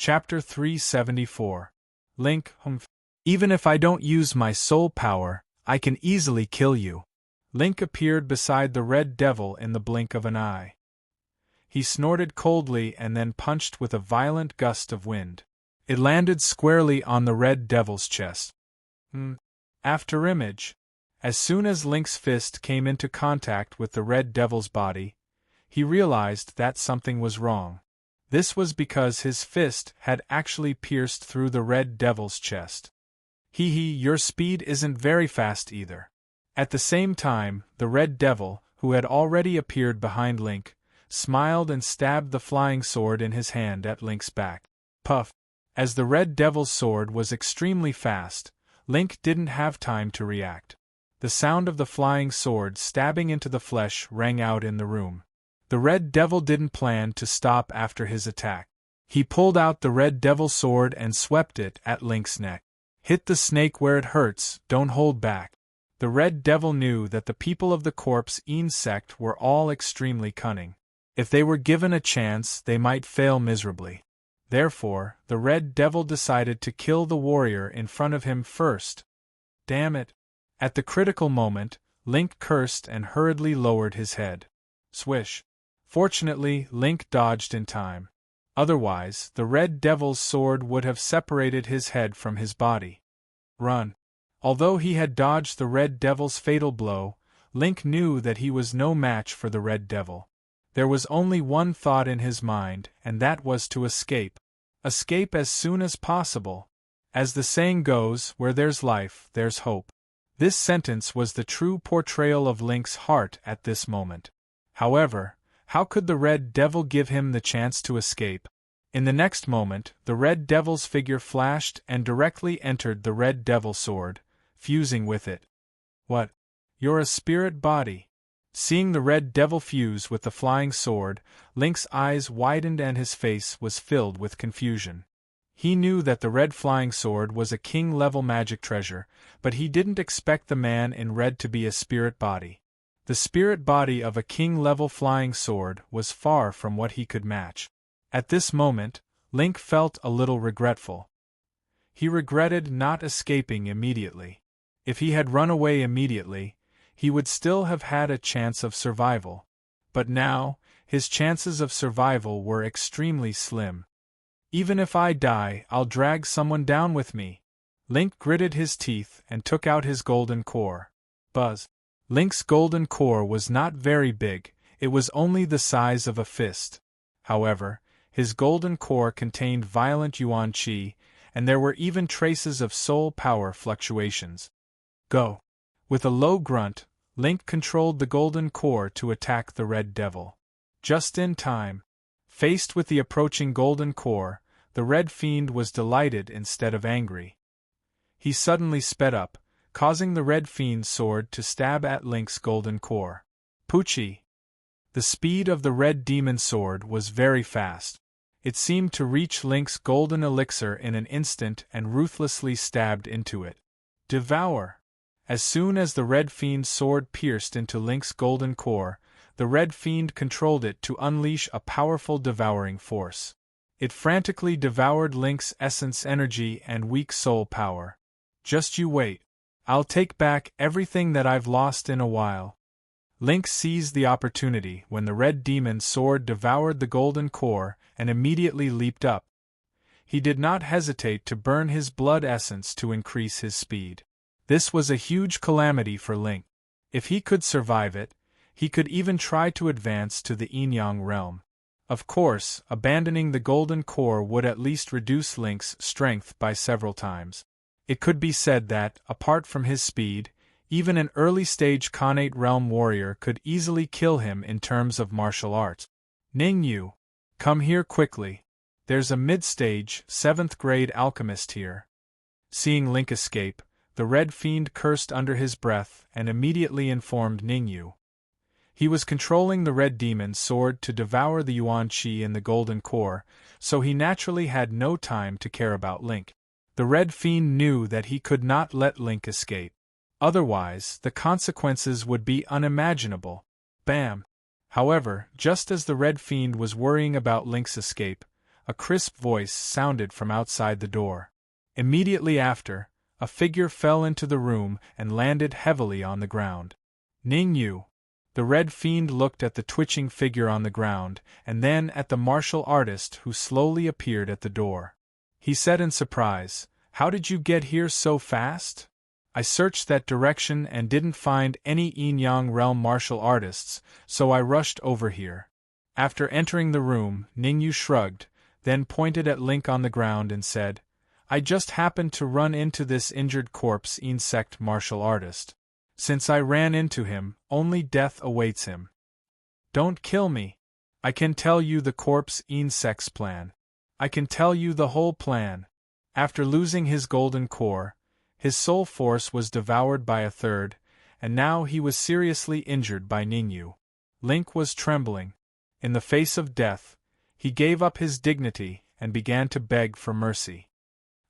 Chapter 374. Link, Even if I don't use my soul power, I can easily kill you. Link appeared beside the Red Devil in the blink of an eye. He snorted coldly and then punched with a violent gust of wind. It landed squarely on the Red Devil's chest. After image. As soon as Link's fist came into contact with the Red Devil's body, he realized that something was wrong. This was because his fist had actually pierced through the Red Devil's chest. Your speed isn't very fast either. At the same time, the Red Devil, who had already appeared behind Link, smiled and stabbed the flying sword in his hand at Link's back. Puff! As the Red Devil's sword was extremely fast, Link didn't have time to react. The sound of the flying sword stabbing into the flesh rang out in the room. The Red Devil didn't plan to stop after his attack. He pulled out the Red Devil's sword and swept it at Link's neck. Hit the snake where it hurts, don't hold back. The Red Devil knew that the people of the Corpse sect were all extremely cunning. If they were given a chance, they might fail miserably. Therefore, the Red Devil decided to kill the warrior in front of him first. Damn it! At the critical moment, Link cursed and hurriedly lowered his head. Swish! Fortunately, Link dodged in time. Otherwise, the Red Devil's sword would have separated his head from his body. Run! Although he had dodged the Red Devil's fatal blow, Link knew that he was no match for the Red Devil. There was only one thought in his mind, and that was to escape. Escape as soon as possible. As the saying goes, where there's life, there's hope. This sentence was the true portrayal of Link's heart at this moment. However, how could the Red Devil give him the chance to escape? In the next moment, the Red Devil's figure flashed and directly entered the Red Devil's sword, fusing with it. What? You're a spirit body. Seeing the Red Devil fuse with the flying sword, Link's eyes widened and his face was filled with confusion. He knew that the red flying sword was a king-level magic treasure, but he didn't expect the man in red to be a spirit body. The spirit body of a king-level flying sword was far from what he could match. At this moment, Link felt a little regretful. He regretted not escaping immediately. If he had run away immediately, he would still have had a chance of survival. But now, his chances of survival were extremely slim. Even if I die, I'll drag someone down with me. Link gritted his teeth and took out his golden core. Buzz. Link's golden core was not very big, it was only the size of a fist. However, his golden core contained violent yuan qi, and there were even traces of soul power fluctuations. Go! With a low grunt, Link controlled the golden core to attack the Red Devil. Just in time. Faced with the approaching golden core, the Red Fiend was delighted instead of angry. He suddenly sped up, causing the Red Fiend's sword to stab at Link's golden core. Poochie! The speed of the Red Demon's sword was very fast. It seemed to reach Link's golden elixir in an instant and ruthlessly stabbed into it. Devour! As soon as the Red Fiend's sword pierced into Link's golden core, the Red Fiend controlled it to unleash a powerful devouring force. It frantically devoured Link's essence energy and weak soul power. Just you wait. I'll take back everything that I've lost in a while. Link seized the opportunity when the Red Demon's sword devoured the golden core and immediately leaped up. He did not hesitate to burn his blood essence to increase his speed. This was a huge calamity for Link. If he could survive it, he could even try to advance to the Yin-Yang realm. Of course, abandoning the golden core would at least reduce Link's strength by several times. It could be said that, apart from his speed, even an early-stage Khanate realm warrior could easily kill him in terms of martial arts. Ningyu, come here quickly. There's a mid-stage, 7th grade alchemist here. Seeing Link escape, the Red Fiend cursed under his breath and immediately informed Ningyu. He was controlling the Red Demon's sword to devour the yuan qi in the golden core, so he naturally had no time to care about Link. The Red Fiend knew that he could not let Link escape. Otherwise, the consequences would be unimaginable. Bam! However, just as the Red Fiend was worrying about Link's escape, A crisp voice sounded from outside the door. Immediately after, a figure fell into the room and landed heavily on the ground. Ning Yu. The Red Fiend looked at the twitching figure on the ground, and then at the martial artist who slowly appeared at the door. He said in surprise, "How did you get here so fast? I searched that direction and didn't find any Yin-Yang realm martial artists, so I rushed over here." After entering the room, Ning Yu shrugged, then pointed at Link on the ground and said, "I just happened to run into this injured corpse insect martial artist. Since I ran into him, only death awaits him. Don't kill me. I can tell you the corpse insect's plan. I can tell you the whole plan." After losing his golden core, his soul force was devoured by a third, and now he was seriously injured by Ningyu. Link was trembling. In the face of death, he gave up his dignity and began to beg for mercy.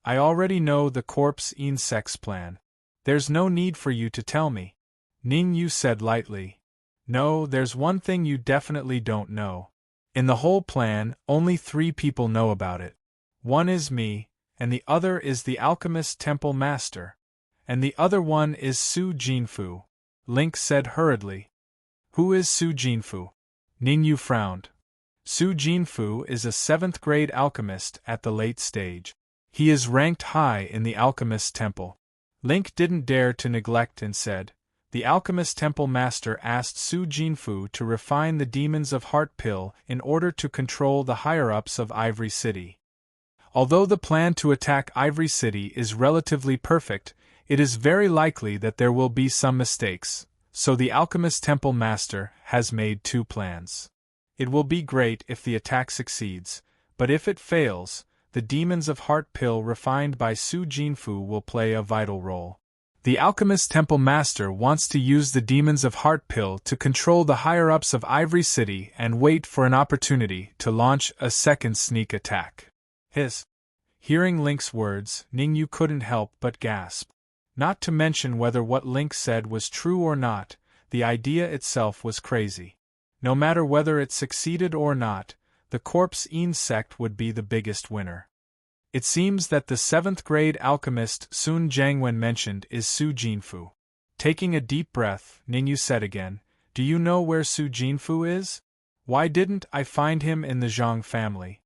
"I already know the corpse insect's plan. There's no need for you to tell me," Ningyu said lightly. "No, there's one thing you definitely don't know. In the whole plan, only 3 people know about it. One is me, and the other is the alchemist temple master. And the other one is Su Jinfu," Link said hurriedly. "Who is Su Jinfu?" Ningyu frowned. Su Jinfu is a 7th grade alchemist at the late stage. He is ranked high in the alchemist temple. Link didn't dare to neglect and said, "The alchemist temple master asked Su Jinfu to refine the demons of Heart Pill in order to control the higher-ups of Ivory City. Although the plan to attack Ivory City is relatively perfect, it is very likely that there will be some mistakes, so the alchemist temple master has made 2 plans. It will be great if the attack succeeds, but if it fails, the demons of Heart Pill refined by Su Jinfu will play a vital role. The alchemist temple master wants to use the demons of Heart Pill to control the higher-ups of Ivory City and wait for an opportunity to launch a second sneak attack." Hearing Link's words, Ningyu couldn't help but gasp. Not to mention whether what Link said was true or not, the idea itself was crazy. No matter whether it succeeded or not, the corpse insect would be the biggest winner. It seems that the 7th grade alchemist Sun Jiangwen mentioned is Su Jinfu. Taking a deep breath, Ningyu said again, "Do you know where Su Jinfu is? Why didn't I find him in the Zhang family?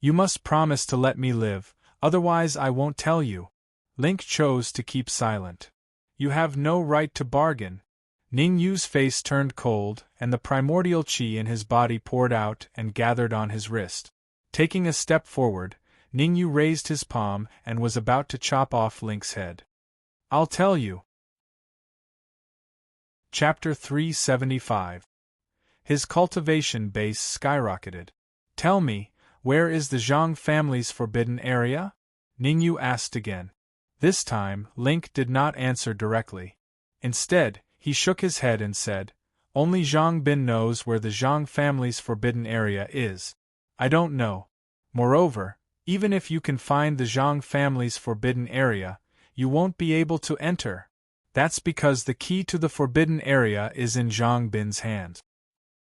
You must promise to let me live, otherwise I won't tell you." Link chose to keep silent. "You have no right to bargain." Ningyu's face turned cold, and the primordial qi in his body poured out and gathered on his wrist. Taking a step forward, Ningyu raised his palm and was about to chop off Link's head. "I'll tell you." Chapter 375. His cultivation base skyrocketed. "Tell me, where is the Zhang family's forbidden area?" Ningyu asked again. This time, Link did not answer directly. Instead, he shook his head and said, "Only Zhang Bin knows where the Zhang family's forbidden area is. I don't know. Moreover, even if you can find the Zhang family's forbidden area, you won't be able to enter. That's because the key to the forbidden area is in Zhang Bin's hand."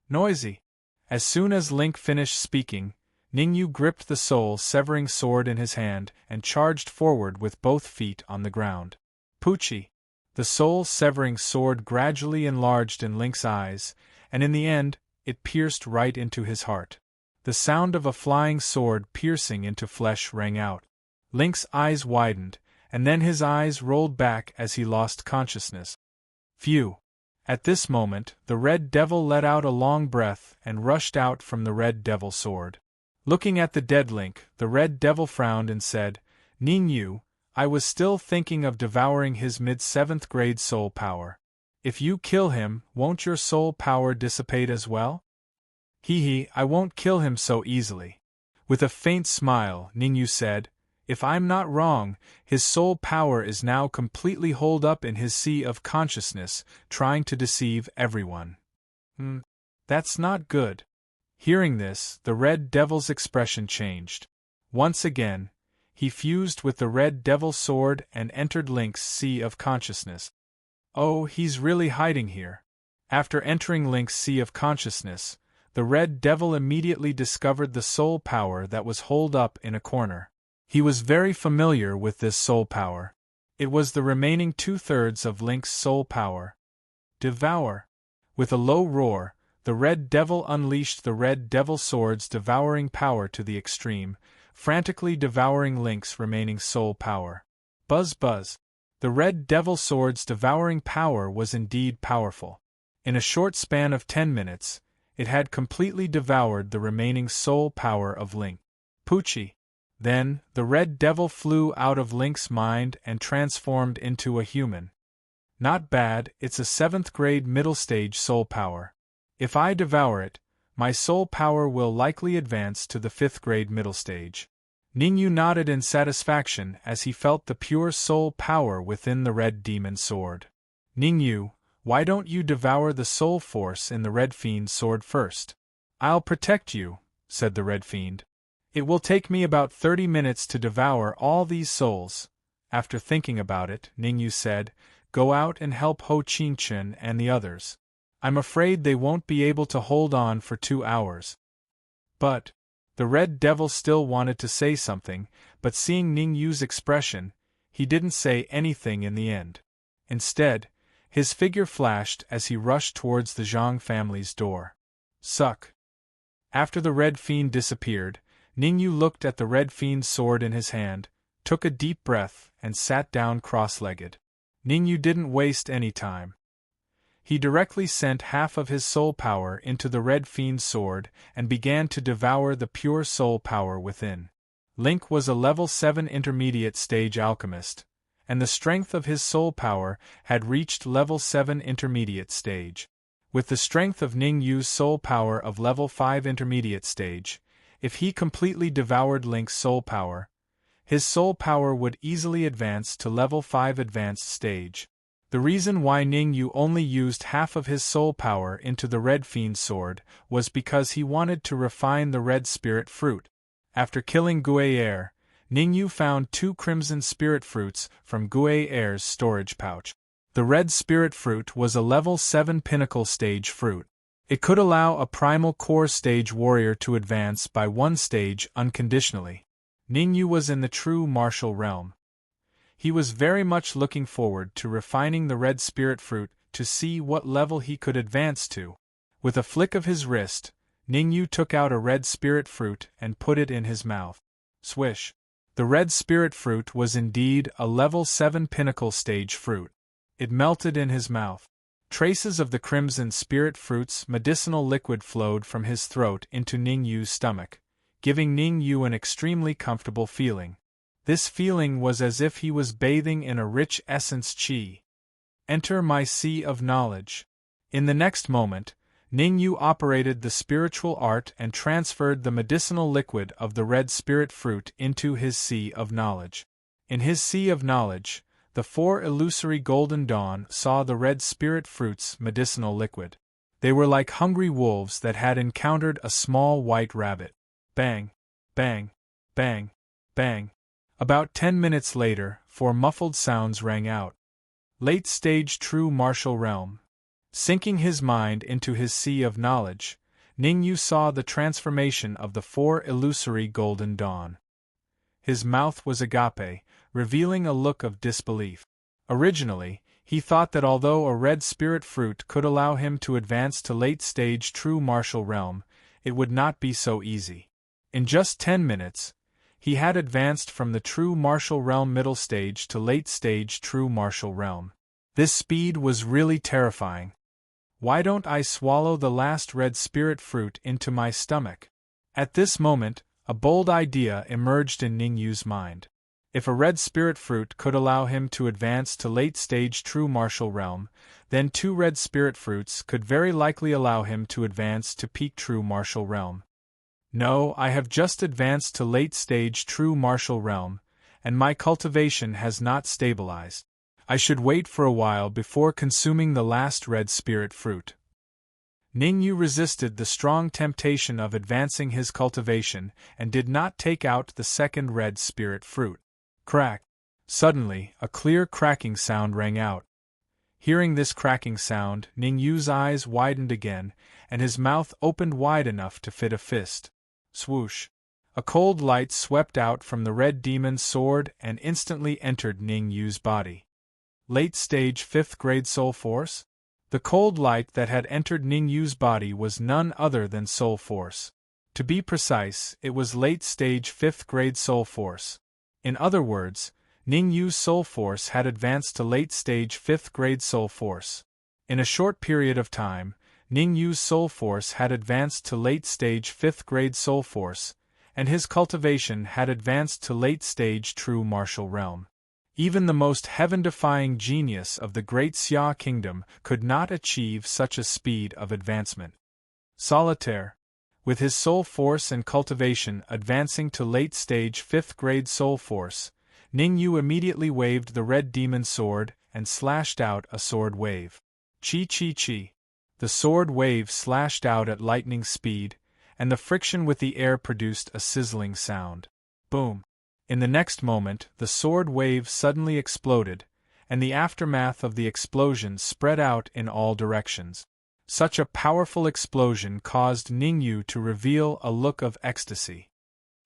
Noisy. As soon as Link finished speaking, Ningyu gripped the soul-severing sword in his hand and charged forward with both feet on the ground. Poochie. The soul-severing sword gradually enlarged in Link's eyes, and in the end, it pierced right into his heart. The sound of a flying sword piercing into flesh rang out. Link's eyes widened, and then his eyes rolled back as he lost consciousness. Phew! At this moment, the Red Devil let out a long breath and rushed out from the Red Devil sword. Looking at the dead Link, the Red Devil frowned and said, "Ningyu, I was still thinking of devouring his mid-7th grade soul power. If you kill him, won't your soul power dissipate as well?" I won't kill him so easily." With a faint smile, Ningyu said, "If I'm not wrong, his soul power is now completely holed up in his sea of consciousness, trying to deceive everyone." That's not good." Hearing this, the Red Devil's expression changed. Once again, he fused with the Red Devil sword and entered Link's sea of consciousness. Oh, he's really hiding here. After entering Link's sea of consciousness, the red devil immediately discovered the soul power that was holed up in a corner. He was very familiar with this soul power. It was the remaining 2/3 of Link's soul power. Devour! With a low roar, the red devil unleashed the red devil sword's devouring power to the extreme, frantically devouring Link's remaining soul power. Buzz buzz! The red devil sword's devouring power was indeed powerful. In a short span of 10 minutes, it had completely devoured the remaining soul power of Link. Poochie! Then, the red devil flew out of Link's mind and transformed into a human. Not bad, it's a 7th grade middle stage soul power. If I devour it, my soul power will likely advance to the 5th grade middle stage. Ningyu nodded in satisfaction as he felt the pure soul power within the red demon sword. Ningyu, why don't you devour the soul force in the red fiend sword first? I'll protect you, said the red fiend. It will take me about 30 minutes to devour all these souls. After thinking about it, Ningyu said, go out and help Ho Qingchen and the others. I'm afraid they won't be able to hold on for 2 hours. But, the red devil still wanted to say something, but seeing Ningyu's expression, he didn't say anything in the end. Instead, his figure flashed as he rushed towards the Zhang family's door. Suck! After the red fiend disappeared, Ningyu looked at the red fiend's sword in his hand, took a deep breath, and sat down cross-legged. Ningyu didn't waste any time. He directly sent half of his soul power into the red fiend's sword and began to devour the pure soul power within. Link was a level 7 intermediate stage alchemist, and the strength of his soul power had reached level 7 intermediate stage. With the strength of Ningyu's soul power of level 5 intermediate stage, if he completely devoured Link's soul power, his soul power would easily advance to level 5 advanced stage. The reason why Ningyu only used half of his soul power into the red fiend's sword was because he wanted to refine the red spirit fruit. After killing Guay'er, Ningyu found 2 crimson spirit fruits from Guay'er's storage pouch. The red spirit fruit was a level 7 pinnacle stage fruit. It could allow a primal core stage warrior to advance by 1 stage unconditionally. Ningyu was in the true martial realm. He was very much looking forward to refining the red spirit fruit to see what level he could advance to. With a flick of his wrist, Ningyu took out a red spirit fruit and put it in his mouth. Swish! The red spirit fruit was indeed a level 7 pinnacle stage fruit. It melted in his mouth. Traces of the crimson spirit fruit's medicinal liquid flowed from his throat into Ningyu's stomach, giving Ningyu an extremely comfortable feeling. This feeling was as if he was bathing in a rich essence qi. Enter my sea of knowledge. In the next moment, Ningyu operated the spiritual art and transferred the medicinal liquid of the red spirit fruit into his sea of knowledge. In his sea of knowledge, the 4 illusory golden dawn saw the red spirit fruit's medicinal liquid. They were like hungry wolves that had encountered a small white rabbit. Bang! Bang! Bang! Bang! About 10 minutes later, 4 muffled sounds rang out. Late stage true martial realm. Sinking his mind into his sea of knowledge, Ningyu saw the transformation of the 4 illusory golden dawn. His mouth was agape, revealing a look of disbelief. Originally, he thought that although a red spirit fruit could allow him to advance to late-stage true martial realm, it would not be so easy. In just 10 minutes, he had advanced from the true martial realm middle stage to late-stage true martial realm. This speed was really terrifying. Why don't I swallow the last red spirit fruit into my stomach? At this moment, a bold idea emerged in Ningyu's mind. If a red spirit fruit could allow him to advance to late-stage true martial realm, then 2 red spirit fruits could very likely allow him to advance to peak true martial realm. No, I have just advanced to late-stage true martial realm, and my cultivation has not stabilized. I should wait for a while before consuming the last red spirit fruit. Ningyu resisted the strong temptation of advancing his cultivation and did not take out the second red spirit fruit. Crack! Suddenly, a clear cracking sound rang out. Hearing this cracking sound, Ning Yu's eyes widened again, and his mouth opened wide enough to fit a fist. Swoosh! A cold light swept out from the red demon's sword and instantly entered Ning Yu's body. Late-stage 5th grade soul force? The cold light that had entered Ning Yu's body was none other than soul force. To be precise, it was late-stage 5th grade soul force. In other words, Ning Yu's soul force had advanced to late-stage 5th grade soul force. In a short period of time, Ning Yu's soul force had advanced to late-stage 5th grade soul force, and his cultivation had advanced to late-stage true martial realm. Even the most heaven-defying genius of the Great Xia Kingdom could not achieve such a speed of advancement. Solitaire. With his soul force and cultivation advancing to late-stage 5th grade soul force, Ning Yu immediately waved the red demon sword and slashed out a sword wave. Chi. The sword wave slashed out at lightning speed, and the friction with the air produced a sizzling sound. Boom! In the next moment, the sword wave suddenly exploded, and the aftermath of the explosion spread out in all directions. Such a powerful explosion caused Ning Yu to reveal a look of ecstasy.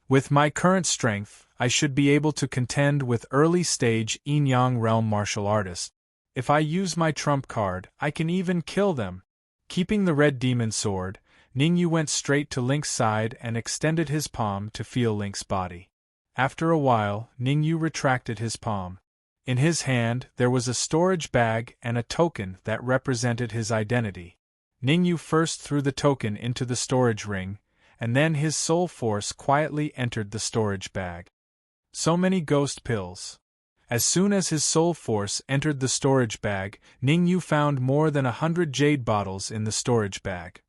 With my current strength, I should be able to contend with early-stage Yin-Yang realm martial artists. If I use my trump card, I can even kill them. Keeping the red demon sword, Ning Yu went straight to Link's side and extended his palm to feel Link's body. After a while, Ning Yu retracted his palm. In his hand, there was a storage bag and a token that represented his identity. Ning Yu first threw the token into the storage ring, and then his soul force quietly entered the storage bag. So many ghost pills. As soon as his soul force entered the storage bag, Ning Yu found more than 100 jade bottles in the storage bag.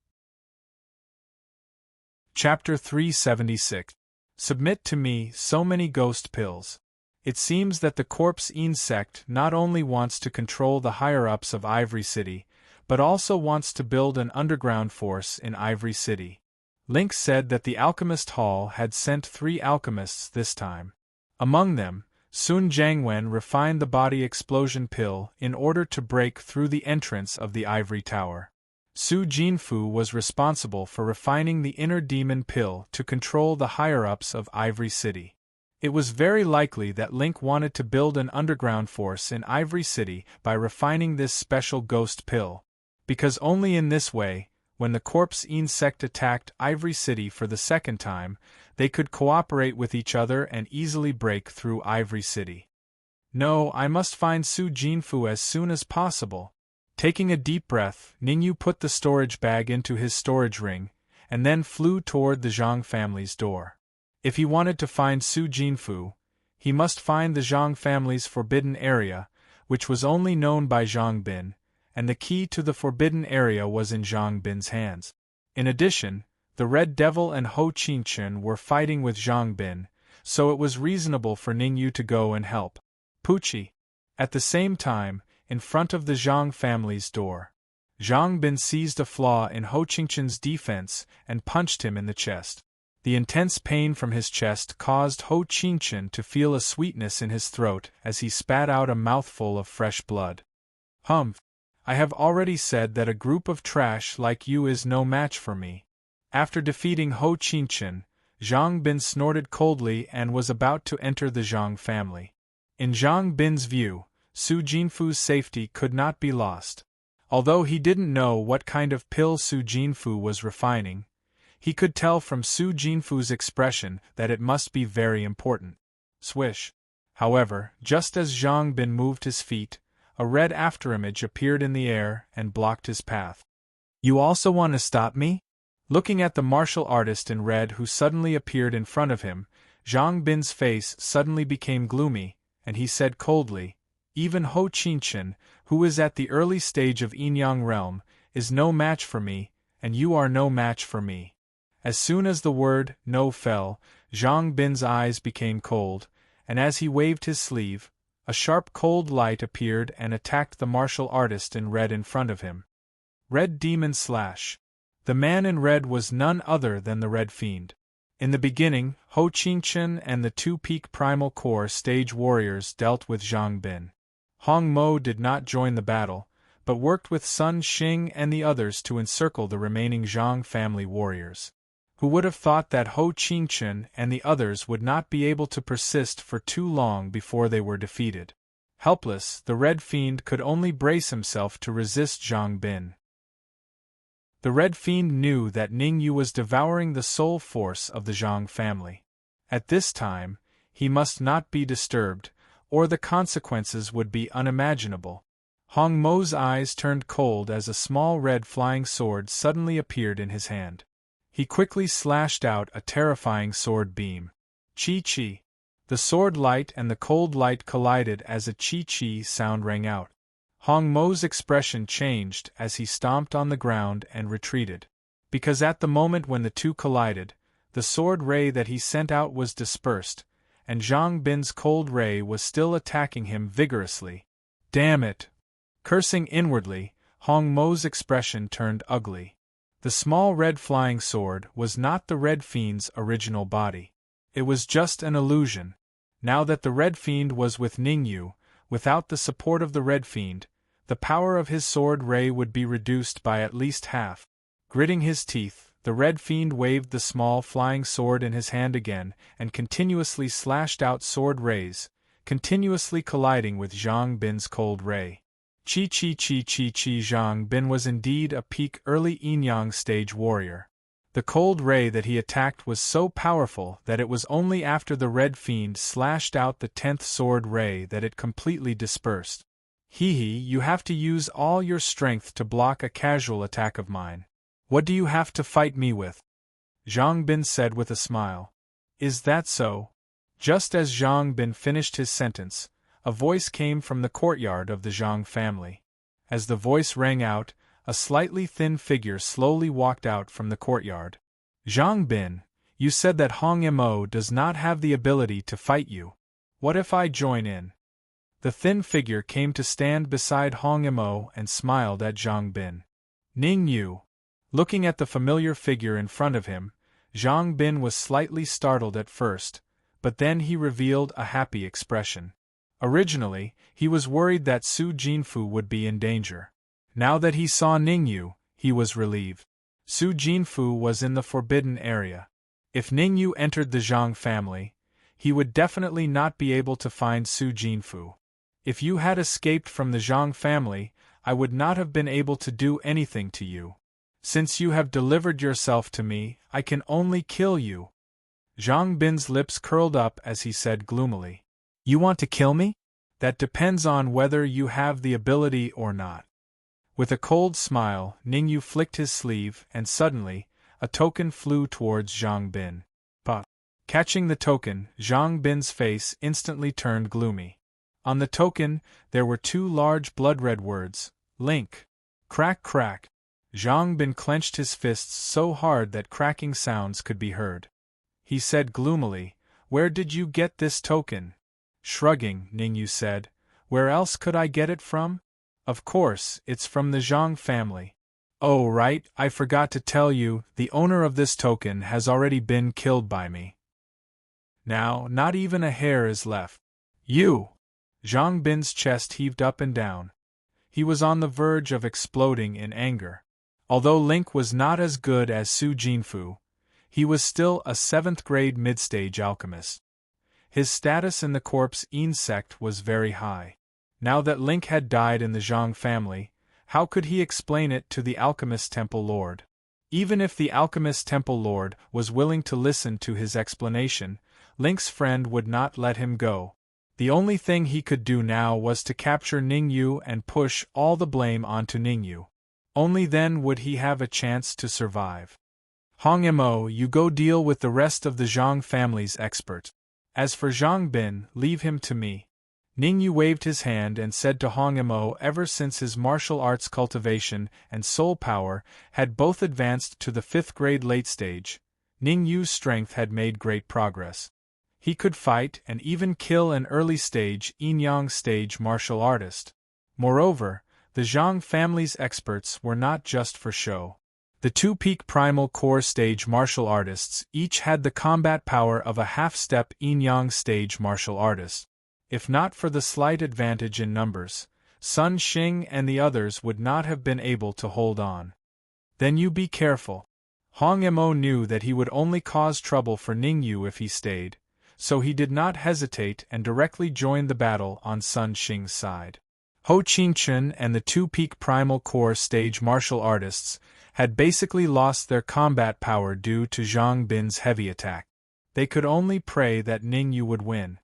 Chapter 376. Submit to me so many ghost pills. It seems that the Corpse Insect not only wants to control the higher-ups of Ivory City, but also wants to build an underground force in Ivory City. Link said that the Alchemist Hall had sent 3 alchemists this time. Among them, Sun Jiangwen refined the body explosion pill in order to break through the entrance of the ivory tower. Su Jinfu was responsible for refining the inner demon pill to control the higher-ups of Ivory City. It was very likely that Link wanted to build an underground force in Ivory City by refining this special ghost pill, because only in this way, when the Corpse Insect attacked Ivory City for the second time, they could cooperate with each other and easily break through Ivory City. No, I must find Su Jinfu as soon as possible. Taking a deep breath, Ning Yu put the storage bag into his storage ring, and then flew toward the Zhang family's door. If he wanted to find Su Jinfu, he must find the Zhang family's forbidden area, which was only known by Zhang Bin, and the key to the forbidden area was in Zhang Bin's hands. In addition, the Red Devil and Ho Qingchen were fighting with Zhang Bin, so it was reasonable for Ning Yu to go and help. Pucci. At the same time, in front of the Zhang family's door, Zhang Bin seized a flaw in Ho Qingchen's defense and punched him in the chest. The intense pain from his chest caused Ho Qingchen to feel a sweetness in his throat as he spat out a mouthful of fresh blood. Humph! I have already said that a group of trash like you is no match for me. After defeating Ho Qingchen, Zhang Bin snorted coldly and was about to enter the Zhang family. In Zhang Bin's view, Su Jinfu's safety could not be lost. Although he didn't know what kind of pill Su Jinfu was refining, he could tell from Su Jinfu's expression that it must be very important. Swish! However, just as Zhang Bin moved his feet, a red afterimage appeared in the air and blocked his path. You also want to stop me? Looking at the martial artist in red who suddenly appeared in front of him, Zhang Bin's face suddenly became gloomy, and he said coldly, even Ho Qingchen, who is at the early stage of Yin-Yang realm, is no match for me, and you are no match for me. As soon as the word no fell, Zhang Bin's eyes became cold, and as he waved his sleeve, a sharp cold light appeared and attacked the martial artist in red in front of him. Red Demon Slash. The man in red was none other than the Red Fiend. In the beginning, Ho Qingchen and the 2-peak Primal Core stage warriors dealt with Zhang Bin. Hong Mo did not join the battle, but worked with Sun Xing and the others to encircle the remaining Zhang family warriors. Who would have thought that Ho Qingchen and the others would not be able to persist for too long before they were defeated? Helpless, the Red Fiend could only brace himself to resist Zhang Bin. The Red Fiend knew that Ning Yu was devouring the soul force of the Zhang family. At this time, he must not be disturbed, or the consequences would be unimaginable. Hong Mo's eyes turned cold as a small red flying sword suddenly appeared in his hand. He quickly slashed out a terrifying sword beam. Chi-chi. The sword light and the cold light collided as a chi-chi sound rang out. Hong Mo's expression changed as he stomped on the ground and retreated. Because at the moment when the two collided, the sword ray that he sent out was dispersed, and Zhang Bin's cold ray was still attacking him vigorously. Damn it! Cursing inwardly, Hong Mo's expression turned ugly. The small red flying sword was not the Red Fiend's original body. It was just an illusion. Now that the Red Fiend was with Ning Yu, without the support of the Red Fiend, the power of his sword ray would be reduced by at least half. Gritting his teeth, the Red Fiend waved the small flying sword in his hand again and continuously slashed out sword rays, continuously colliding with Zhang Bin's cold ray. Chi-chi-chi-chi-chi. Zhang Bin was indeed a peak early yin-yang stage warrior. The cold ray that he attacked was so powerful that it was only after the Red Fiend slashed out the 10th sword ray that it completely dispersed. Hee, you have to use all your strength to block a casual attack of mine. What do you have to fight me with? Zhang Bin said with a smile. Is that so? Just as Zhang Bin finished his sentence, a voice came from the courtyard of the Zhang family. As the voice rang out, a slightly thin figure slowly walked out from the courtyard. Zhang Bin, you said that Hong Mo does not have the ability to fight you. What if I join in? The thin figure came to stand beside Hong Mo and smiled at Zhang Bin. Ning Yu. Looking at the familiar figure in front of him, Zhang Bin was slightly startled at first, but then he revealed a happy expression. Originally, he was worried that Su Jinfu would be in danger. Now that he saw Ning Yu, he was relieved. Su Jinfu was in the forbidden area. If Ning Yu entered the Zhang family, he would definitely not be able to find Su Jinfu. If you had escaped from the Zhang family, I would not have been able to do anything to you. Since you have delivered yourself to me, I can only kill you. Zhang Bin's lips curled up as he said gloomily. You want to kill me? That depends on whether you have the ability or not. With a cold smile, Ning Yu flicked his sleeve and suddenly, a token flew towards Zhang Bin. But, catching the token, Zhang Bin's face instantly turned gloomy. On the token, there were two large blood-red words, Link. Crack crack. Zhang Bin clenched his fists so hard that cracking sounds could be heard. He said gloomily, Where did you get this token? Shrugging, Ning Yu said, Where else could I get it from? Of course, it's from the Zhang family. Oh right, I forgot to tell you, the owner of this token has already been killed by me. Now, not even a hair is left. You! Zhang Bin's chest heaved up and down. He was on the verge of exploding in anger. Although Link was not as good as Su Jinfu, he was still a 7th-grade mid-stage alchemist. His status in the Corpse Yin sect was very high. Now that Link had died in the Zhang family, how could he explain it to the Alchemist Temple Lord? Even if the Alchemist Temple Lord was willing to listen to his explanation, Link's friend would not let him go. The only thing he could do now was to capture Ning Yu and push all the blame onto Ning Yu. Only then would he have a chance to survive. Hong Mo, you go deal with the rest of the Zhang family's expert. As for Zhang Bin, leave him to me. Ning Yu waved his hand and said to Hong Mo, ever since his martial arts cultivation and soul power had both advanced to the 5th-grade late stage, Ning Yu's strength had made great progress. He could fight and even kill an early-stage yin-yang stage martial artist. Moreover, the Zhang family's experts were not just for show. The two peak primal core stage martial artists each had the combat power of a half-step yin-yang stage martial artist. If not for the slight advantage in numbers, Sun Xing and the others would not have been able to hold on. Then you be careful. Hong Mo knew that he would only cause trouble for Ning Yu if he stayed, so he did not hesitate and directly joined the battle on Sun Xing's side. Ho Qingchen and the two peak primal core stage martial artists had basically lost their combat power due to Zhang Bin's heavy attack. They could only pray that Ning Yu would win.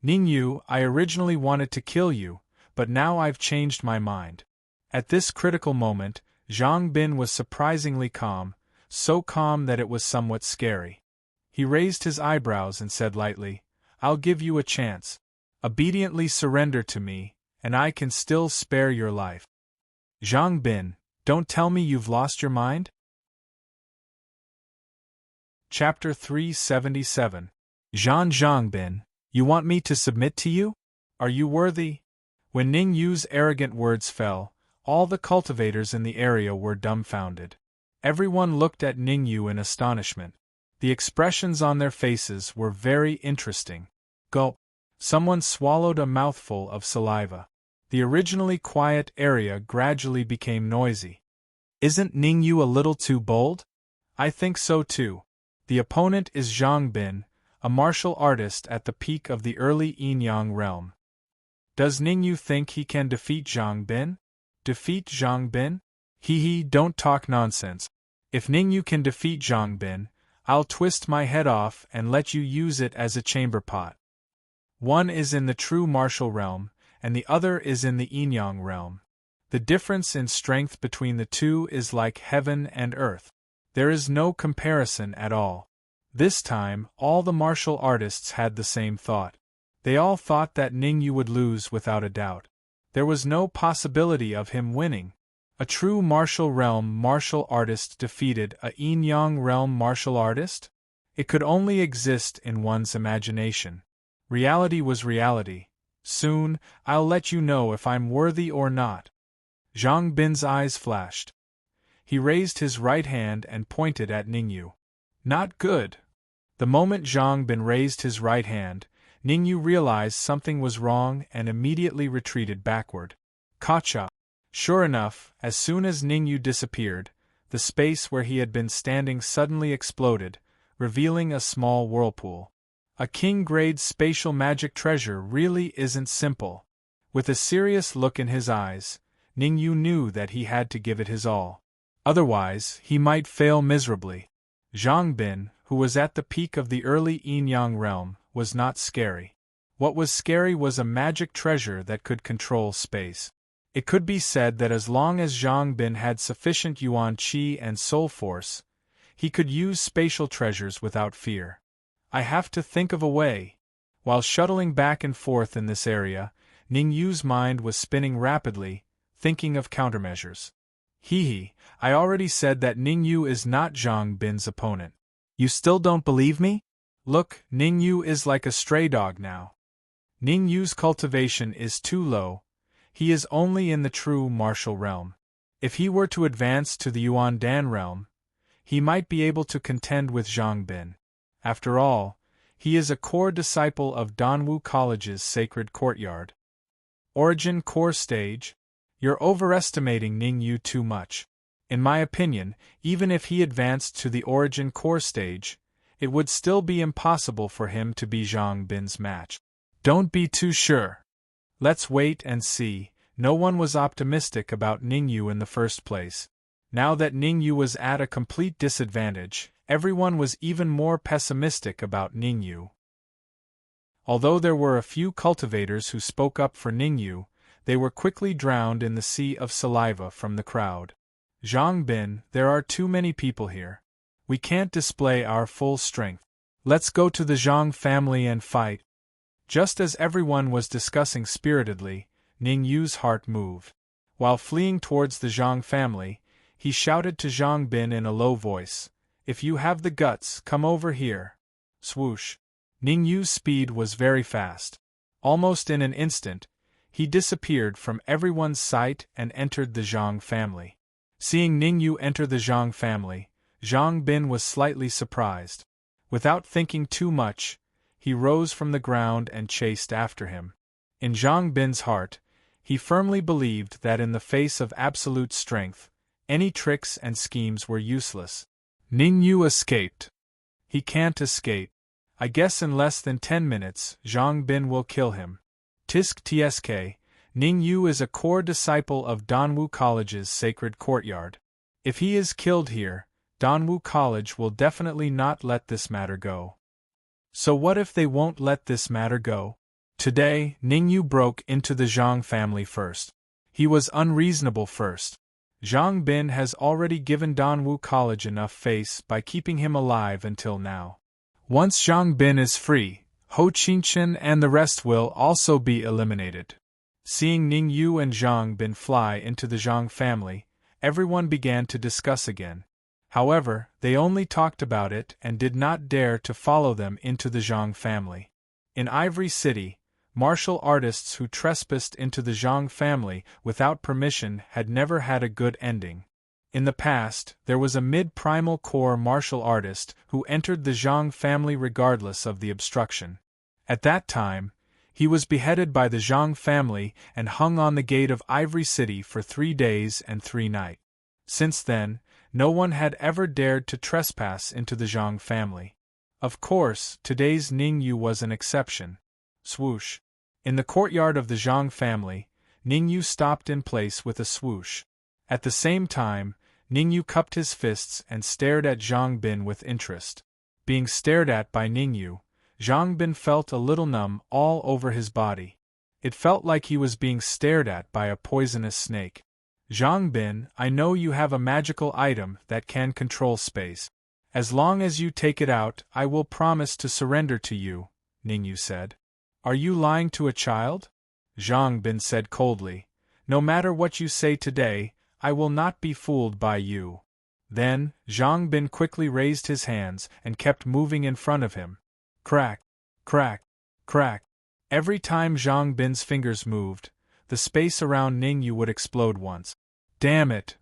Ning Yu, I originally wanted to kill you, but now I've changed my mind. At this critical moment, Zhang Bin was surprisingly calm, so calm that it was somewhat scary. He raised his eyebrows and said lightly, I'll give you a chance. Obediently surrender to me, and I can still spare your life. Zhang Bin, don't tell me you've lost your mind? Chapter 377. Zhang Bin, you want me to submit to you? Are you worthy? When Ning Yu's arrogant words fell, all the cultivators in the area were dumbfounded. Everyone looked at Ning Yu in astonishment. The expressions on their faces were very interesting. Gulp. Someone swallowed a mouthful of saliva. The originally quiet area gradually became noisy. Isn't Ning Yu a little too bold? I think so too. The opponent is Zhang Bin, a martial artist at the peak of the early Yin-Yang realm. Does Ning Yu think he can defeat Zhang Bin? Defeat Zhang Bin? Hee, don't talk nonsense. If Ning Yu can defeat Zhang Bin, I'll twist my head off and let you use it as a chamber pot. One is in the true martial realm, and the other is in the Yin-Yang realm. The difference in strength between the two is like heaven and earth. There is no comparison at all. This time, all the martial artists had the same thought. They all thought that Ning Yu would lose without a doubt. There was no possibility of him winning. A true martial realm martial artist defeated a Yin-Yang realm martial artist? It could only exist in one's imagination. Reality was reality. Soon, I'll let you know if I'm worthy or not. Zhang Bin's eyes flashed. He raised his right hand and pointed at Ning Yu. Not good. The moment Zhang Bin raised his right hand, Ning Yu realized something was wrong and immediately retreated backward. Kacha. Sure enough, as soon as Ning Yu disappeared, the space where he had been standing suddenly exploded, revealing a small whirlpool. A king-grade spatial magic treasure really isn't simple. With a serious look in his eyes, Ning Yu knew that he had to give it his all. Otherwise, he might fail miserably. Zhang Bin, who was at the peak of the early Yin-Yang realm, was not scary. What was scary was a magic treasure that could control space. It could be said that as long as Zhang Bin had sufficient Yuan Qi and soul force, he could use spatial treasures without fear. I have to think of a way. While shuttling back and forth in this area, Ning Yu's mind was spinning rapidly, thinking of countermeasures. Hee, I already said that Ning Yu is not Zhang Bin's opponent. You still don't believe me? Look, Ning Yu is like a stray dog now. Ning Yu's cultivation is too low. He is only in the true martial realm. If he were to advance to the Yuan Dan realm, he might be able to contend with Zhang Bin. After all, he is a core disciple of Danwu College's sacred courtyard. Origin core stage? You're overestimating Ning Yu too much. In my opinion, even if he advanced to the Origin core stage, it would still be impossible for him to be Zhang Bin's match. Don't be too sure. Let's wait and see. No one was optimistic about Ning Yu in the first place. Now that Ning Yu was at a complete disadvantage, everyone was even more pessimistic about Ning Yu. Although there were a few cultivators who spoke up for Ning Yu, they were quickly drowned in the sea of saliva from the crowd. Zhang Bin, there are too many people here. We can't display our full strength. Let's go to the Zhang family and fight. Just as everyone was discussing spiritedly, Ning Yu's heart moved. While fleeing towards the Zhang family, he shouted to Zhang Bin in a low voice, "If you have the guts, come over here." Swoosh. Ning Yu's speed was very fast. Almost in an instant, he disappeared from everyone's sight and entered the Zhang family. Seeing Ning Yu enter the Zhang family, Zhang Bin was slightly surprised. Without thinking too much, he rose from the ground and chased after him. In Zhang Bin's heart, He firmly believed that in the face of absolute strength, any tricks and schemes were useless. Ning Yu escaped. He can't escape. I guess in less than 10 minutes, Zhang Bin will kill him. Tisk tsk, Ning Yu is a core disciple of Danwu College's sacred courtyard. If he is killed here, Danwu College will definitely not let this matter go. So what if they won't let this matter go? Today, Ning Yu broke into the Zhang family first. He was unreasonable first. Zhang Bin has already given Danwu College enough face by keeping him alive until now. Once Zhang Bin is free, Ho Qingchen and the rest will also be eliminated. Seeing Ning Yu and Zhang Bin fly into the Zhang family, everyone began to discuss again. However, they only talked about it and did not dare to follow them into the Zhang family. In Ivory City, martial artists who trespassed into the Zhang family without permission had never had a good ending. In the past, there was a mid-primal core martial artist who entered the Zhang family regardless of the obstruction. At that time, he was beheaded by the Zhang family and hung on the gate of Ivory City for 3 days and 3 nights. Since then, no one had ever dared to trespass into the Zhang family. Of course, today's Ning Yu was an exception. Swoosh. In the courtyard of the Zhang family, Ning Yu stopped in place with a swoosh. At the same time, Ning Yu cupped his fists and stared at Zhang Bin with interest. Being stared at by Ning Yu, Zhang Bin felt a little numb all over his body. It felt like he was being stared at by a poisonous snake. Zhang Bin, I know you have a magical item that can control space. As long as you take it out, I will promise to surrender to you, Ning Yu said. Are you lying to a child? Zhang Bin said coldly. No matter what you say today, I will not be fooled by you. Then, Zhang Bin quickly raised his hands and kept moving in front of him. Crack, crack, crack. Every time Zhang Bin's fingers moved, the space around Ning Yu would explode once. Damn it!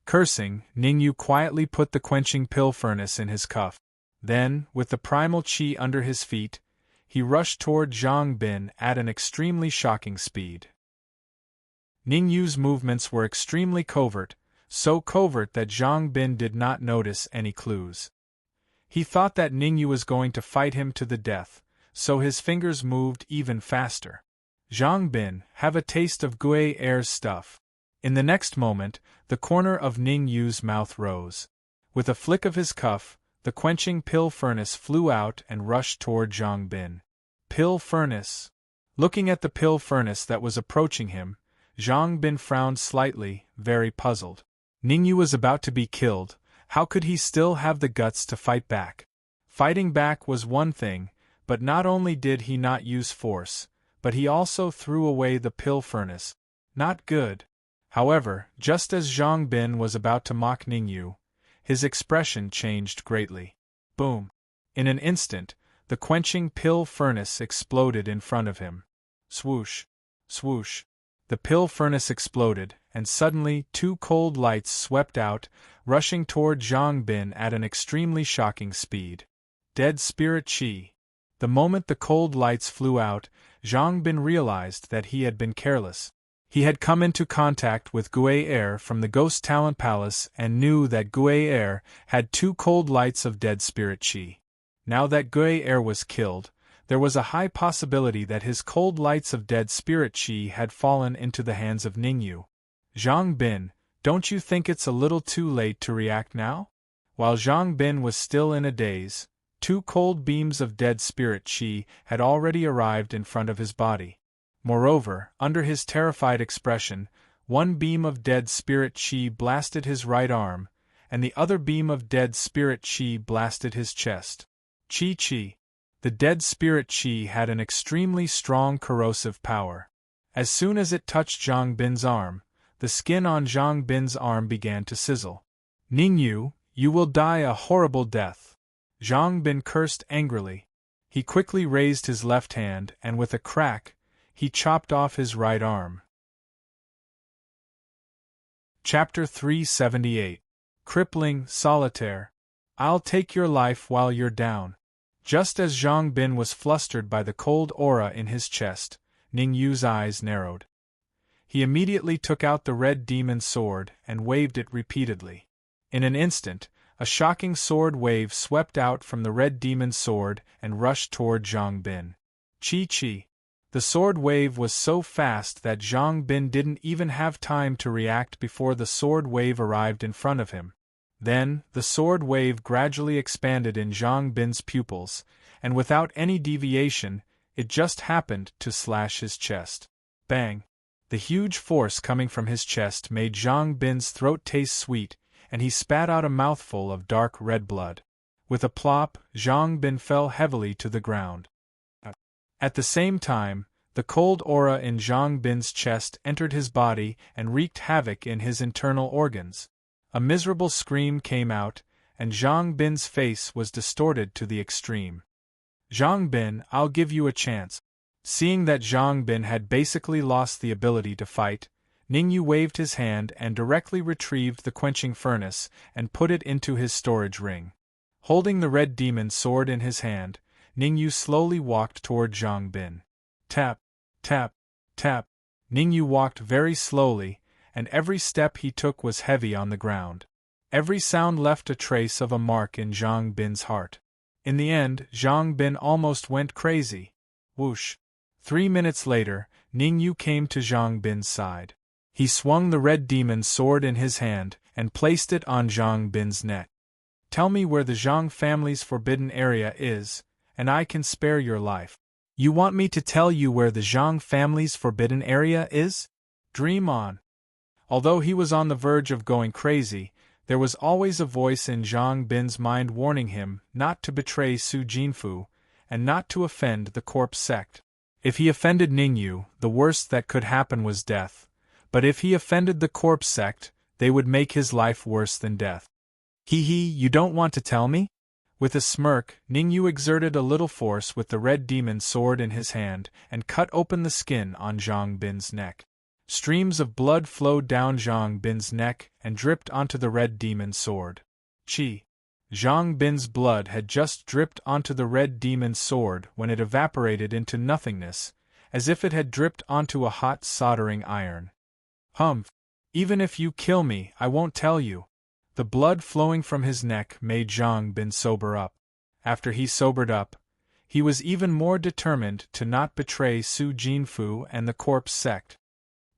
Cursing, Ning Yu quietly put the quenching pill furnace in his cuff. Then, with the primal chi under his feet, he rushed toward Zhang Bin at an extremely shocking speed. Ning Yu's movements were extremely covert, so covert that Zhang Bin did not notice any clues. He thought that Ning Yu was going to fight him to the death, so his fingers moved even faster. Zhang Bin, have a taste of Gui Er's stuff. In the next moment, the corner of Ning Yu's mouth rose. With a flick of his cuff, the quenching pill furnace flew out and rushed toward Zhang Bin. Pill furnace. Looking at the pill furnace that was approaching him, Zhang Bin frowned slightly, very puzzled. Ning Yu was about to be killed. How could he still have the guts to fight back? Fighting back was one thing, but not only did he not use force, but he also threw away the pill furnace. Not good. However, just as Zhang Bin was about to mock Ning Yu, his expression changed greatly. Boom! In an instant, the quenching pill furnace exploded in front of him. Swoosh! Swoosh! The pill furnace exploded, and suddenly 2 cold lights swept out, rushing toward Zhang Bin at an extremely shocking speed. Dead Spirit Chi. The moment the cold lights flew out, Zhang Bin realized that he had been careless. He had come into contact with Gui Er from the Ghost Talent Palace and knew that Gui Er had 2 cold lights of Dead Spirit Chi. Now that Gui Er was killed, there was a high possibility that his cold lights of Dead Spirit Chi had fallen into the hands of Ning Yu. Zhang Bin, don't you think it's a little too late to react now? While Zhang Bin was still in a daze, 2 cold beams of Dead Spirit Chi had already arrived in front of his body. Moreover, under his terrified expression, 1 beam of Dead Spirit Chi blasted his right arm, and the other beam of Dead Spirit Chi blasted his chest. Chi Chi. The Dead Spirit Chi had an extremely strong corrosive power. As soon as it touched Zhang Bin's arm, the skin on Zhang Bin's arm began to sizzle. Ning Yu, you will die a horrible death. Zhang Bin cursed angrily. He quickly raised his left hand and with a crack, he chopped off his right arm. Chapter 378. Crippling Solitaire. I'll take your life while you're down. Just as Zhang Bin was flustered by the cold aura in his chest, Ning Yu's eyes narrowed. He immediately took out the red demon sword and waved it repeatedly. In an instant, a shocking sword wave swept out from the red demon sword and rushed toward Zhang Bin. Chi. The sword wave was so fast that Zhang Bin didn't even have time to react before the sword wave arrived in front of him. Then, the sword wave gradually expanded in Zhang Bin's pupils, and without any deviation, it just happened to slash his chest. Bang! The huge force coming from his chest made Zhang Bin's throat taste sweet, and he spat out a mouthful of dark red blood. With a plop, Zhang Bin fell heavily to the ground. At the same time, the cold aura in Zhang Bin's chest entered his body and wreaked havoc in his internal organs. A miserable scream came out, and Zhang Bin's face was distorted to the extreme. Zhang Bin, I'll give you a chance. Seeing that Zhang Bin had basically lost the ability to fight, Ningyu waved his hand and directly retrieved the quenching furnace and put it into his storage ring. Holding the red demon sword in his hand, Ningyu slowly walked toward Zhang Bin. Tap, tap, tap. Ningyu walked very slowly, and every step he took was heavy on the ground. Every sound left a trace of a mark in Zhang Bin's heart. In the end, Zhang Bin almost went crazy. Whoosh! 3 minutes later, Ningyu came to Zhang Bin's side. He swung the red demon sword in his hand and placed it on Zhang Bin's neck. Tell me where the Zhang family's forbidden area is, and I can spare your life. You want me to tell you where the Zhang family's forbidden area is? Dream on. Although he was on the verge of going crazy, there was always a voice in Zhang Bin's mind warning him not to betray Su Jinfu, and not to offend the corpse sect. If he offended Ningyu, the worst that could happen was death, but if he offended the corpse sect, they would make his life worse than death. You don't want to tell me? With a smirk, Ningyu exerted a little force with the red demon sword in his hand and cut open the skin on Zhang Bin's neck. Streams of blood flowed down Zhang Bin's neck and dripped onto the red demon sword. Chi! Zhang Bin's blood had just dripped onto the red demon sword when it evaporated into nothingness, as if it had dripped onto a hot soldering iron. Humph! Even if you kill me, I won't tell you. The blood flowing from his neck made Zhang Bin sober up. After he sobered up, he was even more determined to not betray Su Jinfu and the corpse sect.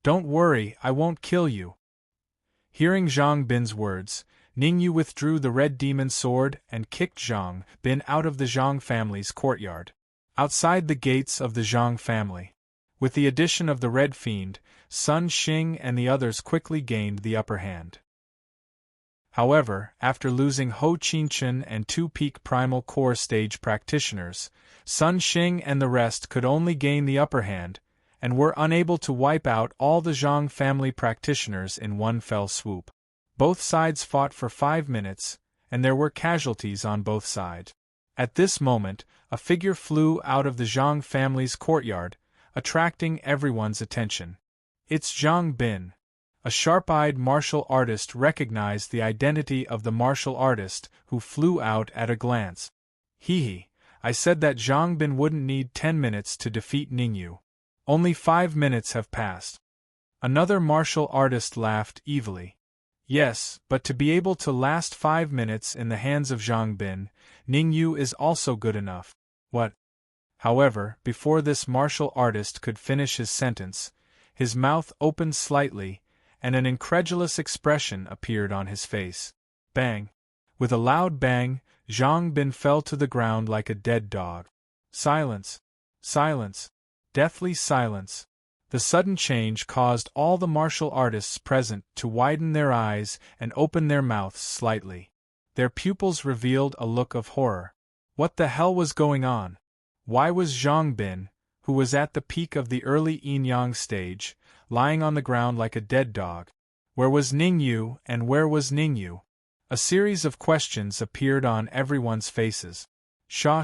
Don't worry, I won't kill you. Hearing Zhang Bin's words, Ningyu withdrew the red demon sword and kicked Zhang Bin out of the Zhang family's courtyard. Outside the gates of the Zhang family, with the addition of the Red Fiend, Sun Xing and the others quickly gained the upper hand. However, after losing Ho Qinchen and 2 peak primal core stage practitioners, Sun Xing and the rest could only gain the upper hand, and were unable to wipe out all the Zhang family practitioners in one fell swoop. Both sides fought for 5 minutes, and there were casualties on both sides. At this moment, a figure flew out of the Zhang family's courtyard, attracting everyone's attention. It's Zhang Bin. A sharp-eyed martial artist recognized the identity of the martial artist who flew out at a glance. I said that Zhang Bin wouldn't need 10 minutes to defeat Ningyu. Only 5 minutes have passed. Another martial artist laughed evilly. Yes, but to be able to last 5 minutes in the hands of Zhang Bin, Ningyu is also good enough. What? However, before this martial artist could finish his sentence, his mouth opened slightly, and an incredulous expression appeared on his face. Bang! With a loud bang, Zhang Bin fell to the ground like a dead dog. Silence! Silence! Deathly silence! The sudden change caused all the martial artists present to widen their eyes and open their mouths slightly. Their pupils revealed a look of horror. What the hell was going on? Why was Zhang Bin, who was at the peak of the early yin-yang stage, lying on the ground like a dead dog? Where was Ningyu, and where was Ningyu? A series of questions appeared on everyone's faces. Sha.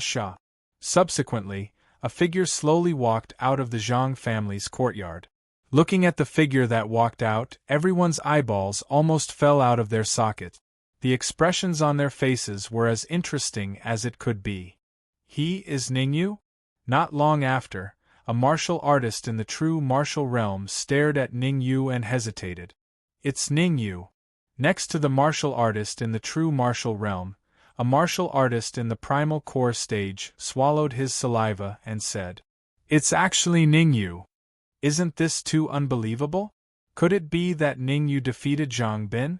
Subsequently, a figure slowly walked out of the Zhang family's courtyard. Looking at the figure that walked out, everyone's eyeballs almost fell out of their socket. The expressions on their faces were as interesting as it could be. He is Ningyu? Not long after, a martial artist in the true martial realm, stared at Ning Yu and hesitated. It's Ning Yu. Next to the martial artist in the true martial realm, a martial artist in the primal core stage swallowed his saliva and said, "It's actually Ning Yu. Isn't this too unbelievable? Could it be that Ning Yu defeated Zhang Bin?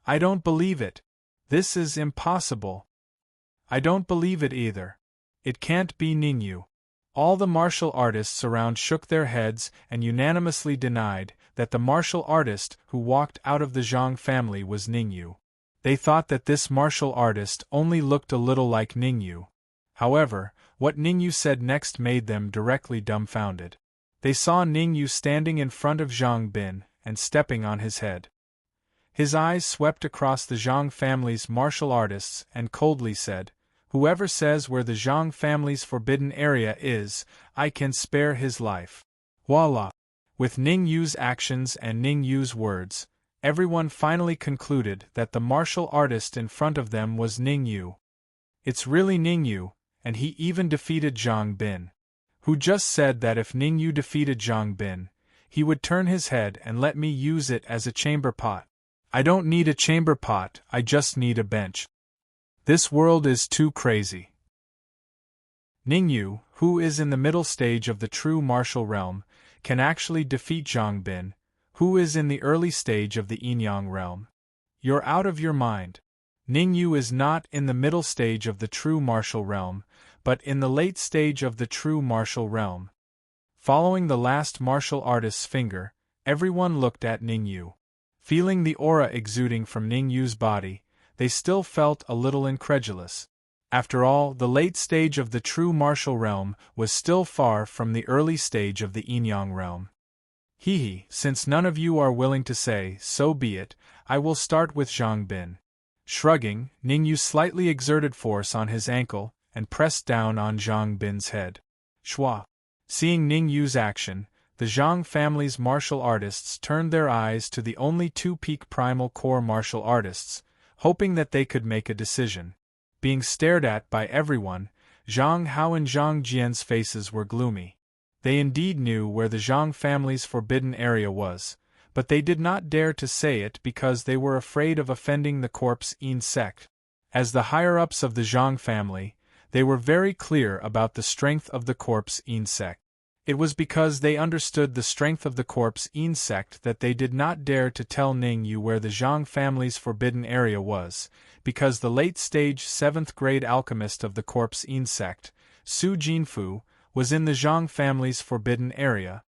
I don't believe it. This is impossible." "I don't believe it either. It can't be Ning Yu." All the martial artists around shook their heads and unanimously denied that the martial artist who walked out of the Zhang family was Ning Yu. They thought that this martial artist only looked a little like Ning Yu. However, what Ning Yu said next made them directly dumbfounded. They saw Ning Yu standing in front of Zhang Bin and stepping on his head. His eyes swept across the Zhang family's martial artists and coldly said, "Whoever says where the Zhang family's forbidden area is, I can spare his life." Voila! With Ning Yu's actions and Ning Yu's words, everyone finally concluded that the martial artist in front of them was Ning Yu. It's really Ning Yu, and he even defeated Zhang Bin. Who just said that if Ning Yu defeated Zhang Bin, he would turn his head and let me use it as a chamber pot. I don't need a chamber pot, I just need a bench. This world is too crazy. Ning Yu, who is in the middle stage of the true martial realm, can actually defeat Zhang Bin, who is in the early stage of the Yin-Yang realm. You're out of your mind. Ning Yu is not in the middle stage of the true martial realm, but in the late stage of the true martial realm. Following the last martial artist's finger, everyone looked at Ning Yu. Feeling the aura exuding from Ning Yu's body, they still felt a little incredulous. After all, the late stage of the true martial realm was still far from the early stage of the Yin-Yang realm. Since none of you are willing to say, so be it, I will start with Zhang Bin. Shrugging, Ning Yu slightly exerted force on his ankle and pressed down on Zhang Bin's head. Shwa! Seeing Ning Yu's action, the Zhang family's martial artists turned their eyes to the only two peak primal core martial artists, hoping that they could make a decision. Being stared at by everyone, Zhang Hao and Zhang Jian's faces were gloomy. They indeed knew where the Zhang family's forbidden area was, but they did not dare to say it because they were afraid of offending the corpse Yin sect. As the higher-ups of the Zhang family, they were very clear about the strength of the corpse Yin sect. It was because they understood the strength of the corpse Yin sect that they did not dare to tell Ning Yu where the Zhang family's forbidden area was, because the late-stage 7th-grade alchemist of the corpse Yin sect, Su Jinfu, was in the Zhang family's forbidden area.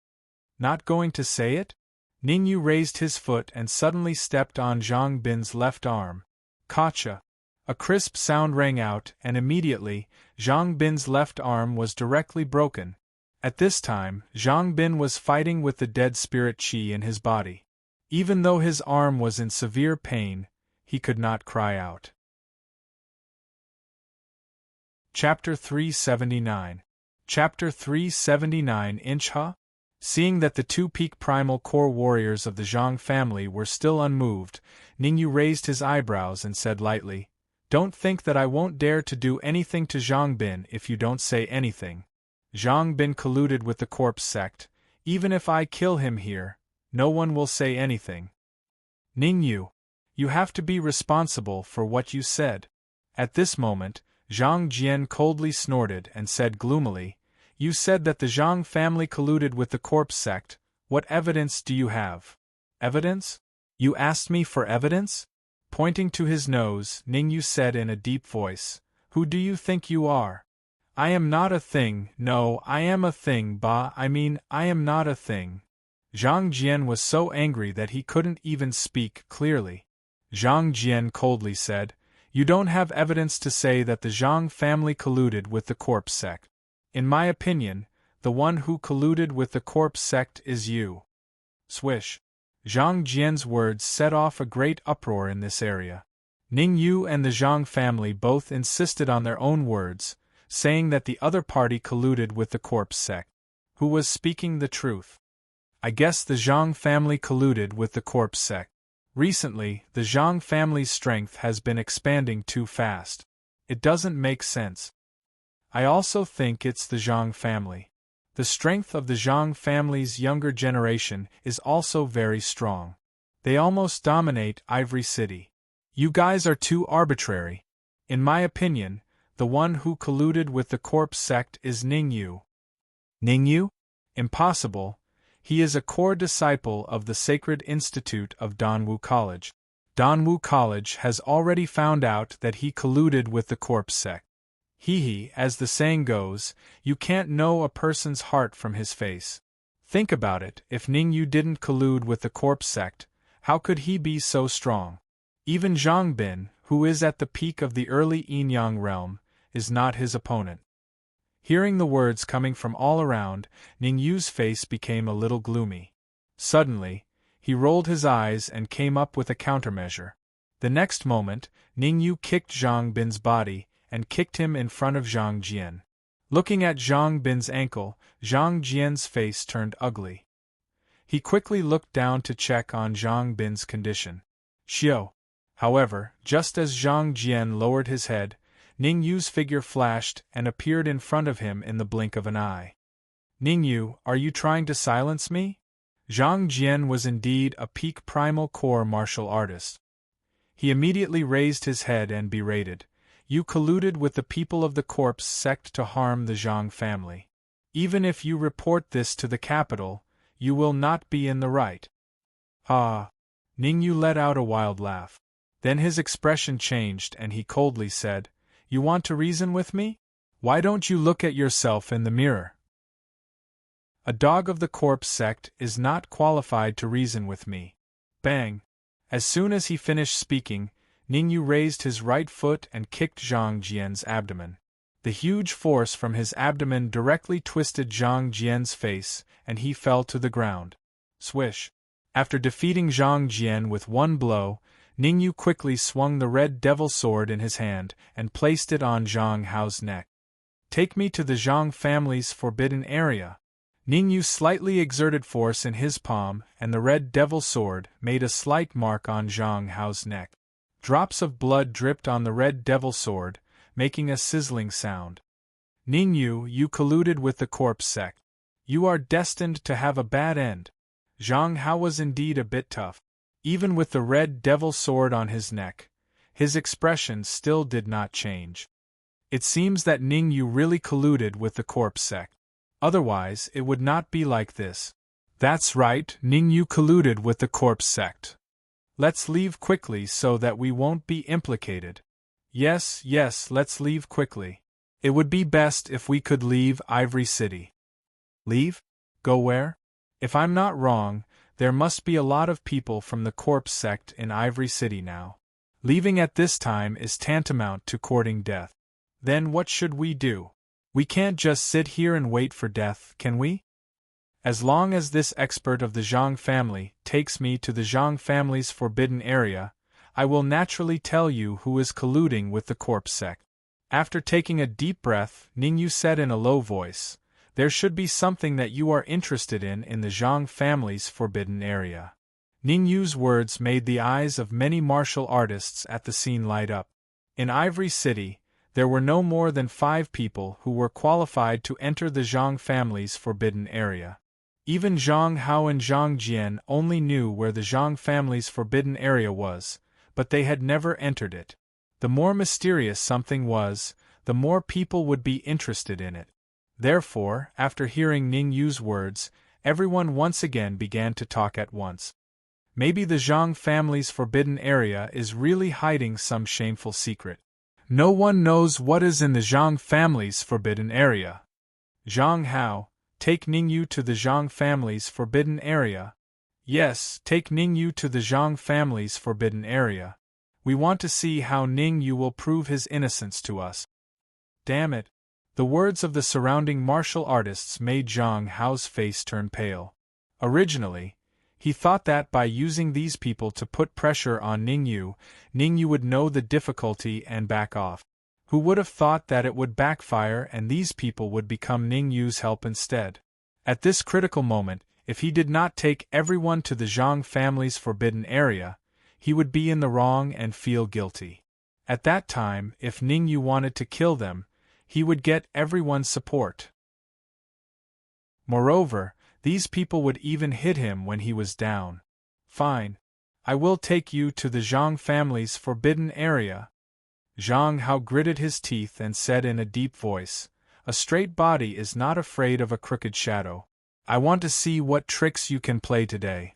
Not going to say it? Ning Yu raised his foot and suddenly stepped on Zhang Bin's left arm. Gotcha! A crisp sound rang out, and immediately, Zhang Bin's left arm was directly broken. At this time, Zhang Bin was fighting with the dead spirit qi in his body. Even though his arm was in severe pain, he could not cry out. Chapter 379. Chapter 379 Incha? Seeing that the two peak primal core warriors of the Zhang family were still unmoved, Ning Yu raised his eyebrows and said lightly, "Don't think that I won't dare to do anything to Zhang Bin if you don't say anything. Zhang Bin colluded with the corpse sect. Even if I kill him here, no one will say anything." "Ning Yu, you have to be responsible for what you said." At this moment, Zhang Jian coldly snorted and said gloomily, "You said that the Zhang family colluded with the corpse sect. What evidence do you have?" "Evidence? You asked me for evidence?" Pointing to his nose, Ning Yu said in a deep voice, "Who do you think you are? I am not a thing. No, I am a thing, I am not a thing." Zhang Jian was so angry that he couldn't even speak clearly. Zhang Jian coldly said, "You don't have evidence to say that the Zhang family colluded with the corpse sect. In my opinion, the one who colluded with the corpse sect is you." Swish! Zhang Jian's words set off a great uproar in this area. Ning Yu and the Zhang family both insisted on their own words, saying that the other party colluded with the corpse sect. Who was speaking the truth? I guess the Zhang family colluded with the corpse sect. Recently, the Zhang family's strength has been expanding too fast. It doesn't make sense. I also think it's the Zhang family. The strength of the Zhang family's younger generation is also very strong. They almost dominate Ivory City. You guys are too arbitrary. In my opinion, the one who colluded with the corpse sect is Ningyu. Ningyu? Impossible. He is a core disciple of the Sacred Institute of Danwu College. Danwu College has already found out that he colluded with the corpse sect. As the saying goes, you can't know a person's heart from his face. Think about it, if Ningyu didn't collude with the corpse sect, how could he be so strong? Even Zhang Bin, who is at the peak of the early Yin-Yang realm, is not his opponent. Hearing the words coming from all around, Ningyu's face became a little gloomy. Suddenly, he rolled his eyes and came up with a countermeasure. The next moment, Ningyu kicked Zhang Bin's body and kicked him in front of Zhang Jian. Looking at Zhang Bin's ankle, Zhang Jian's face turned ugly. He quickly looked down to check on Zhang Bin's condition. Xiao. However, just as Zhang Jian lowered his head, Ningyu's figure flashed and appeared in front of him in the blink of an eye. Ningyu, are you trying to silence me? Zhang Jian was indeed a peak primal core martial artist. He immediately raised his head and berated, "You colluded with the people of the corpse sect to harm the Zhang family. Even if you report this to the capital, you will not be in the right." Ah! Ningyu let out a wild laugh. Then his expression changed and he coldly said, "You want to reason with me? Why don't you look at yourself in the mirror? A dog of the corpse sect is not qualified to reason with me." Bang! As soon as he finished speaking, Ningyu raised his right foot and kicked Zhang Jian's abdomen. The huge force from his abdomen directly twisted Zhang Jian's face, and he fell to the ground. Swish! After defeating Zhang Jian with one blow, Ningyu quickly swung the red devil sword in his hand and placed it on Zhang Hao's neck. "Take me to the Zhang family's forbidden area." Ningyu slightly exerted force in his palm, and the red devil sword made a slight mark on Zhang Hao's neck. Drops of blood dripped on the red devil sword, making a sizzling sound. "Ningyu, you colluded with the corpse sect. You are destined to have a bad end." Zhang Hao was indeed a bit tough. Even with the red devil sword on his neck, his expression still did not change. It seems that Ningyu really colluded with the corpse sect. Otherwise, it would not be like this. That's right, Ningyu colluded with the corpse sect. Let's leave quickly so that we won't be implicated. Yes, let's leave quickly. It would be best if we could leave Ivory City. Leave? Go where? If I'm not wrong, there must be a lot of people from the corpse sect in Ivory City now. Leaving at this time is tantamount to courting death. Then what should we do? We can't just sit here and wait for death, can we? As long as this expert of the Zhang family takes me to the Zhang family's forbidden area, I will naturally tell you who is colluding with the corpse sect. After taking a deep breath, Ningyu said in a low voice, "There should be something that you are interested in the Zhang family's forbidden area." Ningyu's words made the eyes of many martial artists at the scene light up. In Ivory City, there were no more than 5 people who were qualified to enter the Zhang family's forbidden area. Even Zhang Hao and Zhang Jian only knew where the Zhang family's forbidden area was, but they had never entered it. The more mysterious something was, the more people would be interested in it. Therefore, after hearing Ningyu's words, everyone once again began to talk at once. Maybe the Zhang family's forbidden area is really hiding some shameful secret. No one knows what is in the Zhang family's forbidden area. Zhang Hao, take Ningyu to the Zhang family's forbidden area. Yes, take Ningyu to the Zhang family's forbidden area. We want to see how Ningyu will prove his innocence to us. Damn it. The words of the surrounding martial artists made Zhang Hao's face turn pale. Originally, he thought that by using these people to put pressure on Ningyu, Ningyu would know the difficulty and back off. Who would have thought that it would backfire and these people would become Ningyu's help instead? At this critical moment, if he did not take everyone to the Zhang family's forbidden area, he would be in the wrong and feel guilty. At that time, if Ningyu wanted to kill them, he would get everyone's support. Moreover, these people would even hit him when he was down. Fine. I will take you to the Zhang family's forbidden area. Zhang Hao gritted his teeth and said in a deep voice, "A straight body is not afraid of a crooked shadow. I want to see what tricks you can play today."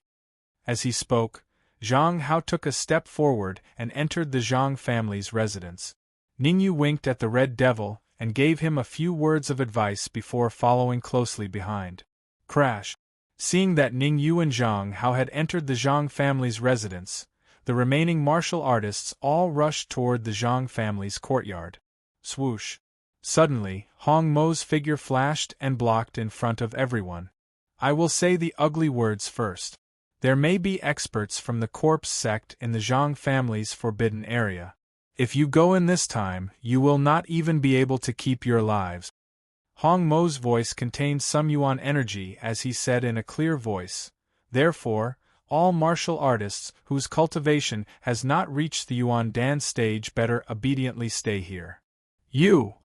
As he spoke, Zhang Hao took a step forward and entered the Zhang family's residence. Ningyu winked at the Red Devil and gave him a few words of advice before following closely behind. Crash! Seeing that Ningyu and Zhang Hao had entered the Zhang family's residence, the remaining martial artists all rushed toward the Zhang family's courtyard. Swoosh! Suddenly, Hong Mo's figure flashed and blocked in front of everyone. I will say the ugly words first. There may be experts from the corpse sect in the Zhang family's forbidden area. If you go in this time, you will not even be able to keep your lives. Hong Mo's voice contained some Yuan energy as he said in a clear voice, "Therefore, all martial artists whose cultivation has not reached the Yuan Dan stage better obediently stay here." You!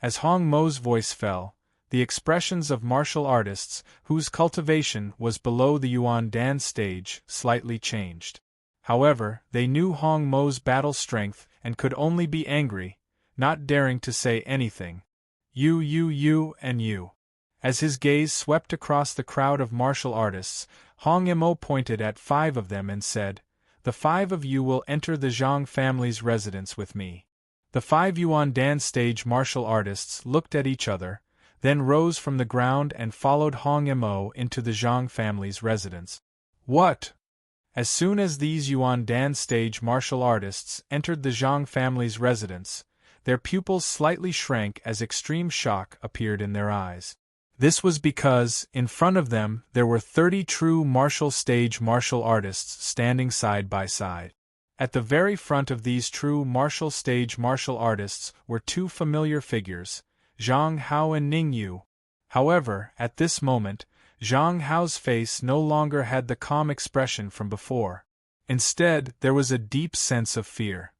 As Hong Mo's voice fell, the expressions of martial artists whose cultivation was below the Yuan Dan stage slightly changed. However, they knew Hong Mo's battle strength and could only be angry, not daring to say anything. You and you. As his gaze swept across the crowd of martial artists, Hong Mo pointed at 5 of them and said, "The 5 of you will enter the Zhang family's residence with me." The 5 Yuan Dan stage martial artists looked at each other, then rose from the ground and followed Hong Mo into the Zhang family's residence. What? As soon as these Yuan Dan stage martial artists entered the Zhang family's residence, their pupils slightly shrank as extreme shock appeared in their eyes. This was because, in front of them, there were 30 true martial stage martial artists standing side by side. At the very front of these true martial stage martial artists were 2 familiar figures, Zhang Hao and Ningyu. However, at this moment, Zhang Hao's face no longer had the calm expression from before. Instead, there was a deep sense of fear.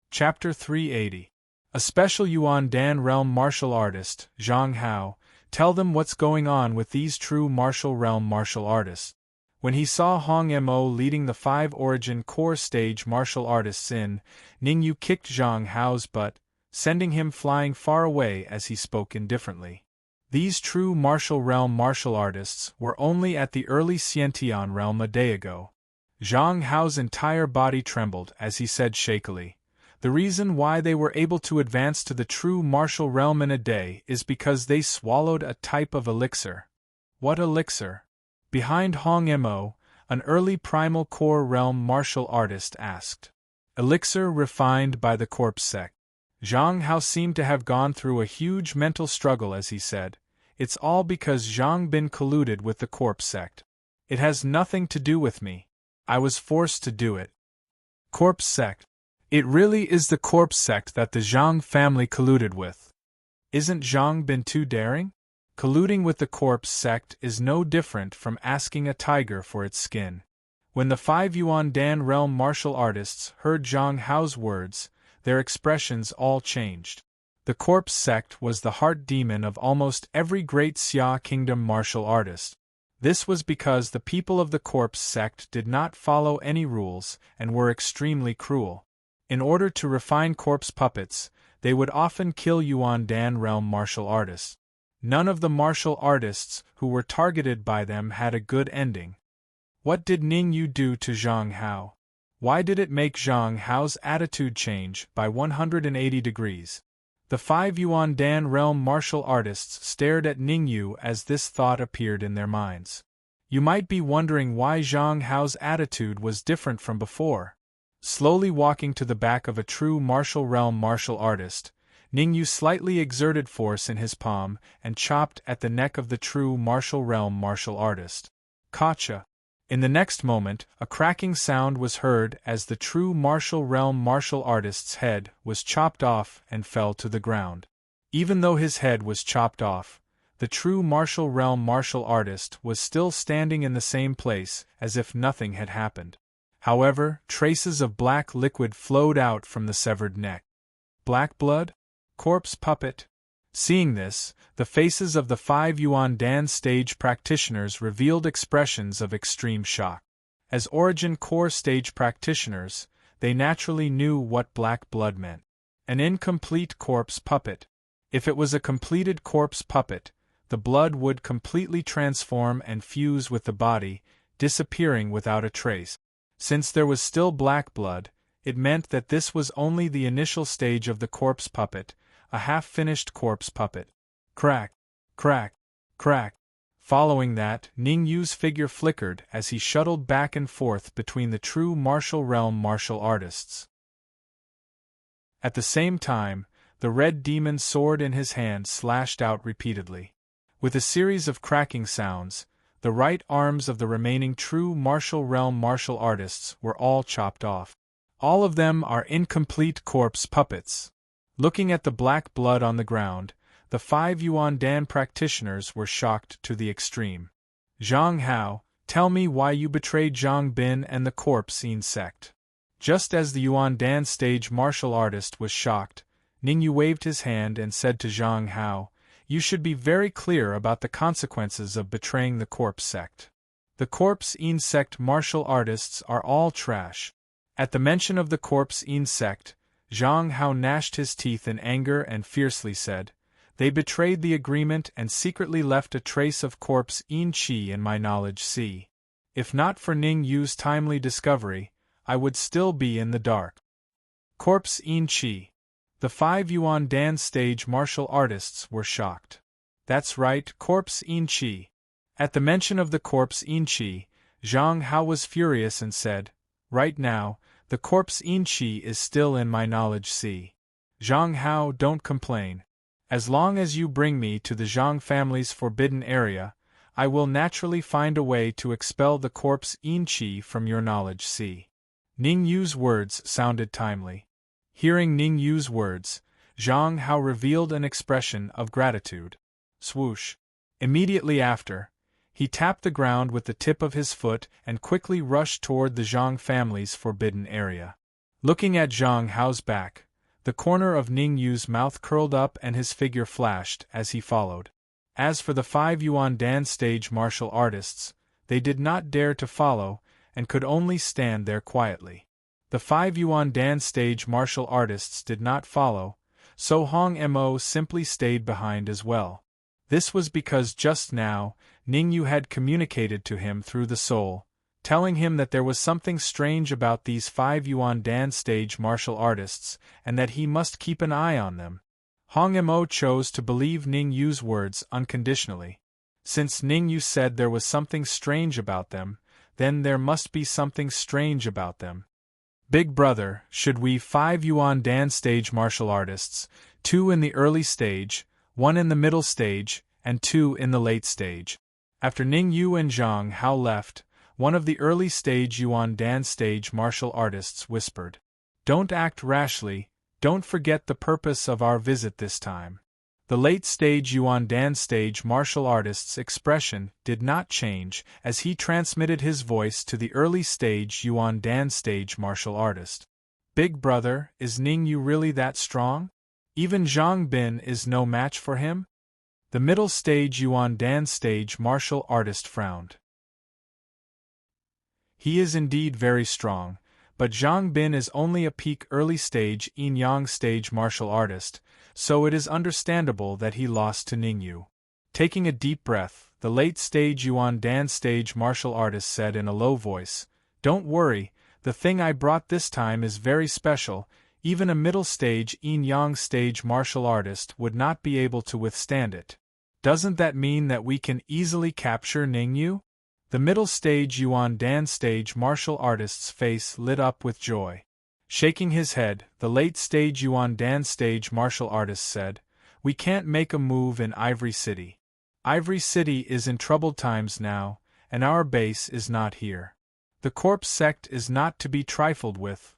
Chapter 380. A special Yuan Dan realm martial artist, Zhang Hao, tell them what's going on with these true martial realm martial artists. When he saw Hong Mo leading the 5 origin core stage martial artists in, Ningyu kicked Zhang Hao's butt, sending him flying far away as he spoke indifferently. These true martial realm martial artists were only at the early Xiantian realm a day ago. Zhang Hao's entire body trembled as he said shakily, "The reason why they were able to advance to the true martial realm in a day is because they swallowed a type of elixir." What elixir? Behind Hong Mo, an early primal core realm martial artist asked. Elixir refined by the corpse sect. Zhang Hao seemed to have gone through a huge mental struggle as he said, "It's all because Zhang been colluded with the corpse sect. It has nothing to do with me. I was forced to do it." Corpse sect. It really is the corpse sect that the Zhang family colluded with. Isn't Zhang been too daring? Colluding with the corpse sect is no different from asking a tiger for its skin. When the 5 Yuan Dan realm martial artists heard Zhang Hao's words, their expressions all changed. The corpse sect was the heart demon of almost every great Xia kingdom martial artist. This was because the people of the corpse sect did not follow any rules and were extremely cruel. In order to refine corpse puppets, they would often kill Yuan Dan realm martial artists. None of the martial artists who were targeted by them had a good ending. What did Ningyu do to Zhang Hao? Why did it make Zhang Hao's attitude change by 180 degrees? The 5 Yuan Dan realm martial artists stared at Ningyu as this thought appeared in their minds. You might be wondering why Zhang Hao's attitude was different from before. Slowly walking to the back of a true martial realm martial artist, Ningyu slightly exerted force in his palm and chopped at the neck of the true martial realm martial artist. Gotcha! In the next moment, a cracking sound was heard as the true martial realm martial artist's head was chopped off and fell to the ground. Even though his head was chopped off, the true martial realm martial artist was still standing in the same place as if nothing had happened. However, traces of black liquid flowed out from the severed neck. Black blood? Corpse puppet? Seeing this, the faces of the 5 Yuan Dan stage practitioners revealed expressions of extreme shock. As Origin Core stage practitioners, they naturally knew what black blood meant. An incomplete corpse puppet. If it was a completed corpse puppet, the blood would completely transform and fuse with the body, disappearing without a trace. Since there was still black blood, it meant that this was only the initial stage of the corpse puppet, a half-finished corpse puppet. Crack, crack, crack. Following that, Ning Yu's figure flickered as he shuttled back and forth between the true martial realm martial artists. At the same time, the red demon sword in his hand slashed out repeatedly. With a series of cracking sounds, the right arms of the remaining true martial realm martial artists were all chopped off. All of them are incomplete corpse puppets. Looking at the black blood on the ground, the 5 Yuan Dan practitioners were shocked to the extreme. Zhang Hao, tell me why you betrayed Zhang Bin and the corpse sect. Just as the Yuan Dan stage martial artist was shocked, Ning Yu waved his hand and said to Zhang Hao, you should be very clear about the consequences of betraying the corpse sect. The corpse sect martial artists are all trash. At the mention of the corpse sect, Zhang Hao gnashed his teeth in anger and fiercely said, they betrayed the agreement and secretly left a trace of corpse qi in my knowledge see. If not for Ning Yu's timely discovery, I would still be in the dark. Corpse qi. The 5 Yuan Dan stage martial artists were shocked. That's right, corpse qi. At the mention of the corpse qi, Zhang Hao was furious and said, right now, the corpse qi is still in my knowledge see. Zhang Hao, don't complain. As long as you bring me to the Zhang family's forbidden area, I will naturally find a way to expel the corpse qi from your knowledge see. Ning Yu's words sounded timely. Hearing Ning Yu's words, Zhang Hao revealed an expression of gratitude. Swoosh. Immediately after, he tapped the ground with the tip of his foot and quickly rushed toward the Zhang family's forbidden area. Looking at Zhang Hao's back, the corner of Ning Yu's mouth curled up and his figure flashed as he followed. As for the 5 Yuan Dan stage martial artists, they did not dare to follow and could only stand there quietly. The 5 Yuan Dan stage martial artists did not follow, so Hong Mo simply stayed behind as well. This was because just now, Ning Yu had communicated to him through the soul, telling him that there was something strange about these 5 Yuan Dan stage martial artists and that he must keep an eye on them. Hong Mo chose to believe Ning Yu's words unconditionally. Since Ning Yu said there was something strange about them, then there must be something strange about them. Big brother, should we 5 Yuan Dan stage martial artists, 2 in the early stage, 1 in the middle stage, and 2 in the late stage? After Ning Yu and Zhang Hao left, one of the early stage Yuan Dan stage martial artists whispered, don't act rashly, don't forget the purpose of our visit this time. The late stage Yuan Dan stage martial artist's expression did not change as he transmitted his voice to the early stage Yuan Dan stage martial artist. Big brother, is Ning Yu really that strong? Even Zhang Bin is no match for him? The middle stage Yuan Dan stage martial artist frowned. He is indeed very strong, but Zhang Bin is only a peak early stage yin-yang stage martial artist, so it is understandable that he lost to Ning Yu. Taking a deep breath, the late stage Yuan Dan stage martial artist said in a low voice, don't worry, the thing I brought this time is very special, even a middle stage yin-yang stage martial artist would not be able to withstand it. Doesn't that mean that we can easily capture Ning Yu? The middle stage Yuan Dan stage martial artist's face lit up with joy. Shaking his head, the late stage Yuan Dan stage martial artist said, we can't make a move in Ivory City. Ivory City is in troubled times now, and our base is not here. The corpse sect is not to be trifled with.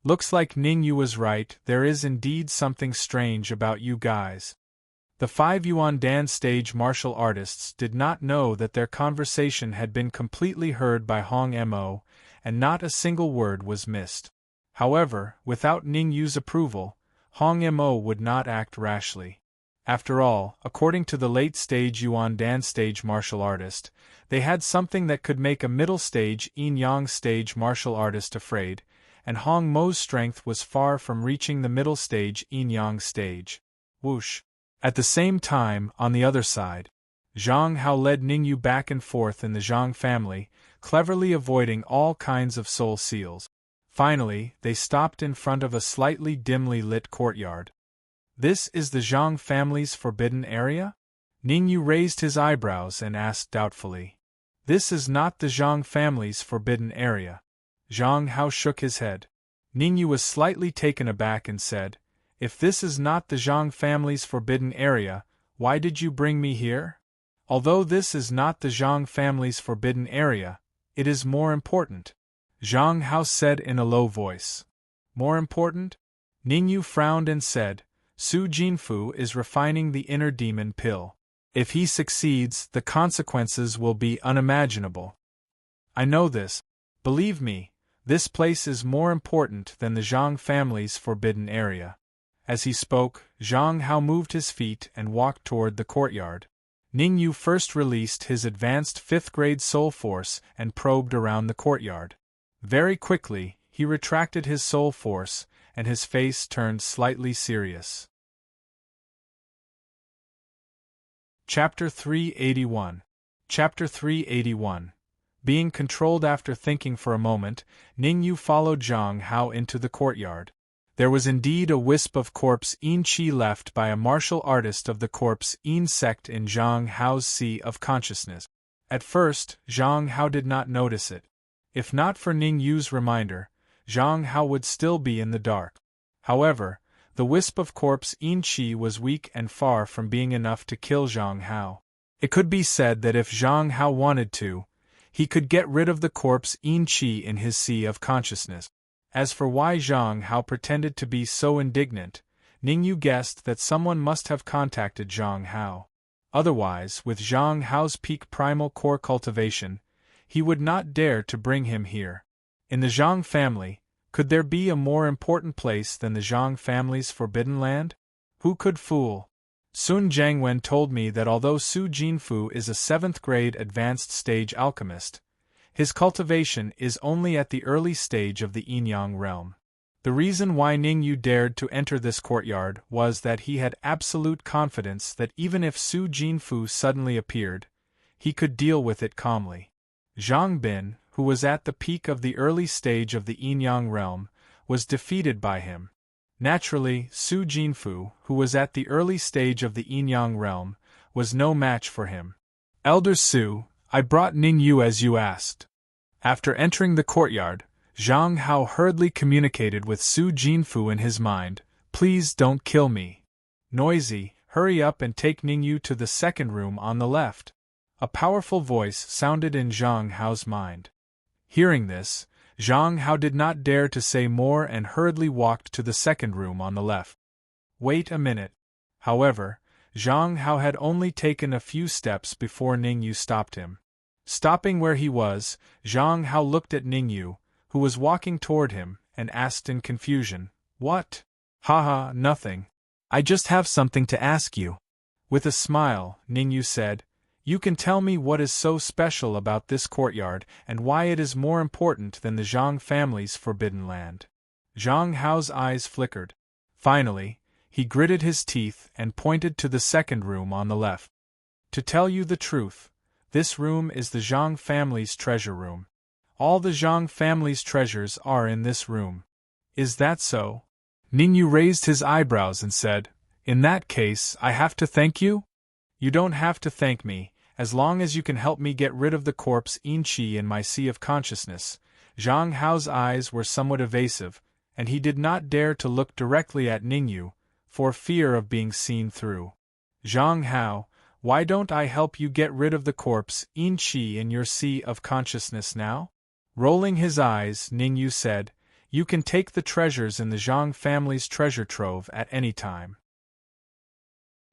Looks like Ning Yu was right, there is indeed something strange about you guys. The 5 Yuan Dan stage martial artists did not know that their conversation had been completely heard by Hong Mo, and not a single word was missed. However, without Ning Yu's approval, Hong Mo would not act rashly. After all, according to the late-stage Yuan Dan stage martial artist, they had something that could make a middle-stage Yin-Yang stage martial artist afraid, and Hong Mo's strength was far from reaching the middle-stage Yin-Yang stage. Whoosh! At the same time, on the other side, Zhang Hao led Ningyu back and forth in the Zhang family, cleverly avoiding all kinds of soul seals. Finally, they stopped in front of a slightly dimly lit courtyard. This is the Zhang family's forbidden area? Ningyu raised his eyebrows and asked doubtfully. This is not the Zhang family's forbidden area. Zhang Hao shook his head. Ningyu was slightly taken aback and said, If this is not the Zhang family's forbidden area, why did you bring me here? Although this is not the Zhang family's forbidden area, it is more important, Zhang Hao said in a low voice. More important? Ningyu frowned and said, Su Jinfu is refining the inner demon pill. If he succeeds, the consequences will be unimaginable. I know this. Believe me, this place is more important than the Zhang family's forbidden area. As he spoke, Zhang Hao moved his feet and walked toward the courtyard. Ningyu first released his advanced 5th-grade soul force and probed around the courtyard. Very quickly, he retracted his soul force, and his face turned slightly serious. Chapter 381. Chapter 381. Being controlled. After thinking for a moment, Ningyu followed Zhang Hao into the courtyard. There was indeed a wisp of corpse Yin Qi left by a martial artist of the corpse Yin sect in Zhang Hao's sea of consciousness. At first, Zhang Hao did not notice it. If not for Ningyu's reminder, Zhang Hao would still be in the dark. However, the wisp of corpse Yin Qi was weak and far from being enough to kill Zhang Hao. It could be said that if Zhang Hao wanted to, he could get rid of the corpse Yin Qi in his sea of consciousness. As for why Zhang Hao pretended to be so indignant, Ningyu guessed that someone must have contacted Zhang Hao. Otherwise, with Zhang Hao's peak primal core cultivation, he would not dare to bring him here. In the Zhang family, could there be a more important place than the Zhang family's forbidden land? Who could fool? Sun Jiangwen told me that although Su Jinfu is a 7th-grade advanced stage alchemist, his cultivation is only at the early stage of the Yin-Yang realm. The reason why Ningyu dared to enter this courtyard was that he had absolute confidence that even if Su Jinfu suddenly appeared, he could deal with it calmly. Zhang Bin, who was at the peak of the early stage of the Yin-Yang realm, was defeated by him. Naturally, Su Jinfu, who was at the early stage of the Yin-Yang realm, was no match for him. Elder Su, I brought Ningyu as you asked. After entering the courtyard, Zhang Hao hurriedly communicated with Su Jinfu in his mind, Please don't kill me. Noisy, hurry up and take Ningyu to the second room on the left. A powerful voice sounded in Zhang Hao's mind. Hearing this, Zhang Hao did not dare to say more and hurriedly walked to the second room on the left. Wait a minute. However, Zhang Hao had only taken a few steps before Ningyu stopped him. Stopping where he was, Zhang Hao looked at Ningyu, who was walking toward him, and asked in confusion, What? Haha, nothing. I just have something to ask you. With a smile, Ningyu said, You can tell me what is so special about this courtyard and why it is more important than the Zhang family's forbidden land. Zhang Hao's eyes flickered. Finally, he gritted his teeth and pointed to the second room on the left. To tell you the truth, this room is the Zhang family's treasure room. All the Zhang family's treasures are in this room. Is that so? Ningyu raised his eyebrows and said, In that case, I have to thank you? You don't have to thank me, as long as you can help me get rid of the corpse Yin Qi in my sea of consciousness. Zhang Hao's eyes were somewhat evasive, and he did not dare to look directly at Ningyu, for fear of being seen through. Zhang Hao, why don't I help you get rid of the corpse Yin Qi in your sea of consciousness now? Rolling his eyes, Ningyu said, You can take the treasures in the Zhang family's treasure trove at any time.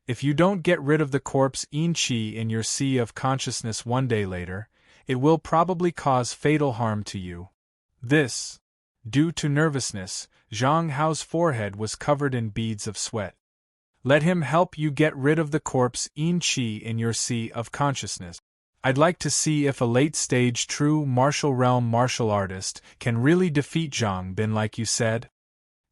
If you don't get rid of the corpse Yin Qi in your sea of consciousness one day later, it will probably cause fatal harm to you. This. Due to nervousness, Zhang Hao's forehead was covered in beads of sweat. Let him help you get rid of the corpse in Qi in your sea of consciousness. I'd like to see if a late-stage true martial realm martial artist can really defeat Zhang Bin like you said.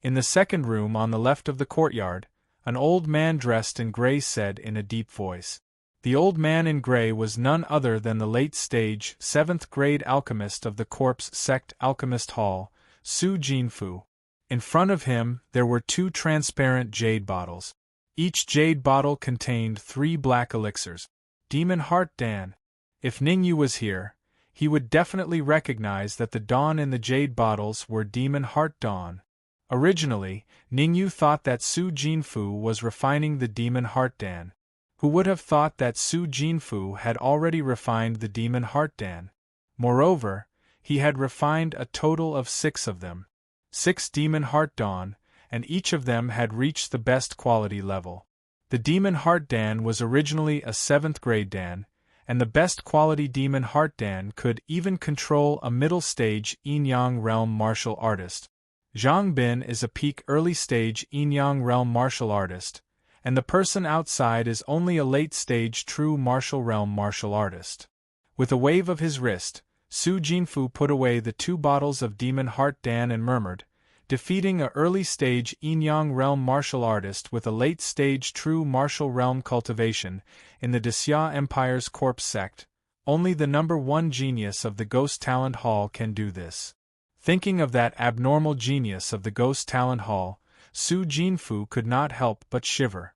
In the second room on the left of the courtyard, an old man dressed in gray said in a deep voice. The old man in gray was none other than the late-stage, 7th-grade alchemist of the Corpse Sect Alchemist Hall, Su Jinfu. In front of him, there were 2 transparent jade bottles. Each jade bottle contained 3 black elixirs. Demon Heart Dan. If Ningyu was here, he would definitely recognize that the dawn in the jade bottles were Demon Heart Dawn. Originally, Ningyu thought that Su Jinfu was refining the Demon Heart Dan. Who would have thought that Su Jinfu had already refined the Demon Heart Dan? Moreover, he had refined a total of 6 of them. 6 Demon Heart Dawn, and each of them had reached the best quality level. The Demon Heart Dan was originally a 7th-grade Dan, and the best quality Demon Heart Dan could even control a middle-stage Yin-Yang realm martial artist. Zhang Bin is a peak early-stage Yin-Yang realm martial artist, and the person outside is only a late-stage true martial realm martial artist. With a wave of his wrist, Su Jinfu put away the 2 bottles of Demon Heart Dan and murmured, defeating a early-stage Yin-Yang realm martial artist with a late-stage true martial realm cultivation in the Dixia Empire's Corpse Sect. Only the number 1 genius of the Ghost Talent Hall can do this. Thinking of that abnormal genius of the Ghost Talent Hall, Su Jinfu could not help but shiver.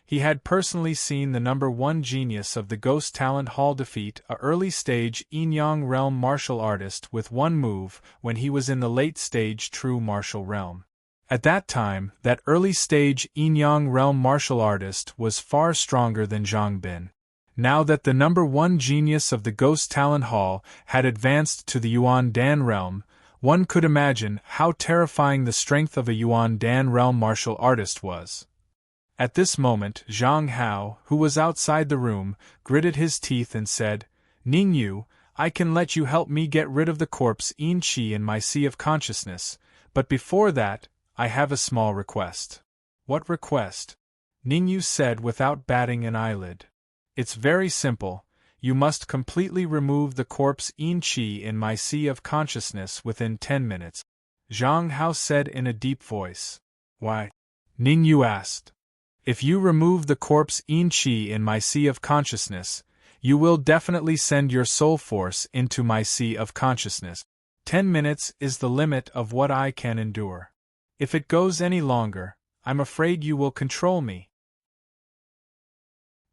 He had personally seen the number 1 genius of the Ghost Talent Hall defeat a early-stage Yin-Yang realm martial artist with 1 move when he was in the late-stage true martial realm. At that time, that early-stage Yin-Yang realm martial artist was far stronger than Zhang Bin. Now that the number 1 genius of the Ghost Talent Hall had advanced to the Yuan Dan realm, one could imagine how terrifying the strength of a Yuan Dan realm martial artist was. At this moment, Zhang Hao, who was outside the room, gritted his teeth and said, Ningyu, I can let you help me get rid of the corpse Yin Qi in my sea of consciousness, but before that, I have a small request. What request? Ningyu said without batting an eyelid. It's very simple. You must completely remove the corpse Yin Qi in my sea of consciousness within 10 minutes. Zhang Hao said in a deep voice. Why? Ningyu asked. If you remove the corpse Yin Qi in my sea of consciousness, you will definitely send your soul force into my sea of consciousness. 10 minutes is the limit of what I can endure. If it goes any longer, I'm afraid you will control me.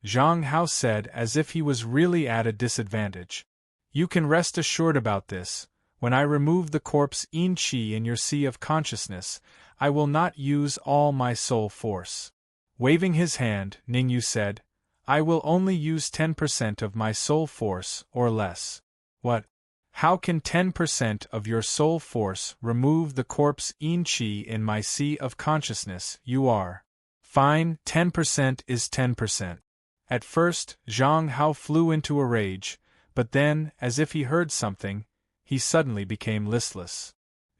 Zhang Hao said as if he was really at a disadvantage. You can rest assured about this. When I remove the corpse Yin Qi in your sea of consciousness, I will not use all my soul force. Waving his hand, Ningyu said, I will only use 10% of my soul force or less. What? How can 10% of your soul force remove the corpse Yin Qi in my sea of consciousness? You are. Fine, 10% is 10%. At first, Zhang Hao flew into a rage, but then, as if he heard something, he suddenly became listless.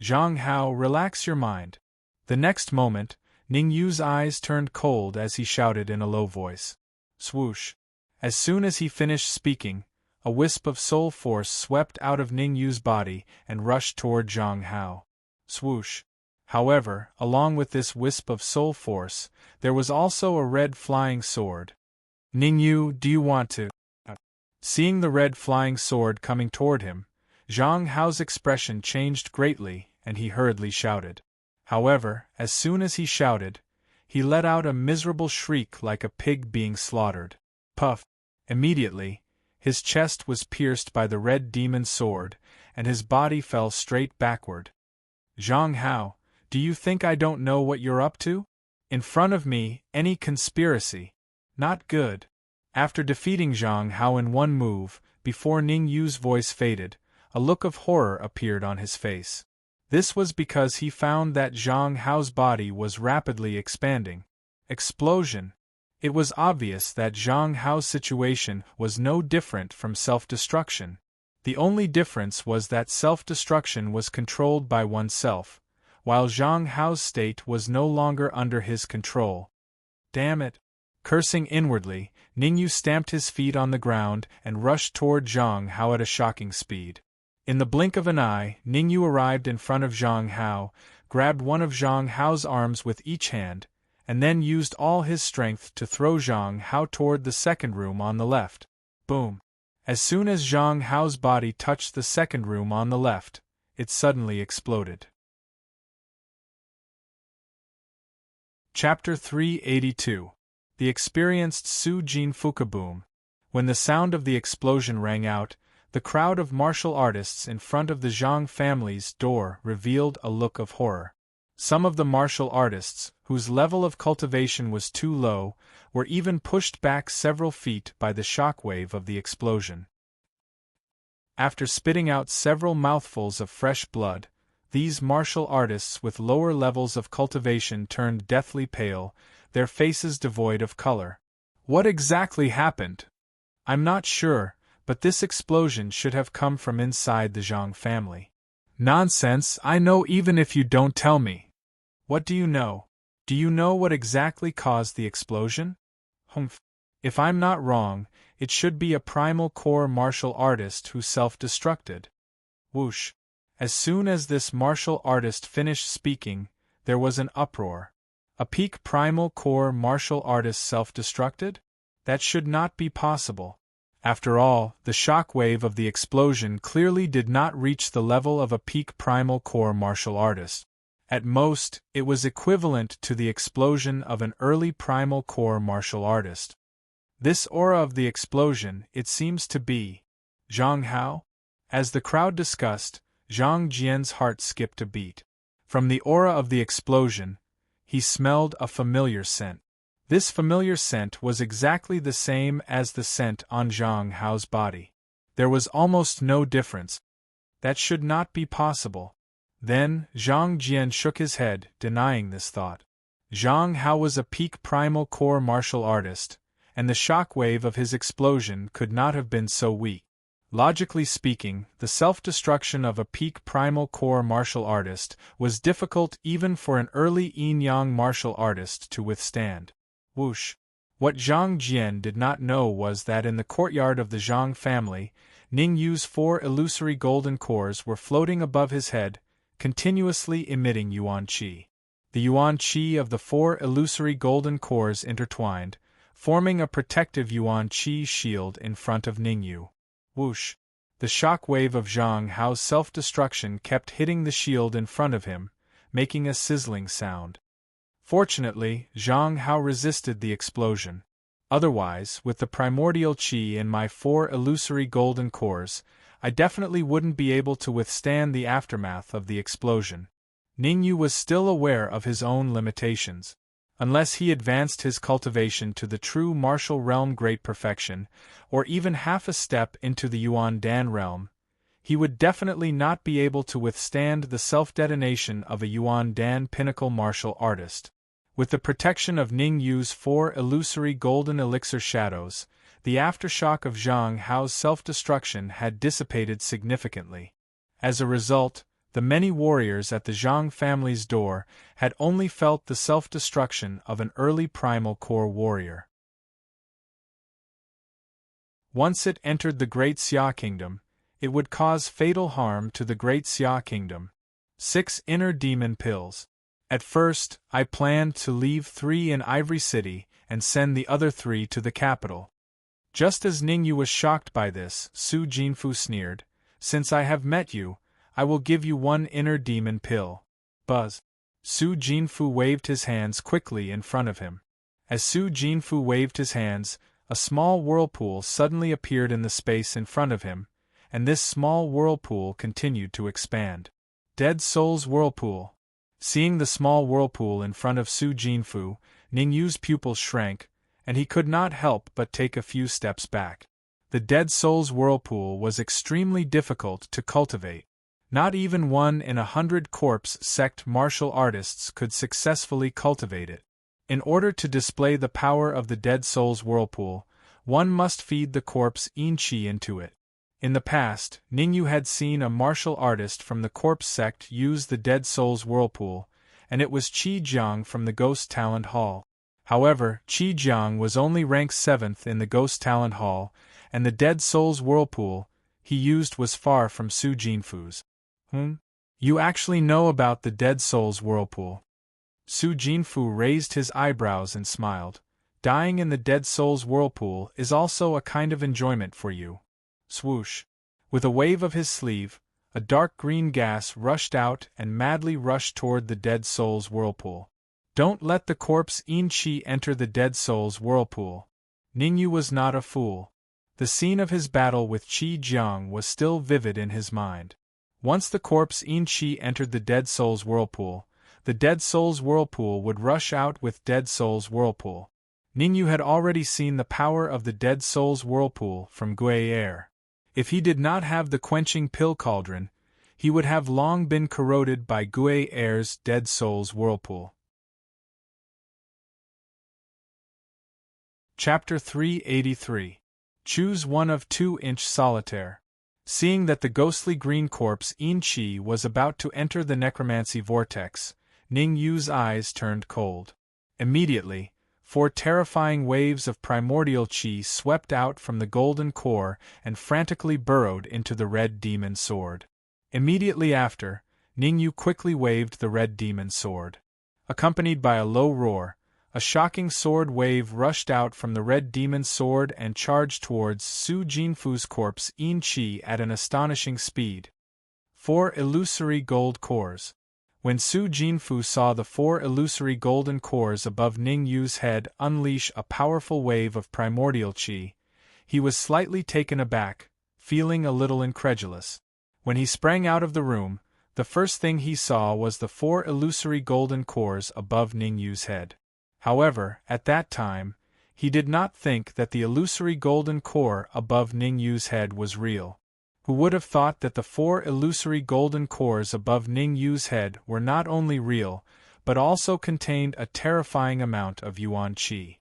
Zhang Hao, relax your mind. The next moment, Ningyu's eyes turned cold as he shouted in a low voice. Swoosh! As soon as he finished speaking, a wisp of soul force swept out of Ningyu's body and rushed toward Zhang Hao. Swoosh! However, along with this wisp of soul force, there was also a red flying sword. Ningyu, do you want to? Seeing the red flying sword coming toward him, Zhang Hao's expression changed greatly and he hurriedly shouted. However, as soon as he shouted, he let out a miserable shriek like a pig being slaughtered. Puff! Immediately, his chest was pierced by the red demon sword, and his body fell straight backward. Zhang Hao, do you think I don't know what you're up to? In front of me, any conspiracy. Not good. After defeating Zhang Hao in 1 move, before Ningyu's voice faded, a look of horror appeared on his face. This was because he found that Zhang Hao's body was rapidly expanding. Explosion! It was obvious that Zhang Hao's situation was no different from self-destruction. The only difference was that self-destruction was controlled by oneself, while Zhang Hao's state was no longer under his control. Damn it! Cursing inwardly, Ningyu stamped his feet on the ground and rushed toward Zhang Hao at a shocking speed. In the blink of an eye, Ningyu arrived in front of Zhang Hao, grabbed one of Zhang Hao's arms with each hand, and then used all his strength to throw Zhang Hao toward the second room on the left. Boom! As soon as Zhang Hao's body touched the second room on the left, it suddenly exploded. Chapter 382. The experienced Su Jinfu kaboom. When the sound of the explosion rang out, the crowd of martial artists in front of the Zhang family's door revealed a look of horror. Some of the martial artists, whose level of cultivation was too low, were even pushed back several feet by the shockwave of the explosion. After spitting out several mouthfuls of fresh blood, these martial artists with lower levels of cultivation turned deathly pale, their faces devoid of color. What exactly happened? I'm not sure, but this explosion should have come from inside the Zhang family. Nonsense, I know even if you don't tell me. What do you know? Do you know what exactly caused the explosion? Humph. If I'm not wrong, it should be a primal core martial artist who self-destructed. Whoosh. As soon as this martial artist finished speaking, there was an uproar. A peak primal core martial artist self-destructed? That should not be possible. After all, the shock wave of the explosion clearly did not reach the level of a peak primal core martial artist. At most, it was equivalent to the explosion of an early primal core martial artist. This aura of the explosion, it seems to be Zhang Hao? As the crowd discussed, Zhang Jian's heart skipped a beat. From the aura of the explosion, he smelled a familiar scent. This familiar scent was exactly the same as the scent on Zhang Hao's body. There was almost no difference. That should not be possible. Then, Zhang Jian shook his head, denying this thought. Zhang Hao was a peak primal core martial artist, and the shock wave of his explosion could not have been so weak. Logically speaking, the self-destruction of a peak primal core martial artist was difficult even for an early yin-yang martial artist to withstand. Whoosh! What Zhang Jian did not know was that in the courtyard of the Zhang family, Ningyu's 4 illusory golden cores were floating above his head, continuously emitting yuan qi. The yuan qi of the 4 illusory golden cores intertwined, forming a protective yuan qi shield in front of Ningyu. Whoosh! The shock wave of Zhang Hao's self-destruction kept hitting the shield in front of him, making a sizzling sound. Fortunately, Zhang Hao resisted the explosion. Otherwise, with the primordial qi in my 4 illusory golden cores, I definitely wouldn't be able to withstand the aftermath of the explosion. Ningyu was still aware of his own limitations. Unless he advanced his cultivation to the true martial realm great perfection, or even half a step into the Yuan Dan realm, he would definitely not be able to withstand the self-detonation of a Yuan Dan pinnacle martial artist. With the protection of Ningyu's 4 illusory golden elixir shadows, the aftershock of Zhang Hao's self-destruction had dissipated significantly. As a result, the many warriors at the Zhang family's door had only felt the self-destruction of an early primal core warrior. Once it entered the Great Xia Kingdom, it would cause fatal harm to the Great Xia Kingdom. 6 inner demon pills. At first, I planned to leave 3 in Ivory City and send the other 3 to the capital. Just as Ningyu was shocked by this, Su Jinfu sneered, "Since I have met you, I will give you 1 inner demon pill." Buzz. Su Jinfu waved his hands quickly in front of him. As Su Jinfu waved his hands, a small whirlpool suddenly appeared in the space in front of him, and this small whirlpool continued to expand. Dead Soul's Whirlpool. Seeing the small whirlpool in front of Su Jinfu, Ningyu's pupils shrank, and he could not help but take a few steps back. The Dead Soul's Whirlpool was extremely difficult to cultivate. Not even 1 in 100 corpse sect martial artists could successfully cultivate it. In order to display the power of the Dead Soul's Whirlpool, one must feed the corpse yin qi into it. In the past, Ningyu had seen a martial artist from the corpse sect use the Dead Soul's Whirlpool, and it was Qi Jiang from the Ghost Talent Hall. However, Qi Jiang was only ranked 7th in the Ghost Talent Hall, and the Dead Souls Whirlpool he used was far from Su Jinfu's. You actually know about the Dead Souls Whirlpool? Su Jinfu raised his eyebrows and smiled. Dying in the Dead Souls Whirlpool is also a kind of enjoyment for you. Swoosh. With a wave of his sleeve, a dark green gas rushed out and madly rushed toward the Dead Souls Whirlpool. Don't let the corpse In Chi enter the Dead Souls Whirlpool. Ningyu was not a fool. The scene of his battle with Qi Jiang was still vivid in his mind. Once the corpse In Chi entered the Dead Souls Whirlpool, the Dead Souls Whirlpool would rush out with Dead Souls Whirlpool. Ningyu had already seen the power of the Dead Souls Whirlpool from Gui Air. If he did not have the quenching pill cauldron, he would have long been corroded by Gui Air's Dead Souls Whirlpool. Chapter 383. Choose one of 2-inch solitaire. Seeing that the ghostly green corpse In Chi was about to enter the necromancy vortex, Ning Yu's eyes turned cold. Immediately, 4 terrifying waves of primordial Qi swept out from the golden core and frantically burrowed into the red demon sword. Immediately after, Ning Yu quickly waved the red demon sword. Accompanied by a low roar, a shocking sword wave rushed out from the red demon sword and charged towards Su Jinfu's corpse In Chi at an astonishing speed. 4 illusory gold cores. When Su Jinfu saw the 4 illusory golden cores above Ning Yu's head unleash a powerful wave of primordial Qi, he was slightly taken aback, feeling a little incredulous. When he sprang out of the room, the first thing he saw was the 4 illusory golden cores above Ning Yu's head. However, at that time, he did not think that the illusory golden core above Ning Yu's head was real. Who would have thought that the 4 illusory golden cores above Ning Yu's head were not only real, but also contained a terrifying amount of Yuan Qi?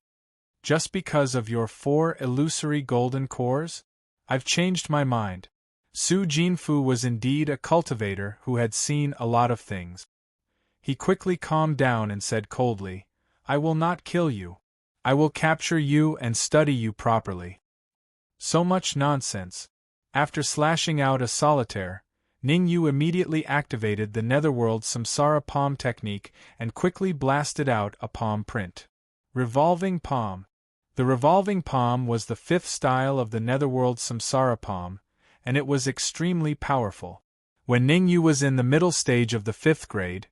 Just because of your 4 illusory golden cores? I've changed my mind. Su Jinfu was indeed a cultivator who had seen a lot of things. He quickly calmed down and said coldly, I will not kill you. I will capture you and study you properly. So much nonsense. After slashing out a solitaire, Ning Yu immediately activated the Netherworld Samsara Palm technique and quickly blasted out a palm print. Revolving Palm. The revolving palm was the 5th style of the Netherworld Samsara Palm, and it was extremely powerful. When Ning Yu was in the middle stage of the 5th grade,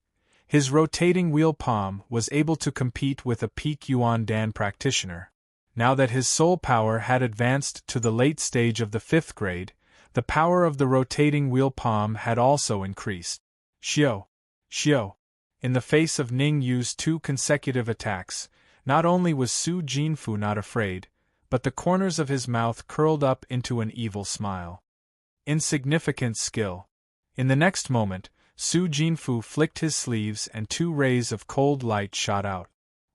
his rotating wheel palm was able to compete with a peak Yuan Dan practitioner. Now that his soul power had advanced to the late stage of the 5th grade, the power of the rotating wheel palm had also increased. Xiao! Xiao! In the face of Ning Yu's 2 consecutive attacks, not only was Su Jinfu not afraid, but the corners of his mouth curled up into an evil smile. Insignificant skill. In the next moment, Su Jinfu flicked his sleeves and 2 rays of cold light shot out.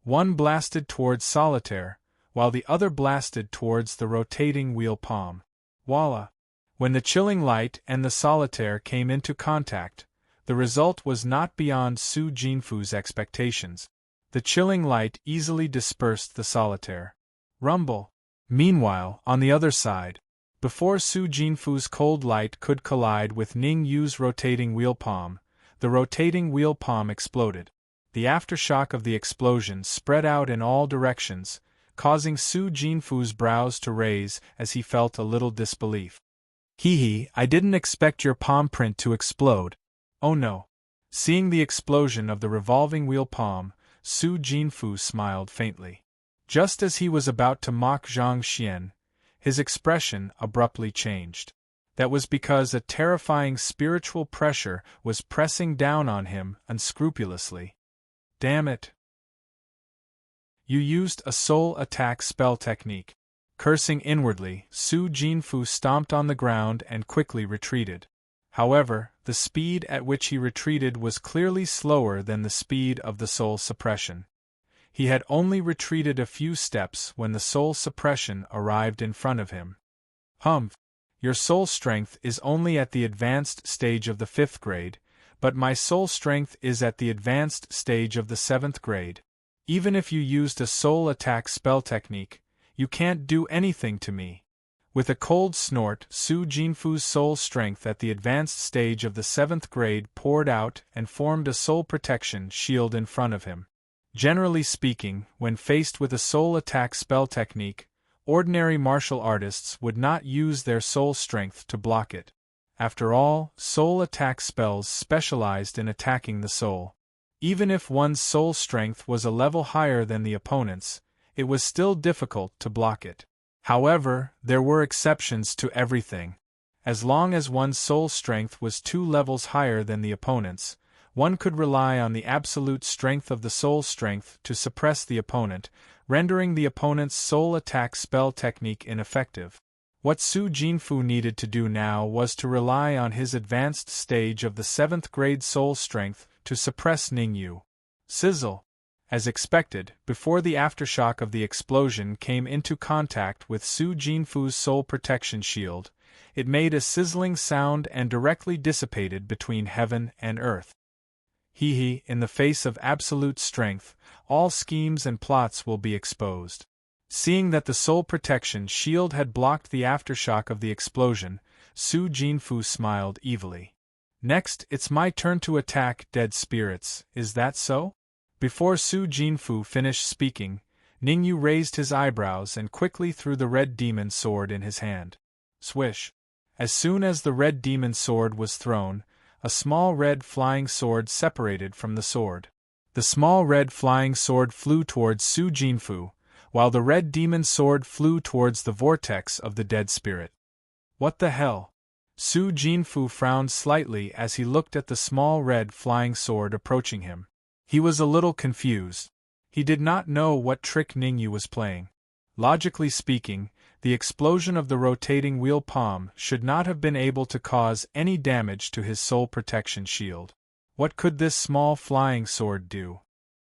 One blasted towards Solitaire, while the other blasted towards the rotating wheel palm. Voila! When the chilling light and the Solitaire came into contact, the result was not beyond Su Jinfu's expectations. The chilling light easily dispersed the Solitaire. Rumble! Meanwhile, on the other side, before Su Jinfu's cold light could collide with Ning Yu's rotating wheel palm, the rotating wheel palm exploded. The aftershock of the explosion spread out in all directions, causing Su Jinfu's brows to raise as he felt a little disbelief. Hee, I didn't expect your palm print to explode. Oh no. Seeing the explosion of the revolving wheel palm, Su Jinfu smiled faintly. Just as he was about to mock Zhang Xian, his expression abruptly changed. That was because a terrifying spiritual pressure was pressing down on him unscrupulously. Damn it! You used a soul attack spell technique. Cursing inwardly, Su Jinfu stomped on the ground and quickly retreated. However, the speed at which he retreated was clearly slower than the speed of the soul suppression. He had only retreated a few steps when the soul suppression arrived in front of him. Your soul strength is only at the advanced stage of the 5th grade, but my soul strength is at the advanced stage of the 7th grade. Even if you used a soul attack spell technique, you can't do anything to me. With a cold snort, Su Jinfu's soul strength at the advanced stage of the 7th grade poured out and formed a soul protection shield in front of him. Generally speaking, when faced with a soul attack spell technique, ordinary martial artists would not use their soul strength to block it. After all, soul attack spells specialized in attacking the soul. Even if one's soul strength was a level higher than the opponent's, it was still difficult to block it. However, there were exceptions to everything. As long as one's soul strength was 2 levels higher than the opponent's, one could rely on the absolute strength of the soul strength to suppress the opponent, rendering the opponent's soul attack spell technique ineffective. What Su Jinfu needed to do now was to rely on his advanced stage of the 7th grade soul strength to suppress Ningyu. Sizzle! As expected, before the aftershock of the explosion came into contact with Su Jinfu's soul protection shield, it made a sizzling sound and directly dissipated between heaven and earth. In the face of absolute strength, all schemes and plots will be exposed. Seeing that the soul protection shield had blocked the aftershock of the explosion, Su Jinfu smiled evilly. Next, it's my turn to attack dead spirits, is that so? Before Su Jinfu finished speaking, Ningyu raised his eyebrows and quickly threw the red demon sword in his hand. Swish! As soon as the red demon sword was thrown, a small red flying sword separated from the sword. The small red flying sword flew towards Su Jinfu, while the red demon sword flew towards the vortex of the dead spirit. What the hell? Su Jinfu frowned slightly as he looked at the small red flying sword approaching him. He was a little confused. He did not know what trick Ningyu was playing. Logically speaking, the explosion of the rotating wheel palm should not have been able to cause any damage to his soul protection shield. What could this small flying sword do?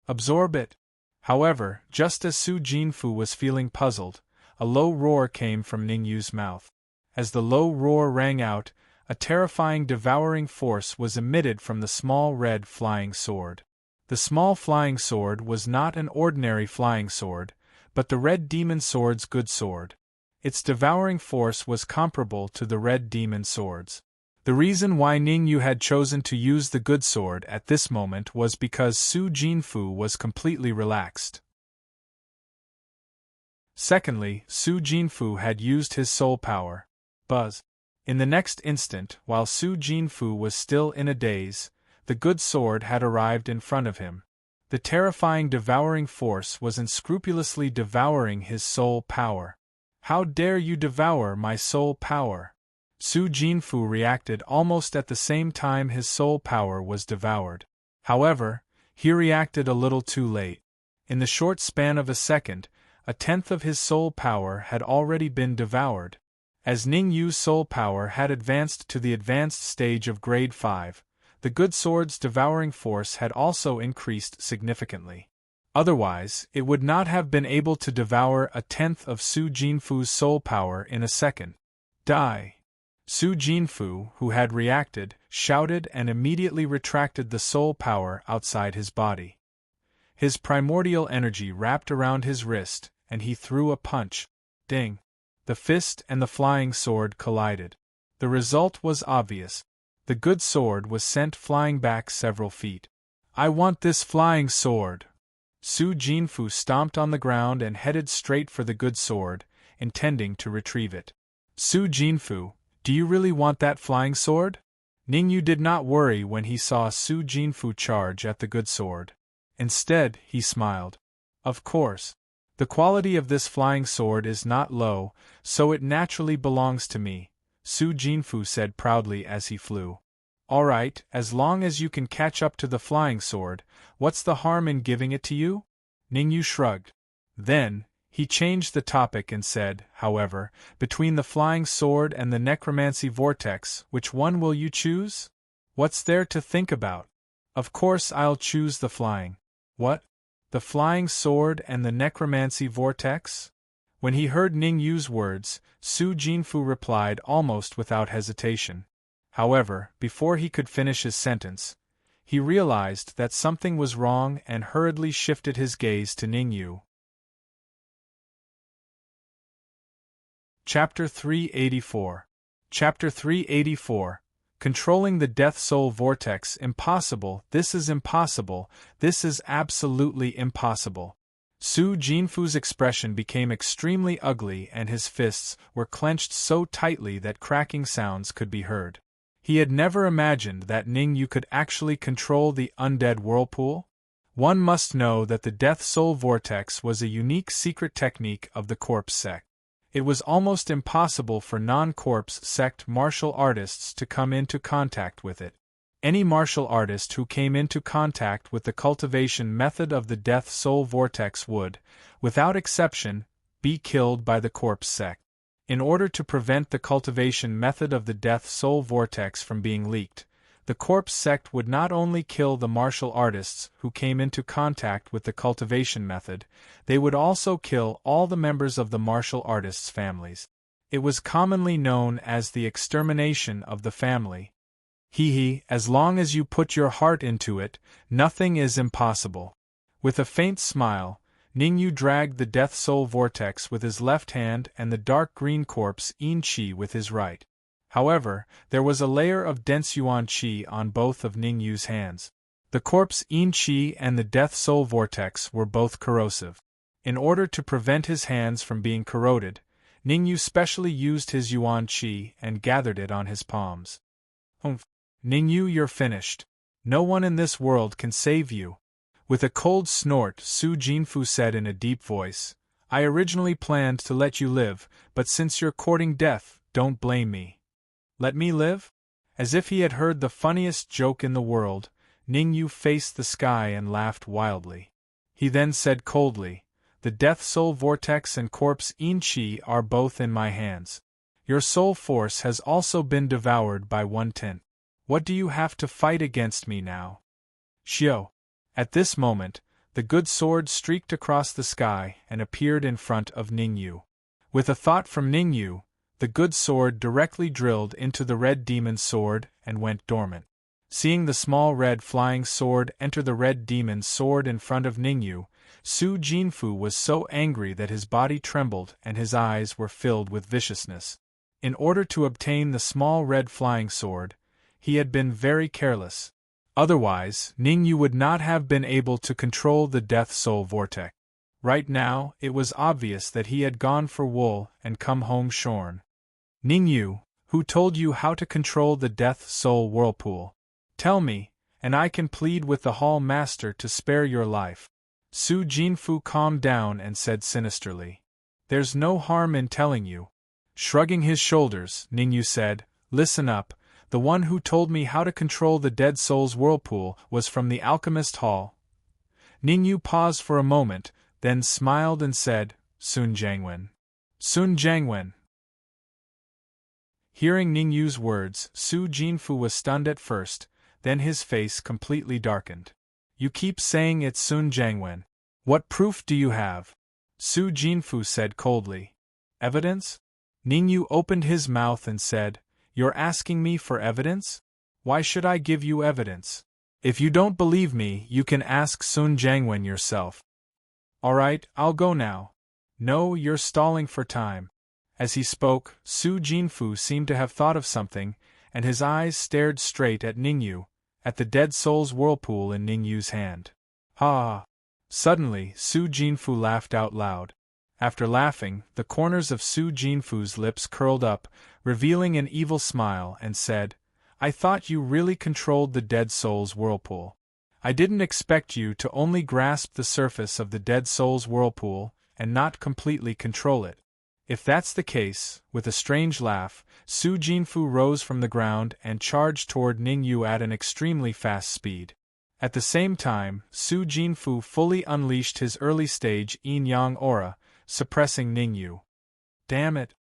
Absorb it. However, just as Su Jinfu was feeling puzzled, a low roar came from Ningyu's mouth. As the low roar rang out, a terrifying devouring force was emitted from the small red flying sword. The small flying sword was not an ordinary flying sword, but the red demon sword's good sword. Its devouring force was comparable to the red demon sword's. The reason why Ningyu had chosen to use the good sword at this moment was because Su Jinfu was completely relaxed. Secondly, Su Jinfu had used his soul power. Buzz! In the next instant, while Su Jinfu was still in a daze, the good sword had arrived in front of him. The terrifying devouring force was unscrupulously devouring his soul power. How dare you devour my soul power? Su Jinfu reacted almost at the same time his soul power was devoured. However, he reacted a little too late. In the short span of a second, 1/10 of his soul power had already been devoured. As Ningyu's soul power had advanced to the advanced stage of grade 5, the good sword's devouring force had also increased significantly. Otherwise, it would not have been able to devour 1/10 of Su Jinfu's soul power in a second. Die! Su Jinfu, who had reacted, shouted and immediately retracted the soul power outside his body. His primordial energy wrapped around his wrist, and he threw a punch. Ding! The fist and the flying sword collided. The result was obvious. The good sword was sent flying back several feet. I want this flying sword! Su Jinfu stomped on the ground and headed straight for the good sword, intending to retrieve it. Su Jinfu, do you really want that flying sword? Ningyu did not worry when he saw Su Jinfu charge at the good sword. Instead, he smiled. Of course. The quality of this flying sword is not low, so it naturally belongs to me, Su Jinfu said proudly as he flew. All right, as long as you can catch up to the flying sword, what's the harm in giving it to you? Ningyu shrugged. Then, he changed the topic and said, however, between the flying sword and the necromancy vortex, which one will you choose? What's there to think about? Of course I'll choose the flying. What? The flying sword and the necromancy vortex? When he heard Ningyu's words, Su Jinfu replied almost without hesitation. However, before he could finish his sentence, he realized that something was wrong and hurriedly shifted his gaze to Ningyu. Chapter 384. Chapter 384. Controlling the Death Soul Vortex. Impossible, this is impossible, this is absolutely impossible. Su Jinfu's expression became extremely ugly and his fists were clenched so tightly that cracking sounds could be heard. He had never imagined that Ningyu could actually control the undead whirlpool. One must know that the Death Soul Vortex was a unique secret technique of the corpse sect. It was almost impossible for non-corpse sect martial artists to come into contact with it. Any martial artist who came into contact with the cultivation method of the Death Soul Vortex would, without exception, be killed by the corpse sect. In order to prevent the cultivation method of the Death Soul Vortex from being leaked, the corpse sect would not only kill the martial artists who came into contact with the cultivation method, they would also kill all the members of the martial artists' families. It was commonly known as the extermination of the family. As long as you put your heart into it, nothing is impossible. With a faint smile, Ningyu dragged the Death Soul Vortex with his left hand and the dark green corpse Yin Qi with his right. However, there was a layer of dense Yuan Qi on both of Ningyu's hands. The corpse Yin Qi and the Death Soul Vortex were both corrosive. In order to prevent his hands from being corroded, Ningyu specially used his Yuan Qi and gathered it on his palms. Ningyu, you're finished. No one in this world can save you. With a cold snort, Su Jinfu said in a deep voice, I originally planned to let you live, but since you're courting death, don't blame me. Let me live? As if he had heard the funniest joke in the world, Ningyu faced the sky and laughed wildly. He then said coldly, the Death Soul Vortex and corpse Yin Qi are both in my hands. Your soul force has also been devoured by one tint. What do you have to fight against me now? Xiao. At this moment, the good sword streaked across the sky and appeared in front of Ningyu. With a thought from Ningyu, the good sword directly drilled into the red demon's sword and went dormant. Seeing the small red flying sword enter the red demon's sword in front of Ningyu, Su Jinfu was so angry that his body trembled and his eyes were filled with viciousness. In order to obtain the small red flying sword, he had been very careless. Otherwise, Ningyu would not have been able to control the Death Soul Vortex. Right now, it was obvious that he had gone for wool and come home shorn. Ningyu, who told you how to control the Death Soul Whirlpool? Tell me, and I can plead with the Hall Master to spare your life. Su Jinfu calmed down and said sinisterly. There's no harm in telling you. Shrugging his shoulders, Ningyu said, listen up, the one who told me how to control the Dead Soul's Whirlpool was from the Alchemist Hall. Ningyu paused for a moment, then smiled and said, Sun Jiangwen. Sun Jiangwen. Hearing Ningyu's words, Su Jinfu was stunned at first, then his face completely darkened. You keep saying it's Sun Jiangwen. What proof do you have? Su Jinfu said coldly. Evidence? Ningyu opened his mouth and said, You're asking me for evidence? Why should I give you evidence? If you don't believe me, you can ask Sun Jiangwen yourself. Alright, I'll go now. No, you're stalling for time. As he spoke, Su Jinfu seemed to have thought of something, and his eyes stared straight at Ningyu, at the Dead Soul's Whirlpool in Ningyu's hand. Ha! Suddenly, Su Jinfu laughed out loud. After laughing, the corners of Su Jinfu's lips curled up, revealing an evil smile, and said, I thought you really controlled the Dead Soul's Whirlpool. I didn't expect you to only grasp the surface of the Dead Soul's Whirlpool, and not completely control it. If that's the case, with a strange laugh, Su Jinfu rose from the ground and charged toward Ningyu at an extremely fast speed. At the same time, Su Jinfu fully unleashed his early-stage yin-yang aura, suppressing Ningyu. Damn it!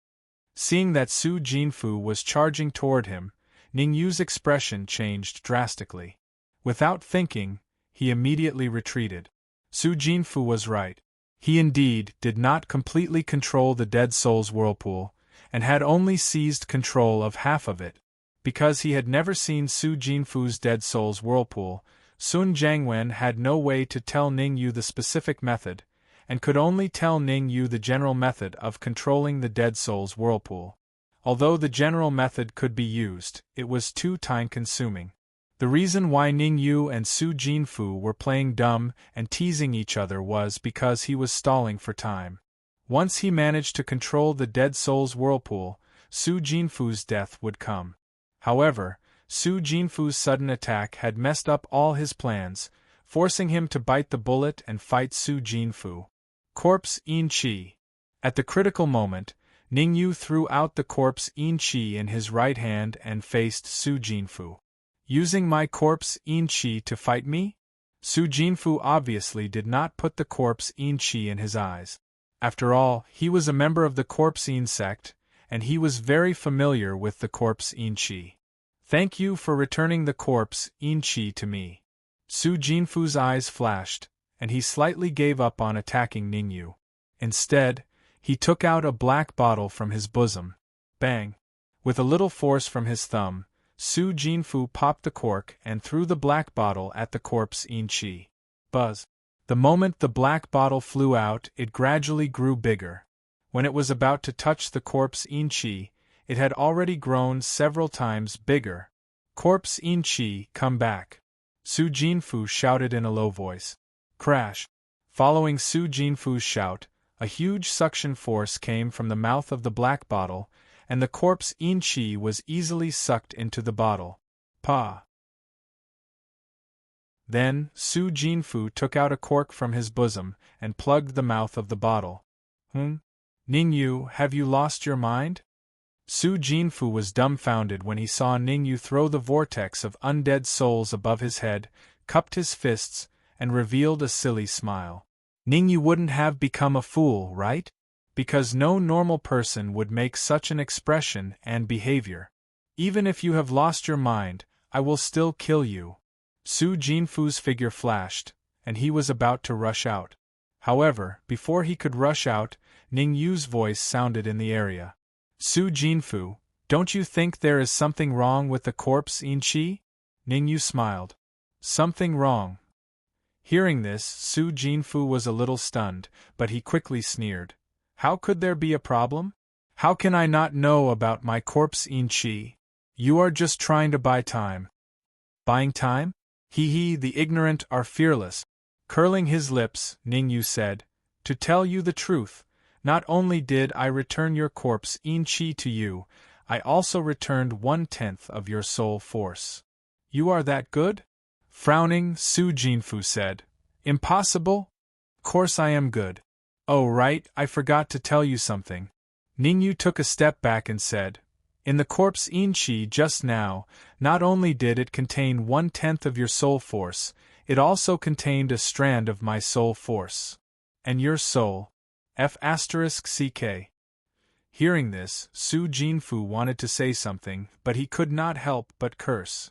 Seeing that Su Jinfu was charging toward him, Ningyu's expression changed drastically. Without thinking, he immediately retreated. Su Jinfu was right. He indeed did not completely control the Dead Soul's Whirlpool, and had only seized control of half of it. Because he had never seen Su Jinfu's dead soul's whirlpool, Sun Jiangwen had no way to tell Ning Yu the specific method, and could only tell Ning Yu the general method of controlling the dead soul's whirlpool. Although the general method could be used, it was too time-consuming. The reason why Ning Yu and Su Jinfu were playing dumb and teasing each other was because he was stalling for time. Once he managed to control the dead soul's whirlpool, Su Jinfu's death would come. However, Su Jinfu's sudden attack had messed up all his plans, forcing him to bite the bullet and fight Su Jinfu. Corpse Yin Qi. At the critical moment, Ning Yu threw out the corpse Yin Qi in his right hand and faced Su Jinfu. Using my corpse Yin Qi to fight me? Su Jinfu obviously did not put the corpse Yin Qi in his eyes. After all, he was a member of the corpse Yin sect, and he was very familiar with the corpse Yin Qi. Thank you for returning the corpse Yin Qi to me. Su Jinfu's eyes flashed, and he slightly gave up on attacking Ning Yu. Instead, he took out a black bottle from his bosom. Bang! With a little force from his thumb, Su Jinfu popped the cork and threw the black bottle at the corpse Yin Qi. Buzz! The moment the black bottle flew out, it gradually grew bigger. When it was about to touch the corpse Yin Qi, it had already grown several times bigger. Corpse Yin Qi, come back! Su Jinfu shouted in a low voice. Crash! Following Su Jinfu's shout, a huge suction force came from the mouth of the black bottle, and the corpse Yin Qi was easily sucked into the bottle. Pa! Then, Su Jinfu took out a cork from his bosom and plugged the mouth of the bottle. Ning Yu, have you lost your mind? Su Jinfu was dumbfounded when he saw Ning Yu throw the vortex of undead souls above his head, cupped his fists, and revealed a silly smile. Ning Yu wouldn't have become a fool, right? Because no normal person would make such an expression and behavior. Even if you have lost your mind, I will still kill you. Su Jinfu's figure flashed, and he was about to rush out. However, before he could rush out, Ning Yu's voice sounded in the area. Su Jinfu, don't you think there is something wrong with the corpse Yin Qi? Ning Yu smiled. Something wrong. Hearing this, Su Jinfu was a little stunned, but he quickly sneered. How could there be a problem? How can I not know about my corpse Yin Qi? You are just trying to buy time. Buying time? Hee, the ignorant are fearless. Curling his lips, Ning Yu said, to tell you the truth, not only did I return your corpse Yin Qi to you, I also returned 1/10 of your soul force. You are that good? Frowning, Su Jinfu said, Impossible? Of course I am good. Oh right, I forgot to tell you something. Ning Yu took a step back and said, in the corpse Yin Qi just now, not only did it contain 1/10 of your soul force, it also contained a strand of my soul force. And your soul? F***ck. Hearing this, Su Jinfu wanted to say something, but he could not help but curse.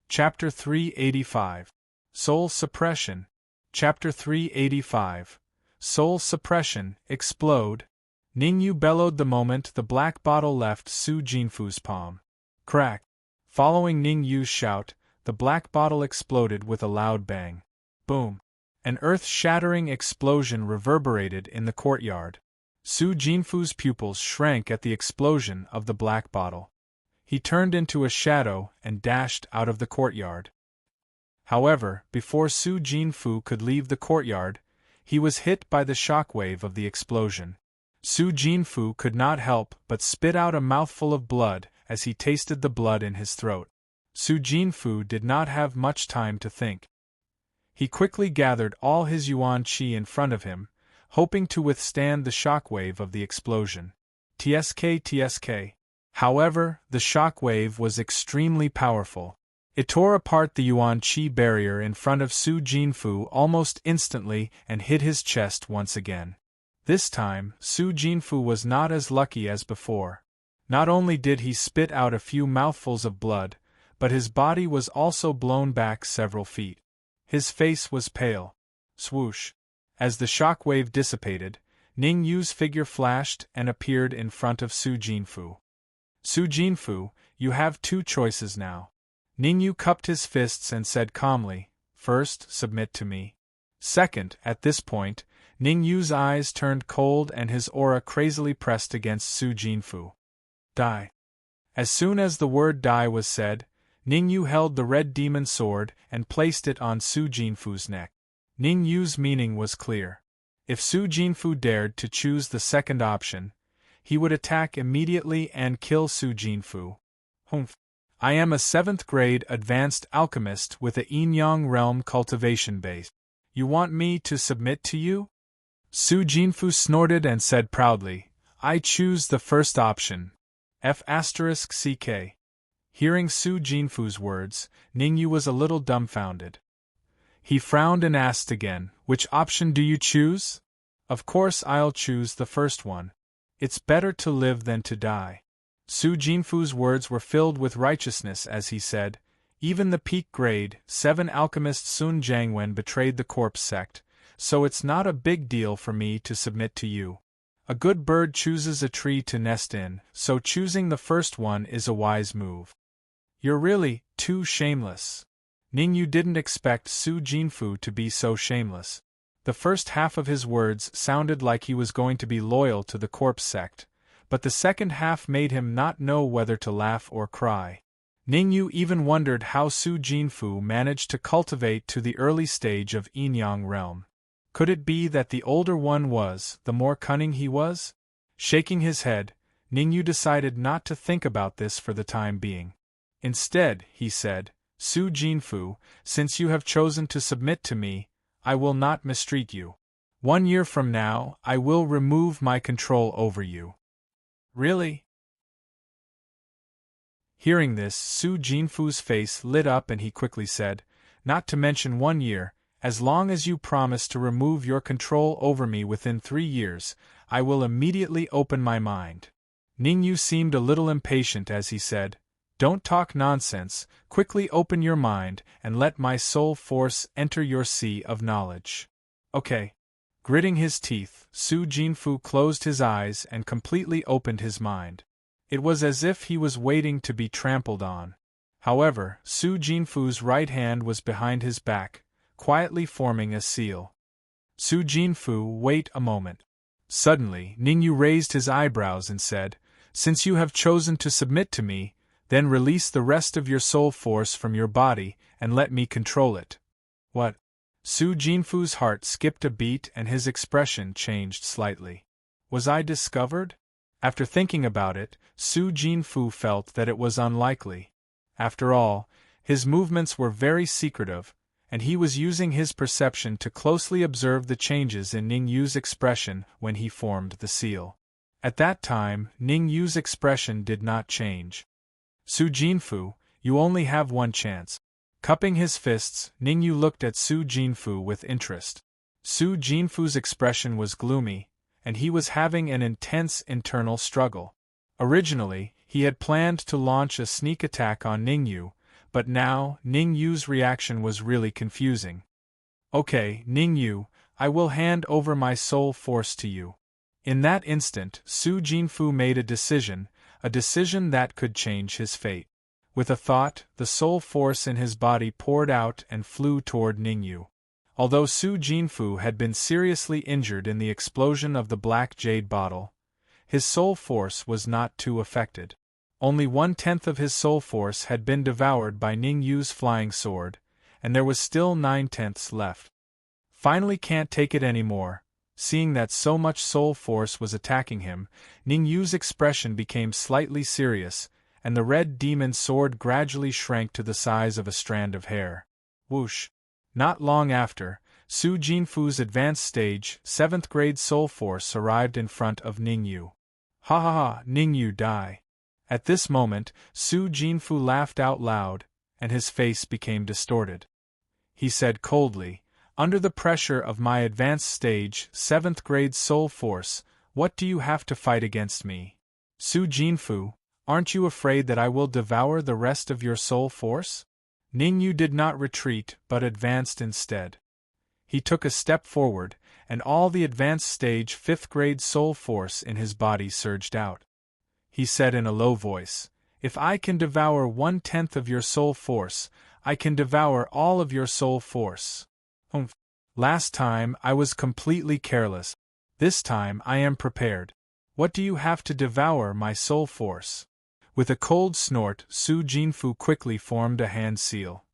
Chapter 385. Soul Suppression. Chapter 385. Soul Suppression, Explode. Ning Yu bellowed the moment the black bottle left Su Jinfu's palm. Crack! Following Ning Yu's shout, the black bottle exploded with a loud bang. Boom! An earth-shattering explosion reverberated in the courtyard. Su Jinfu's pupils shrank at the explosion of the black bottle. He turned into a shadow and dashed out of the courtyard. However, before Su Jinfu could leave the courtyard, he was hit by the shockwave of the explosion. Su Jinfu could not help but spit out a mouthful of blood as he tasted the blood in his throat. Su Jinfu did not have much time to think. He quickly gathered all his yuan qi in front of him, hoping to withstand the shockwave of the explosion. Tsk. However, the shockwave was extremely powerful. It tore apart the yuan qi barrier in front of Su Jinfu almost instantly and hit his chest once again. This time, Su Jinfu was not as lucky as before. Not only did he spit out a few mouthfuls of blood, but his body was also blown back several feet. His face was pale. Swoosh! As the shockwave dissipated, Ning Yu's figure flashed and appeared in front of Su Jinfu. Su Jinfu, you have two choices now. Ning Yu cupped his fists and said calmly, first, submit to me. Second, at this point, Ning Yu's eyes turned cold and his aura crazily pressed against Su Jinfu. Die. As soon as the word die was said, Ning Yu held the red demon sword and placed it on Su Jinfu's neck. Ning Yu's meaning was clear. If Su Jinfu dared to choose the second option, he would attack immediately and kill Su Jinfu. Humph. I am a 7th grade advanced alchemist with a yin-yang realm cultivation base. You want me to submit to you? Su Jinfu snorted and said proudly, I choose the first option. F***ck. Hearing Su Jinfu's words, Ning Yu was a little dumbfounded. He frowned and asked again, which option do you choose? Of course I'll choose the first one. It's better to live than to die. Su Jinfu's words were filled with righteousness as he said, even the peak grade 7 alchemist Sun Jiangwen betrayed the corpse sect, so it's not a big deal for me to submit to you. A good bird chooses a tree to nest in, so choosing the first one is a wise move. You're really too shameless. Ning Yu didn't expect Su Jinfu to be so shameless. The first half of his words sounded like he was going to be loyal to the corpse sect, but the second half made him not know whether to laugh or cry. Ning Yu even wondered how Su Jinfu managed to cultivate to the early stage of yin-yang realm. Could it be that the older one was, the more cunning he was? Shaking his head, Ning Yu decided not to think about this for the time being. Instead, he said, Su Jinfu, since you have chosen to submit to me, I will not mistreat you. 1 year from now, I will remove my control over you. Really? Hearing this, Su Jinfu's face lit up and he quickly said, not to mention 1 year, as long as you promise to remove your control over me within 3 years, I will immediately open my mind. Ning Yu seemed a little impatient as he said, don't talk nonsense, quickly open your mind and let my soul force enter your sea of knowledge. Okay. Gritting his teeth, Su Jinfu closed his eyes and completely opened his mind. It was as if he was waiting to be trampled on. However, Su Jinfu's right hand was behind his back, quietly forming a seal. Su Jinfu, wait a moment. Suddenly, Ning Yu raised his eyebrows and said, since you have chosen to submit to me, then release the rest of your soul force from your body and let me control it. What? Su Jinfu's heart skipped a beat and his expression changed slightly. Was I discovered? After thinking about it, Su Jinfu felt that it was unlikely. After all, his movements were very secretive, and he was using his perception to closely observe the changes in Ning Yu's expression when he formed the seal. At that time, Ning Yu's expression did not change. Su Jinfu, you only have 1 chance. Cupping his fists, Ning Yu looked at Su Jinfu with interest. Su Jinfu's expression was gloomy, and he was having an intense internal struggle. Originally, he had planned to launch a sneak attack on Ning Yu, but now, Ning Yu's reaction was really confusing. Okay, Ning Yu, I will hand over my soul force to you. In that instant, Su Jinfu made a decision that could change his fate. With a thought, the soul force in his body poured out and flew toward Ning Yu. Although Su Jinfu had been seriously injured in the explosion of the black jade bottle, his soul force was not too affected. Only 1/10 of his soul force had been devoured by Ning Yu's flying sword, and there was still 9/10 left. Finally can't take it anymore. Seeing that so much soul force was attacking him, Ning Yu's expression became slightly serious, and the red demon sword gradually shrank to the size of a strand of hair. Whoosh! Not long after, Su Jinfu's advanced stage 7th grade soul force arrived in front of Ning Yu. Ha ha ha, Ning Yu die. At this moment, Su Jinfu laughed out loud, and his face became distorted. He said coldly, under the pressure of my advanced stage 7th grade soul force, what do you have to fight against me? Su Jinfu, aren't you afraid that I will devour the rest of your soul force? Ning Yu did not retreat but advanced instead. He took a step forward, and all the advanced stage 5th grade soul force in his body surged out. He said in a low voice, "If I can devour 1/10 of your soul force, I can devour all of your soul force." Last time I was completely careless. This time I am prepared. What do you have to devour my soul force? With a cold snort, Su Jinfu quickly formed a hand seal.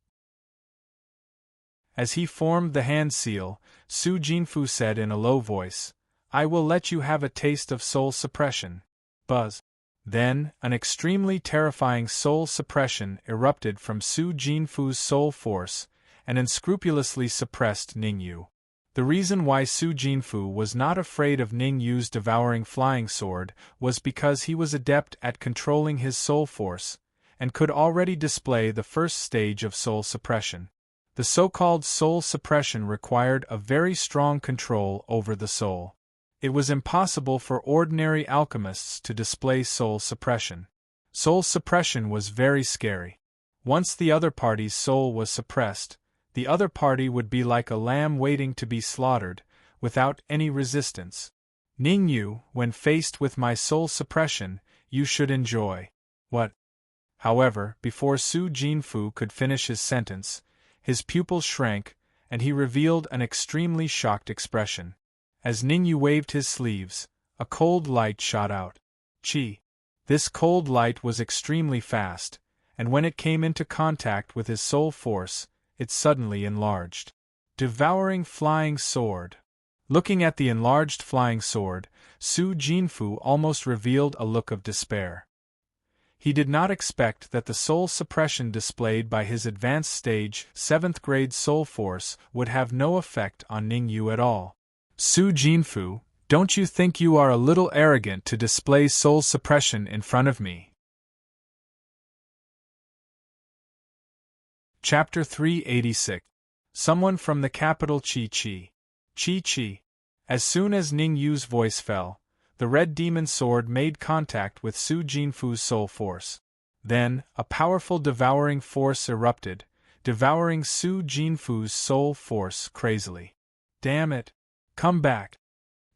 As he formed the hand seal, Su Jinfu said in a low voice, "I will let you have a taste of soul suppression." Buzz. Then, an extremely terrifying soul suppression erupted from Su Jinfu's soul force, and unscrupulously suppressed Ningyu. The reason why Su Jinfu was not afraid of Ningyu's devouring flying sword was because he was adept at controlling his soul force, and could already display the first stage of soul suppression. The so-called soul suppression required a very strong control over the soul. It was impossible for ordinary alchemists to display soul suppression. Soul suppression was very scary. Once the other party's soul was suppressed, the other party would be like a lamb waiting to be slaughtered, without any resistance. Ningyu, when faced with my soul suppression, you should enjoy. What? However, before Su Jinfu could finish his sentence, his pupils shrank, and he revealed an extremely shocked expression. As Ningyu waved his sleeves, a cold light shot out. Chi. This cold light was extremely fast, and when it came into contact with his soul force, it suddenly enlarged. Devouring flying sword. Looking at the enlarged flying sword, Su Jinfu almost revealed a look of despair. He did not expect that the soul suppression displayed by his advanced stage 7th grade soul force would have no effect on Ningyu at all. Su Jinfu, don't you think you are a little arrogant to display soul suppression in front of me? Chapter 386. Someone from the capital Chi Chi. Chi Chi. As soon as Ningyu's voice fell, the red demon sword made contact with Su Jinfu's soul force. Then, a powerful devouring force erupted, devouring Su Jinfu's soul force crazily. Damn it! Come back!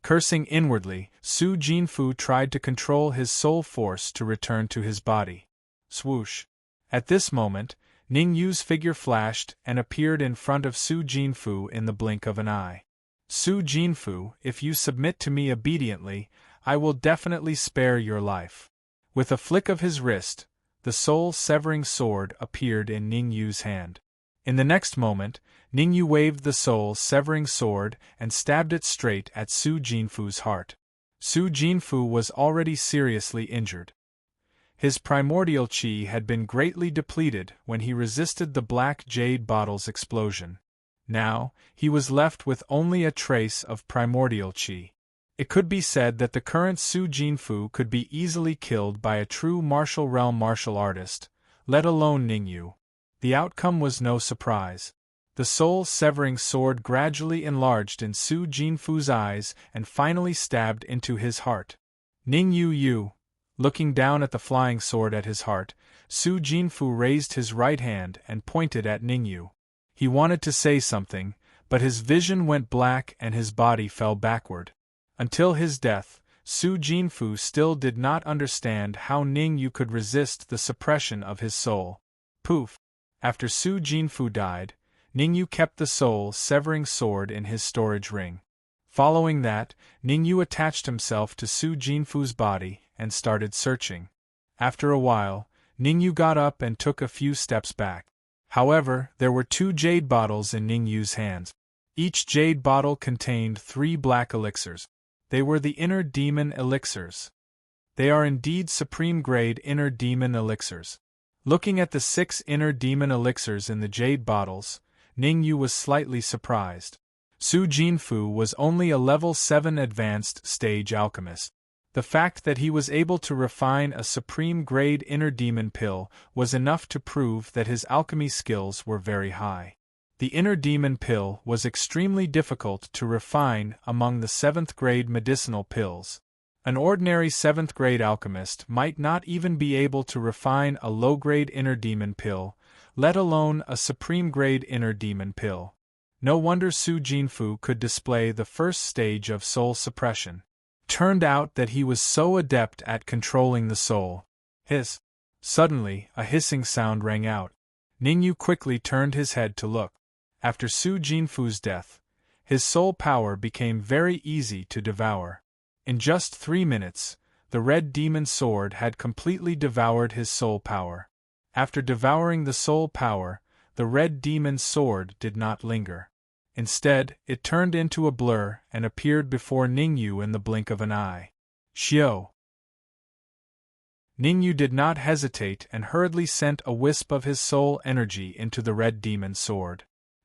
Cursing inwardly, Su Jinfu tried to control his soul force to return to his body. Swoosh! At this moment, Ningyu's figure flashed and appeared in front of Su Jinfu in the blink of an eye. Su Jinfu, if you submit to me obediently, I will definitely spare your life. With a flick of his wrist, the soul-severing sword appeared in Ningyu's hand. In the next moment, Ningyu waved the soul-severing sword and stabbed it straight at Su Jinfu's heart. Su Jinfu was already seriously injured. His primordial chi had been greatly depleted when he resisted the black jade bottle's explosion. Now, he was left with only a trace of primordial chi. It could be said that the current Su Jinfu could be easily killed by a true martial realm martial artist, let alone Ningyu. The outcome was no surprise. The soul-severing sword gradually enlarged in Su Jinfu's eyes and finally stabbed into his heart. Ningyu Yu. Looking down at the flying sword at his heart, Su Jinfu raised his right hand and pointed at Ningyu. He wanted to say something, but his vision went black and his body fell backward. Until his death, Su Jinfu still did not understand how Ningyu could resist the suppression of his soul. Poof! After Su Jinfu died, Ningyu kept the soul-severing sword in his storage ring. Following that, Ningyu attached himself to Su Jinfu's body and started searching. After a while, Ningyu got up and took a few steps back. However, there were 2 jade bottles in Ningyu's hands. Each jade bottle contained 3 black elixirs. They were the inner demon elixirs. They are indeed supreme-grade inner demon elixirs. Looking at the 6 inner demon elixirs in the jade bottles, Ningyu was slightly surprised. Su Jinfu was only a level 7 advanced stage alchemist. The fact that he was able to refine a supreme-grade inner demon pill was enough to prove that his alchemy skills were very high. The inner demon pill was extremely difficult to refine among the 7th-grade medicinal pills. An ordinary 7th-grade alchemist might not even be able to refine a low-grade inner demon pill, let alone a supreme-grade inner demon pill. No wonder Su Jinfu could display the first stage of soul suppression. Turned out that he was so adept at controlling the soul. Hiss. Suddenly, a hissing sound rang out. Ningyu quickly turned his head to look. After Su Jinfu's death, his soul power became very easy to devour. In just 3 minutes, the red demon sword had completely devoured his soul power. After devouring the soul power, the red demon sword did not linger. Instead, it turned into a blur and appeared before Ningyu in the blink of an eye. Xiao! Ningyu did not hesitate and hurriedly sent a wisp of his soul energy into the red demon sword.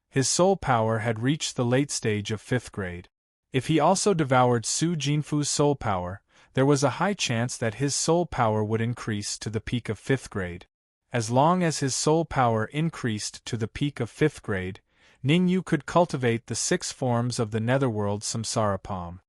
His soul power had reached the late stage of 5th grade. If he also devoured Su Jinfu's soul power, there was a high chance that his soul power would increase to the peak of 5th grade. As long as his soul power increased to the peak of 5th grade, Ningyu could cultivate the 6 forms of the netherworld samsara palm.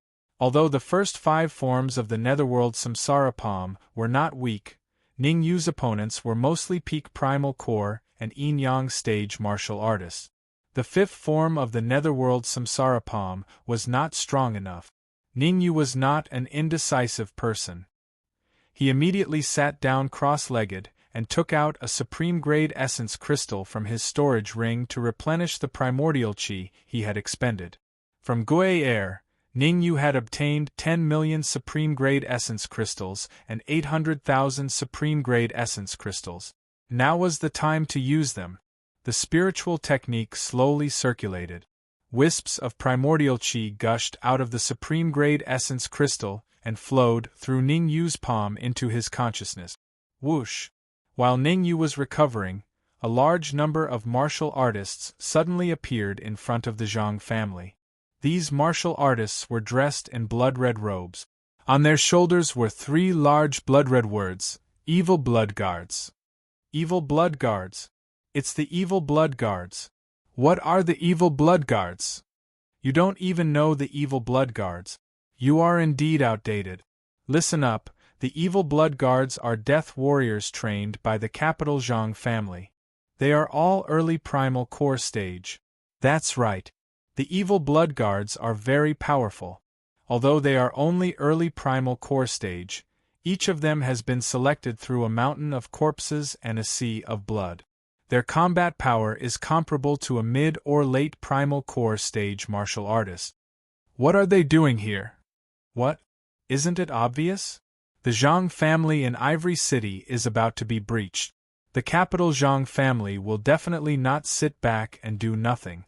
Although the first 5 forms of the netherworld samsara palm were not weak, Ningyu's opponents were mostly peak primal core and yin-yang stage martial artists. The 5th form of the netherworld samsara palm was not strong enough. Ningyu was not an indecisive person. He immediately sat down cross-legged and took out a supreme-grade essence crystal from his storage ring to replenish the primordial qi he had expended. From Gui Air, Ningyu had obtained 10 million supreme-grade essence crystals and 800,000 supreme-grade essence crystals. Now was the time to use them. The spiritual technique slowly circulated. Wisps of primordial qi gushed out of the supreme-grade essence crystal and flowed through Ningyu's palm into his consciousness. Whoosh! While Ningyu was recovering, a large number of martial artists suddenly appeared in front of the Zhang family. These martial artists were dressed in blood-red robes. On their shoulders were 3 large blood-red words, Evil Blood Guards. Evil Blood Guards. It's the Evil Blood Guards. What are the Evil Blood Guards? You don't even know the Evil Blood Guards. You are indeed outdated. Listen up, the Evil Blood Guards are death warriors trained by the capital Zhang family. They are all early primal core stage. That's right. The Evil Blood Guards are very powerful. Although they are only early primal core stage, each of them has been selected through a mountain of corpses and a sea of blood. Their combat power is comparable to a mid or late primal core stage martial artist. What are they doing here? What? Isn't it obvious? The Zhang family in Ivory City is about to be breached. The capital Zhang family will definitely not sit back and do nothing.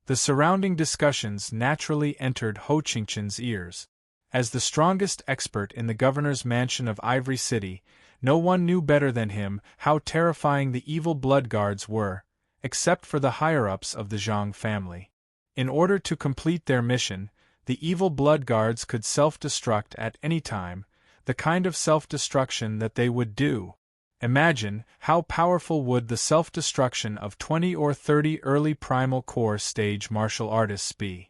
The surrounding discussions naturally entered Ho Qingqian's ears. As the strongest expert in the governor's mansion of Ivory City, no one knew better than him how terrifying the Evil Blood Guards were, except for the higher-ups of the Zhang family. In order to complete their mission, the Evil Blood Guards could self-destruct at any time, the kind of self-destruction that they would do. Imagine how powerful would the self-destruction of 20 or 30 early primal core stage martial artists be.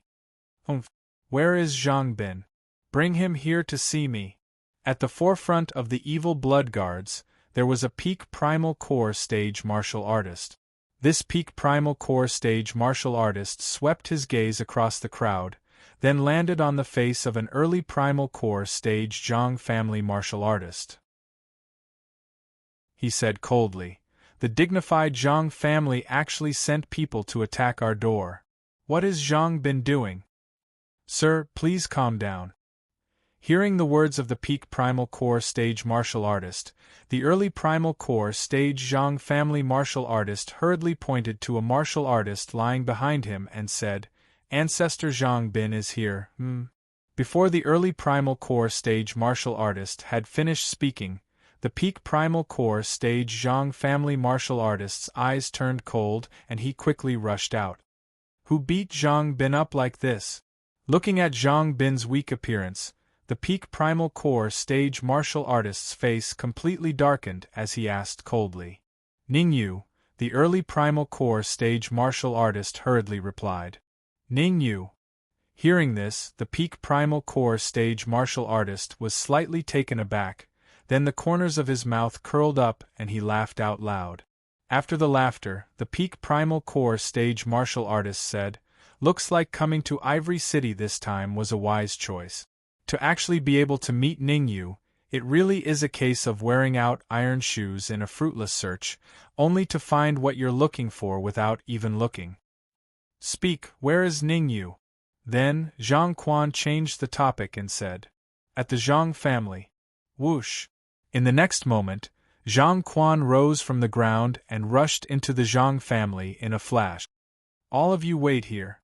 Where is Zhang Bin? Bring him here to see me. At the forefront of the Evil Blood Guards, there was a peak primal core stage martial artist. This peak primal core stage martial artist swept his gaze across the crowd, then landed on the face of an early primal core stage Zhang family martial artist. He said coldly, "The dignified Zhang family actually sent people to attack our door. What has Zhang been doing?" "Sir, please calm down." Hearing the words of the peak primal core stage martial artist, the early primal core stage Zhang family martial artist hurriedly pointed to a martial artist lying behind him and said, "Ancestor Zhang Bin is here, Before the early primal core stage martial artist had finished speaking, the peak primal core stage Zhang family martial artist's eyes turned cold and he quickly rushed out. Who beat Zhang Bin up like this? Looking at Zhang Bin's weak appearance, the peak primal core stage martial artist's face completely darkened as he asked coldly. Ningyu, the early primal core stage martial artist hurriedly replied. Ningyu. Hearing this, the peak primal core stage martial artist was slightly taken aback, then the corners of his mouth curled up and he laughed out loud. After the laughter, the peak primal core stage martial artist said, Looks like coming to Ivory City this time was a wise choice. To actually be able to meet Ningyu, it really is a case of wearing out iron shoes in a fruitless search, only to find what you're looking for without even looking. Speak, where is Ningyu? Then, Zhang Quan changed the topic and said, at the Zhang family. Whoosh! In the next moment, Zhang Quan rose from the ground and rushed into the Zhang family in a flash. All of you wait here.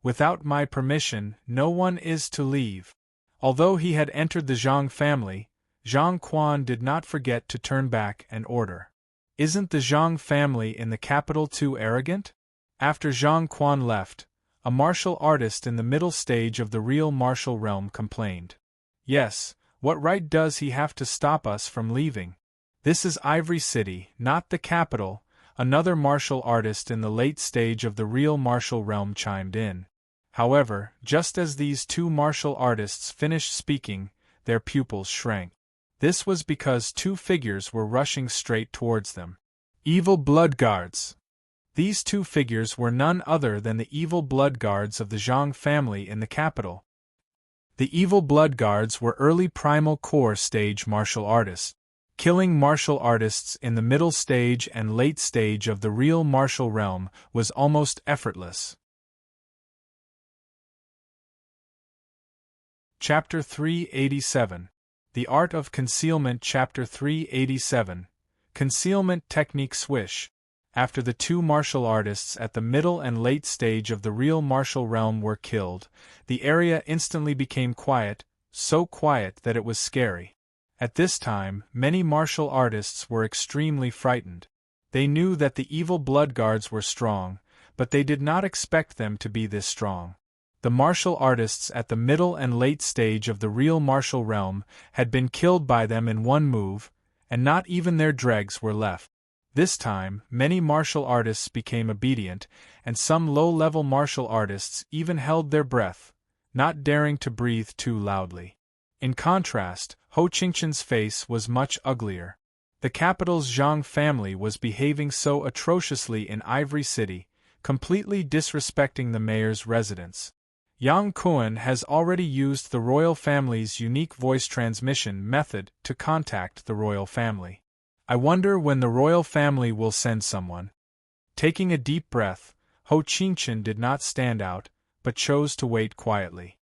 Without my permission, no one is to leave. Although he had entered the Zhang family, Zhang Quan did not forget to turn back and order. Isn't the Zhang family in the capital too arrogant? After Zhang Quan left, a martial artist in the middle stage of the real martial realm complained. Yes, what right does he have to stop us from leaving? This is Ivory City, not the capital, another martial artist in the late stage of the real martial realm chimed in. However, just as these two martial artists finished speaking, their pupils shrank. This was because two figures were rushing straight towards them. Evil Blood Guards! These two figures were none other than the evil blood guards of the Zhang family in the capital. The evil blood guards were early primal core stage martial artists. Killing martial artists in the middle stage and late stage of the real martial realm was almost effortless. Chapter 387. The Art of Concealment. Chapter 387. Concealment Technique. Swish. After the two martial artists at the middle and late stage of the real martial realm were killed, the area instantly became quiet, so quiet that it was scary. At this time, many martial artists were extremely frightened. They knew that the evil blood guards were strong, but they did not expect them to be this strong. The martial artists at the middle and late stage of the real martial realm had been killed by them in one move, and not even their dregs were left. This time, many martial artists became obedient, and some low-level martial artists even held their breath, not daring to breathe too loudly. In contrast, Ho Qingqian's face was much uglier. The capital's Zhang family was behaving so atrociously in Ivory City, completely disrespecting the mayor's residence. Yang Kuan has already used the royal family's unique voice transmission method to contact the royal family. I wonder when the royal family will send someone. Taking a deep breath, Ho Qingqian did not stand out, but chose to wait quietly.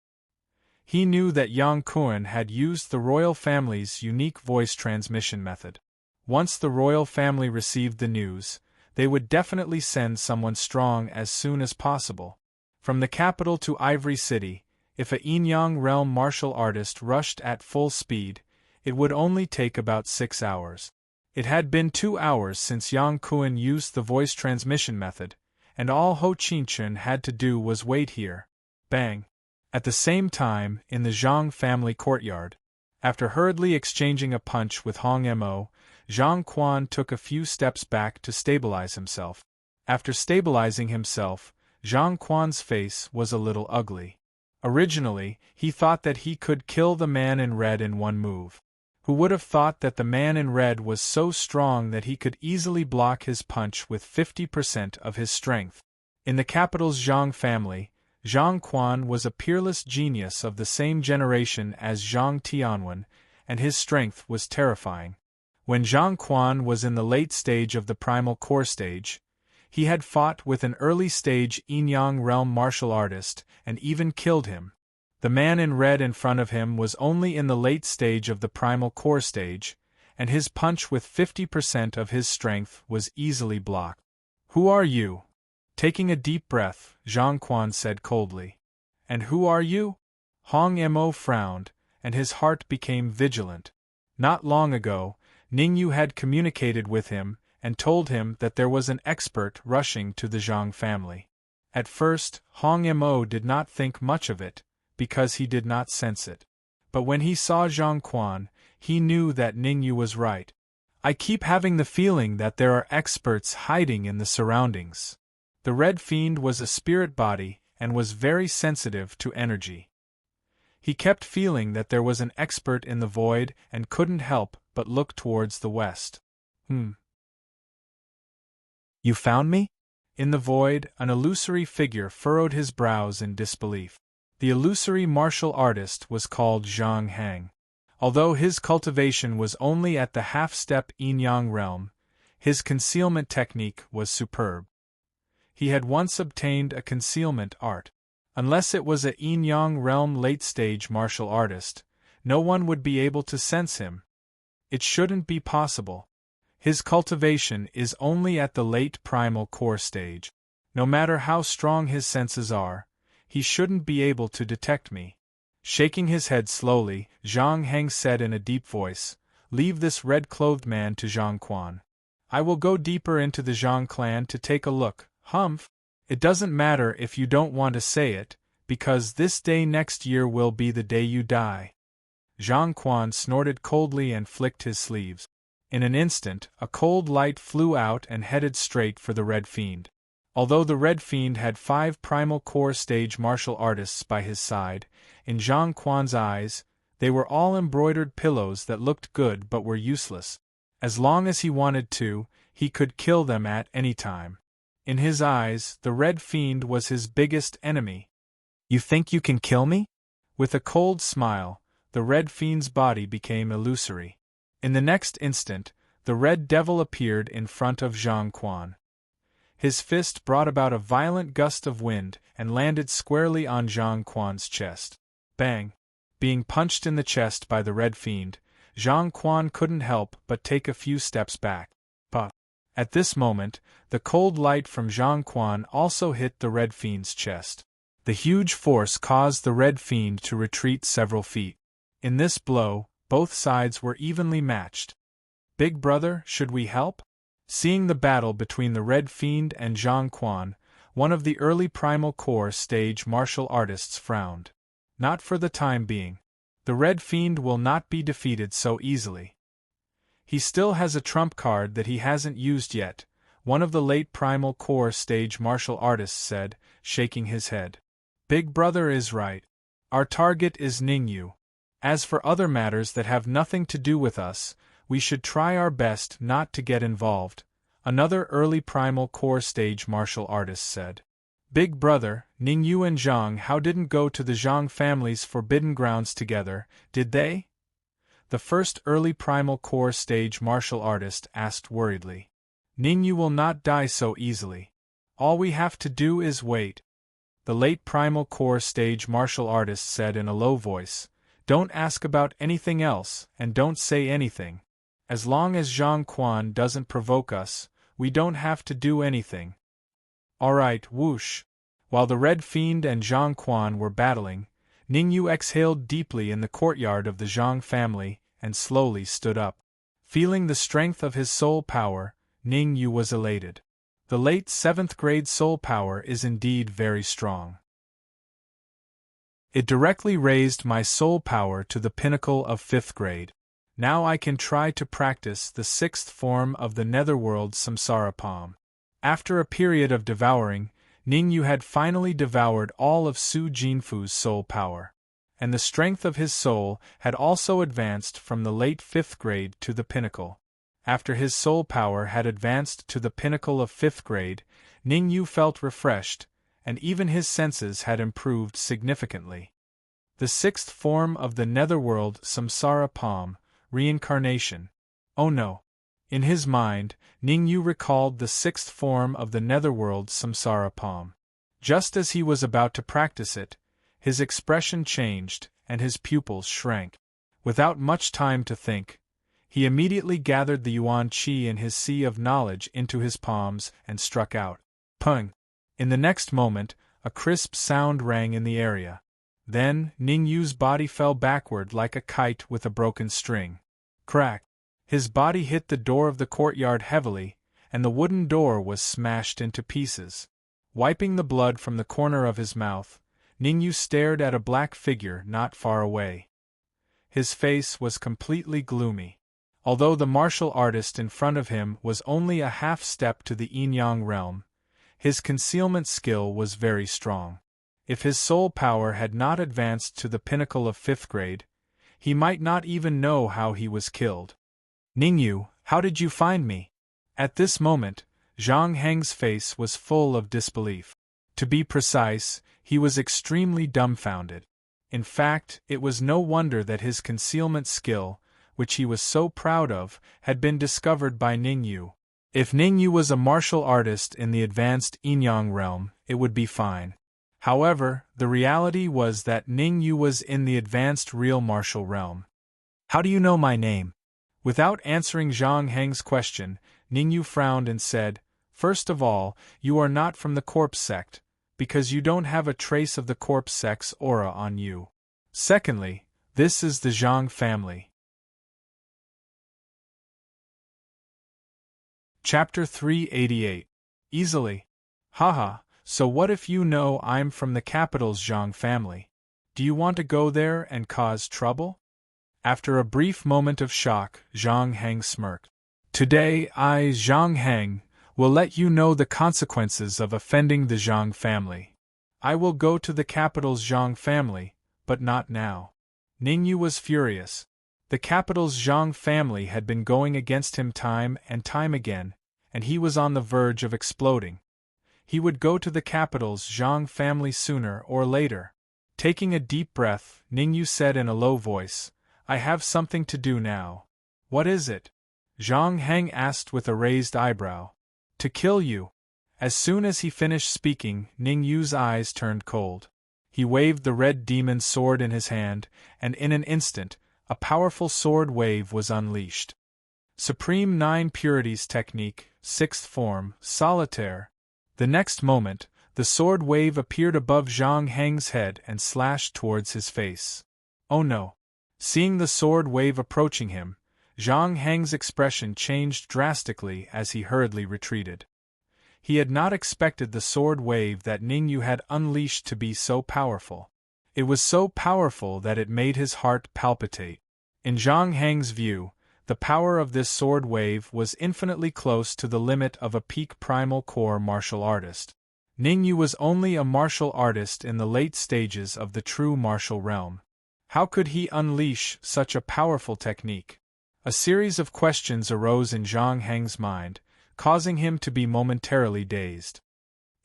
He knew that Yang Kuan had used the royal family's unique voice transmission method. Once the royal family received the news, they would definitely send someone strong as soon as possible. From the capital to Ivory City, if a Yin-Yang realm martial artist rushed at full speed, it would only take about 6 hours. It had been 2 hours since Yang Kuan used the voice transmission method, and all Ho Qingqian had to do was wait here. Bang! At the same time, in the Zhang family courtyard. After hurriedly exchanging a punch with Hong Mo, Zhang Quan took a few steps back to stabilize himself. After stabilizing himself, Zhang Quan's face was a little ugly. Originally, he thought that he could kill the man in red in one move. Who would have thought that the man in red was so strong that he could easily block his punch with 50% of his strength? In the capital's Zhang family, Zhang Quan was a peerless genius of the same generation as Zhang Tianwen, and his strength was terrifying. When Zhang Quan was in the late stage of the primal core stage, he had fought with an early-stage Yin-Yang realm martial artist and even killed him. The man in red in front of him was only in the late stage of the primal core stage, and his punch with 50% of his strength was easily blocked. "Who are you?" Taking a deep breath, Zhang Quan said coldly. "And who are you?" Hong Mo frowned, and his heart became vigilant. Not long ago, Ningyu had communicated with him and told him that there was an expert rushing to the Zhang family. At first, Hong Mo did not think much of it, because he did not sense it. But when he saw Zhang Quan, he knew that Ningyu was right. "I keep having the feeling that there are experts hiding in the surroundings." The Red Fiend was a spirit body and was very sensitive to energy. He kept feeling that there was an expert in the void and couldn't help but look towards the west. You found me?" In the void, an illusory figure furrowed his brows in disbelief. The illusory martial artist was called Zhang Hang. Although his cultivation was only at the half-step yin-yang realm, his concealment technique was superb. He had once obtained a concealment art. Unless it was a yin-yang realm late-stage martial artist, no one would be able to sense him. It shouldn't be possible. His cultivation is only at the late primal core stage. No matter how strong his senses are, he shouldn't be able to detect me. Shaking his head slowly, Zhang Heng said in a deep voice, "Leave this red-clothed man to Zhang Quan. I will go deeper into the Zhang clan to take a look." "Humph! It doesn't matter if you don't want to say it, because this day next year will be the day you die." Zhang Quan snorted coldly and flicked his sleeves. In an instant, a cold light flew out and headed straight for the Red Fiend. Although the Red Fiend had 5 primal core stage martial artists by his side, in Zhang Quan's eyes, they were all embroidered pillows that looked good but were useless. As long as he wanted to, he could kill them at any time. In his eyes, the Red Fiend was his biggest enemy. "You think you can kill me?" With a cold smile, the Red Fiend's body became illusory. In the next instant, the Red Devil appeared in front of Zhang Quan. His fist brought about a violent gust of wind and landed squarely on Zhang Quan's chest. Bang! Being punched in the chest by the Red Fiend, Zhang Quan couldn't help but take a few steps back. But at this moment, the cold light from Zhang Quan also hit the Red Fiend's chest. The huge force caused the Red Fiend to retreat several feet. In this blow, both sides were evenly matched. "Big brother, should we help?" Seeing the battle between the Red Fiend and Zhang Quan, one of the early primal core stage martial artists frowned. "Not for the time being. The Red Fiend will not be defeated so easily. He still has a trump card that he hasn't used yet," one of the late primal core stage martial artists said, shaking his head. "Big brother is right. Our target is Ningyu. As for other matters that have nothing to do with us, we should try our best not to get involved," another early primal core stage martial artist said. "Big brother, Ningyu and Zhang Hao didn't go to the Zhang family's forbidden grounds together, did they?" the first early primal core stage martial artist asked worriedly. "Ningyu will not die so easily. All we have to do is wait," the late primal core stage martial artist said in a low voice. "Don't ask about anything else, and don't say anything. As long as Zhang Quan doesn't provoke us, we don't have to do anything." "Alright, whoosh." While the Red Fiend and Zhang Quan were battling, Ningyu exhaled deeply in the courtyard of the Zhang family and slowly stood up. Feeling the strength of his soul power, Ningyu was elated. The late 7th grade soul power is indeed very strong. It directly raised my soul power to the pinnacle of 5th grade. Now I can try to practice the 6th form of the netherworld samsara palm. After a period of devouring, Ningyu had finally devoured all of Su Jinfu's soul power. And the strength of his soul had also advanced from the late 5th grade to the pinnacle. After his soul power had advanced to the pinnacle of 5th grade, Ningyu felt refreshed, and even his senses had improved significantly. The 6th form of the netherworld samsara palm, reincarnation. Oh no! In his mind, Ningyu recalled the 6th form of the netherworld samsara palm. Just as he was about to practice it, his expression changed, and his pupils shrank. Without much time to think, he immediately gathered the yuan qi in his sea of knowledge into his palms and struck out. Pung! In the next moment, a crisp sound rang in the area. Then, Ningyu's body fell backward like a kite with a broken string. Crack! His body hit the door of the courtyard heavily, and the wooden door was smashed into pieces. Wiping the blood from the corner of his mouth, Ningyu stared at a black figure not far away. His face was completely gloomy. Although the martial artist in front of him was only a half-step to the yin-yang realm, his concealment skill was very strong. If his soul power had not advanced to the pinnacle of 5th grade, he might not even know how he was killed. "Ningyu, how did you find me?" At this moment, Zhang Heng's face was full of disbelief. To be precise, he was extremely dumbfounded. In fact, it was no wonder that his concealment skill, which he was so proud of, had been discovered by Ningyu. If Ningyu was a martial artist in the advanced Yinyang realm, it would be fine. However, the reality was that Ningyu was in the advanced real martial realm. How do you know my name? Without answering Zhang Heng's question, Ningyu frowned and said, First of all, you are not from the corpse sect, because you don't have a trace of the corpse sect's aura on you. Secondly, this is the Zhang family. Chapter 388. Easily. Haha, so what if you know I'm from the capital's Zhang family? Do you want to go there and cause trouble? After a brief moment of shock, Zhang Heng smirked. Today I, Zhang Heng, will let you know the consequences of offending the Zhang family. I will go to the capital's Zhang family, but not now. Ningyu was furious. The capital's Zhang family had been going against him time and time again, and he was on the verge of exploding. He would go to the capital's Zhang family sooner or later. Taking a deep breath, Ningyu said in a low voice, I have something to do now. What is it? Zhang Heng asked with a raised eyebrow. To kill you. As soon as he finished speaking, Ningyu's eyes turned cold. He waved the red demon sword in his hand, and in an instant, a powerful sword wave was unleashed. Supreme Nine Purities Technique, 6th Form, Solitaire. The next moment, the sword wave appeared above Zhang Heng's head and slashed towards his face. Oh no! Seeing the sword wave approaching him, Zhang Heng's expression changed drastically as he hurriedly retreated. He had not expected the sword wave that Ningyu had unleashed to be so powerful. It was so powerful that it made his heart palpitate. In Zhang Heng's view, the power of this sword wave was infinitely close to the limit of a peak primal core martial artist. Ningyu was only a martial artist in the late stages of the true martial realm. How could he unleash such a powerful technique? A series of questions arose in Zhang Heng's mind, causing him to be momentarily dazed.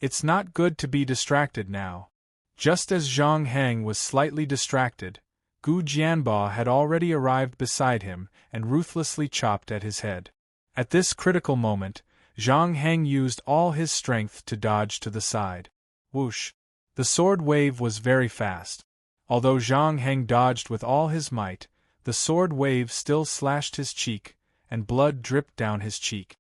It's not good to be distracted now. Just as Zhang Heng was slightly distracted, Gu Jianba had already arrived beside him and ruthlessly chopped at his head. At this critical moment, Zhang Heng used all his strength to dodge to the side. Whoosh! The sword wave was very fast. Although Zhang Heng dodged with all his might, the sword wave still slashed his cheek, and blood dripped down his cheek.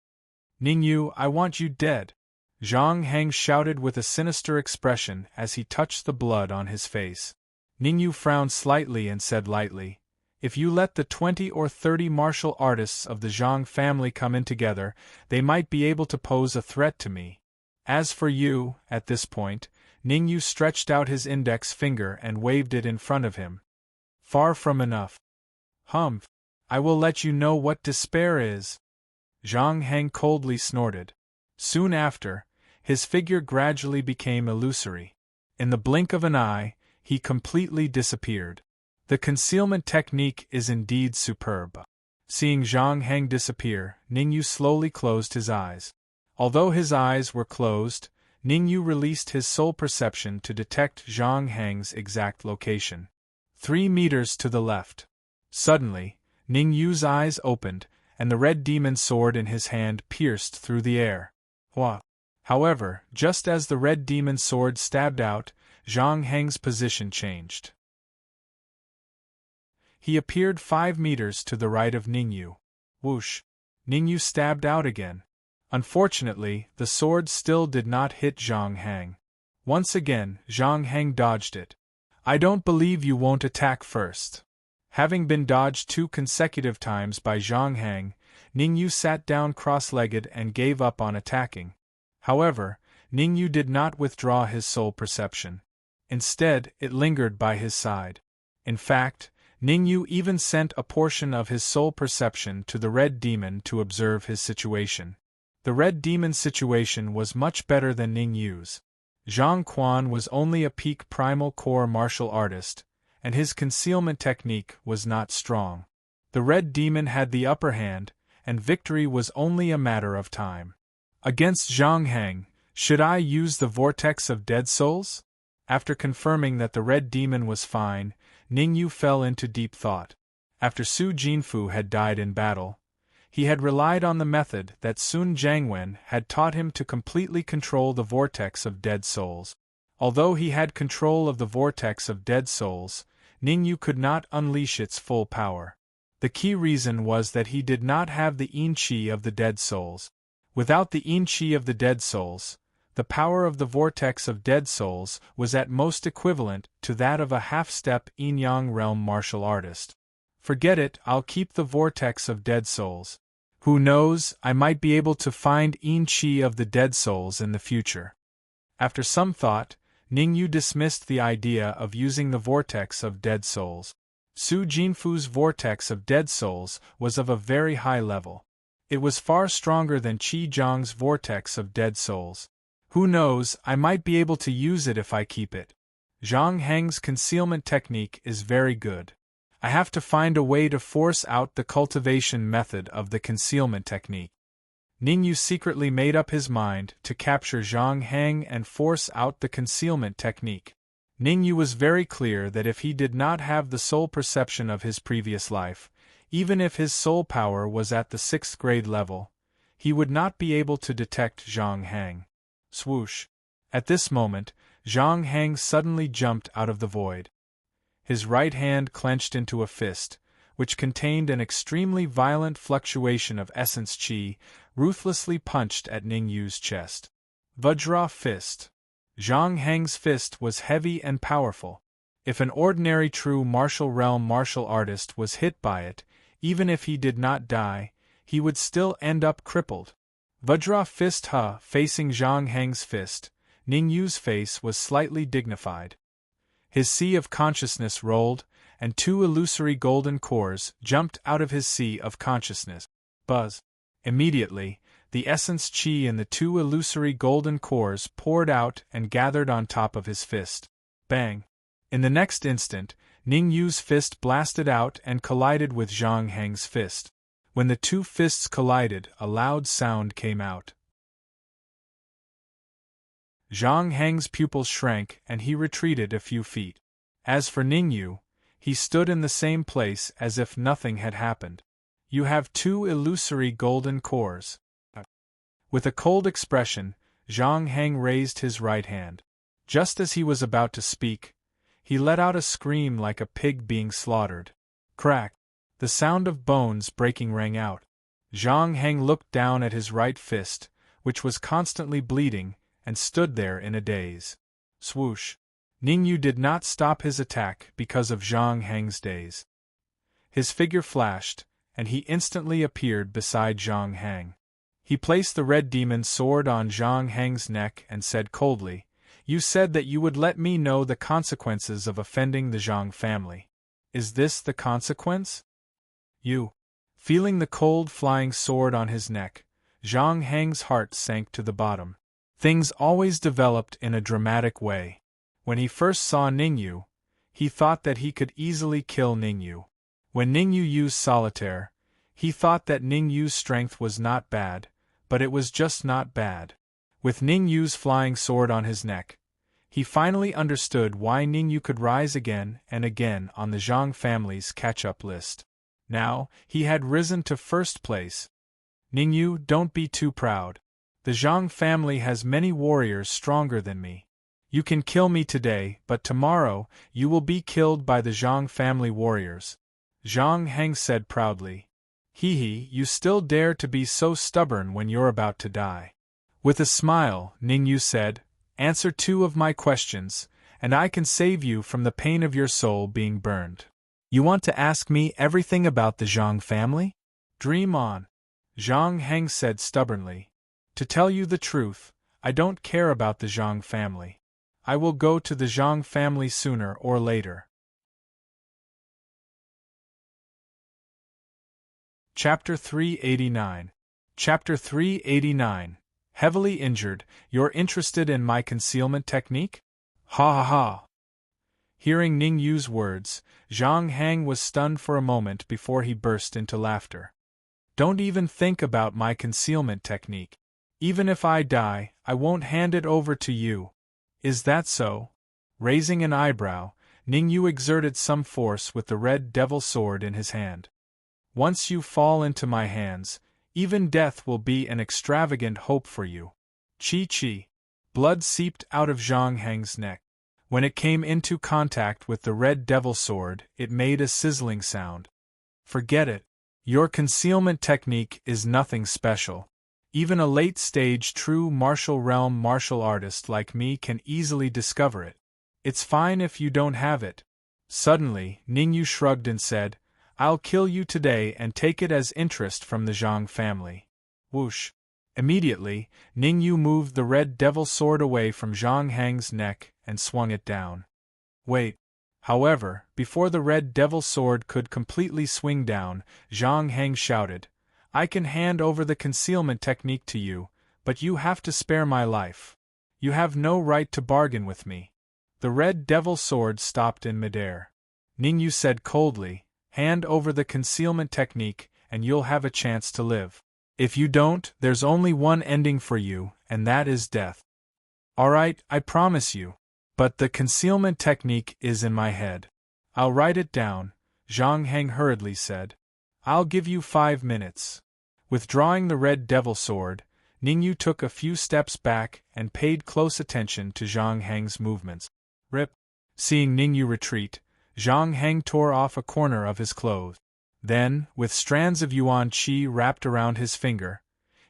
Ningyu, I want you dead! Zhang Heng shouted with a sinister expression as he touched the blood on his face. Ningyu frowned slightly and said lightly, If you let the 20 or 30 martial artists of the Zhang family come in together, they might be able to pose a threat to me. As for you, at this point, Ningyu stretched out his index finger and waved it in front of him. Far from enough. Humph! I will let you know what despair is. Zhang Heng coldly snorted. Soon after, his figure gradually became illusory. In the blink of an eye, he completely disappeared. The concealment technique is indeed superb. Seeing Zhang Heng disappear, Ningyu slowly closed his eyes. Although his eyes were closed, Ningyu released his soul perception to detect Zhang Heng's exact location. 3 meters to the left. Suddenly, Ningyu's eyes opened, and the red demon sword in his hand pierced through the air. Hua! However, just as the red demon sword stabbed out, Zhang Heng's position changed. He appeared 5 meters to the right of Ningyu. Whoosh! Ningyu stabbed out again. Unfortunately, the sword still did not hit Zhang Heng. Once again, Zhang Heng dodged it. I don't believe you won't attack first. Having been dodged 2 consecutive times by Zhang Heng, Ningyu sat down cross-legged and gave up on attacking. However, Ningyu did not withdraw his soul perception. Instead, it lingered by his side. In fact, Ningyu even sent a portion of his soul perception to the red demon to observe his situation. The red demon's situation was much better than Ningyu's. Zhang Quan was only a peak primal core martial artist, and his concealment technique was not strong. The red demon had the upper hand, and victory was only a matter of time. Against Zhang Heng, should I use the vortex of dead souls? After confirming that the red demon was fine, Ningyu fell into deep thought. After Su Jinfu had died in battle, he had relied on the method that Sun Jiangwen had taught him to completely control the vortex of dead souls. Although he had control of the vortex of dead souls, Ningyu could not unleash its full power. The key reason was that he did not have the yin qi of the dead souls. Without the yin qi of the dead souls, the power of the vortex of dead souls was at most equivalent to that of a half-step yin-yang realm martial artist. Forget it, I'll keep the vortex of dead souls. Who knows, I might be able to find yin qi of the dead souls in the future. After some thought, Ningyu dismissed the idea of using the vortex of dead souls. Su Jinfu's vortex of dead souls was of a very high level. It was far stronger than Qi Zhang's vortex of dead souls. Who knows, I might be able to use it if I keep it. Zhang Heng's concealment technique is very good. I have to find a way to force out the cultivation method of the concealment technique. Ningyu secretly made up his mind to capture Zhang Heng and force out the concealment technique. Ningyu was very clear that if he did not have the soul perception of his previous life, even if his soul power was at the 6th grade level, he would not be able to detect Zhang Heng. Swoosh! At this moment, Zhang Heng suddenly jumped out of the void. His right hand clenched into a fist, which contained an extremely violent fluctuation of essence qi, ruthlessly punched at Ningyu's chest. Vajra fist. Zhang Heng's fist was heavy and powerful. If an ordinary true martial realm martial artist was hit by it, even if he did not die, he would still end up crippled. Vajra fist facing Zhang Heng's fist, Ningyu's face was slightly dignified. His sea of consciousness rolled, and 2 illusory golden cores jumped out of his sea of consciousness. Buzz! Immediately, the essence qi in the 2 illusory golden cores poured out and gathered on top of his fist. Bang! In the next instant, Ningyu's fist blasted out and collided with Zhang Heng's fist. When the 2 fists collided, a loud sound came out. Zhang Heng's pupils shrank and he retreated a few feet. As for Ningyu, he stood in the same place as if nothing had happened. You have 2 illusory golden cores. With a cold expression, Zhang Heng raised his right hand. Just as he was about to speak, he let out a scream like a pig being slaughtered. Crack! The sound of bones breaking rang out. Zhang Heng looked down at his right fist, which was constantly bleeding, and stood there in a daze. Swoosh! Ningyu did not stop his attack because of Zhang Heng's daze. His figure flashed, and he instantly appeared beside Zhang Heng. He placed the red demon's sword on Zhang Heng's neck and said coldly, "You said that you would let me know the consequences of offending the Zhang family. Is this the consequence?" You. Feeling the cold flying sword on his neck, Zhang Heng's heart sank to the bottom. Things always developed in a dramatic way. When he first saw Ningyu, he thought that he could easily kill Ningyu. When Ningyu used solitaire, he thought that Ningyu's strength was not bad, but it was just not bad. With Ningyu's flying sword on his neck, he finally understood why Ningyu could rise again and again on the Zhang family's catch-up list. Now, he had risen to first place. Ningyu, don't be too proud. The Zhang family has many warriors stronger than me. You can kill me today, but tomorrow, you will be killed by the Zhang family warriors. Zhang Heng said proudly. Hee, you still dare to be so stubborn when you're about to die. With a smile, Ningyu said, answer 2 of my questions, and I can save you from the pain of your soul being burned. You want to ask me everything about the Zhang family? Dream on. Zhang Heng said stubbornly. To tell you the truth, I don't care about the Zhang family. I will go to the Zhang family sooner or later. Chapter 389. Chapter 389. Heavily injured, you're interested in my concealment technique? Ha ha ha. Hearing Ningyu's words, Zhang Heng was stunned for a moment before he burst into laughter. Don't even think about my concealment technique. Even if I die, I won't hand it over to you. Is that so? Raising an eyebrow, Ningyu exerted some force with the red devil sword in his hand. Once you fall into my hands, even death will be an extravagant hope for you. Chi. Blood seeped out of Zhang Heng's neck. When it came into contact with the red devil sword, it made a sizzling sound. Forget it. Your concealment technique is nothing special. Even a late-stage true martial realm martial artist like me can easily discover it. It's fine if you don't have it. Suddenly, Ningyu shrugged and said, I'll kill you today and take it as interest from the Zhang family. Whoosh. Immediately, Ningyu moved the red devil sword away from Zhang Heng's neck and swung it down. Wait. However, before the red devil sword could completely swing down, Zhang Heng shouted, I can hand over the concealment technique to you, but you have to spare my life. You have no right to bargain with me. The red devil sword stopped in midair. Ningyu said coldly, hand over the concealment technique and you'll have a chance to live. If you don't, there's only one ending for you, and that is death. Alright, I promise you. But the concealment technique is in my head. I'll write it down, Zhang Heng hurriedly said. I'll give you 5 minutes. Withdrawing the red devil sword, Ningyu took a few steps back and paid close attention to Zhang Heng's movements. Rip. Seeing Ningyu retreat, Zhang Heng tore off a corner of his clothes. Then, with strands of yuan qi wrapped around his finger,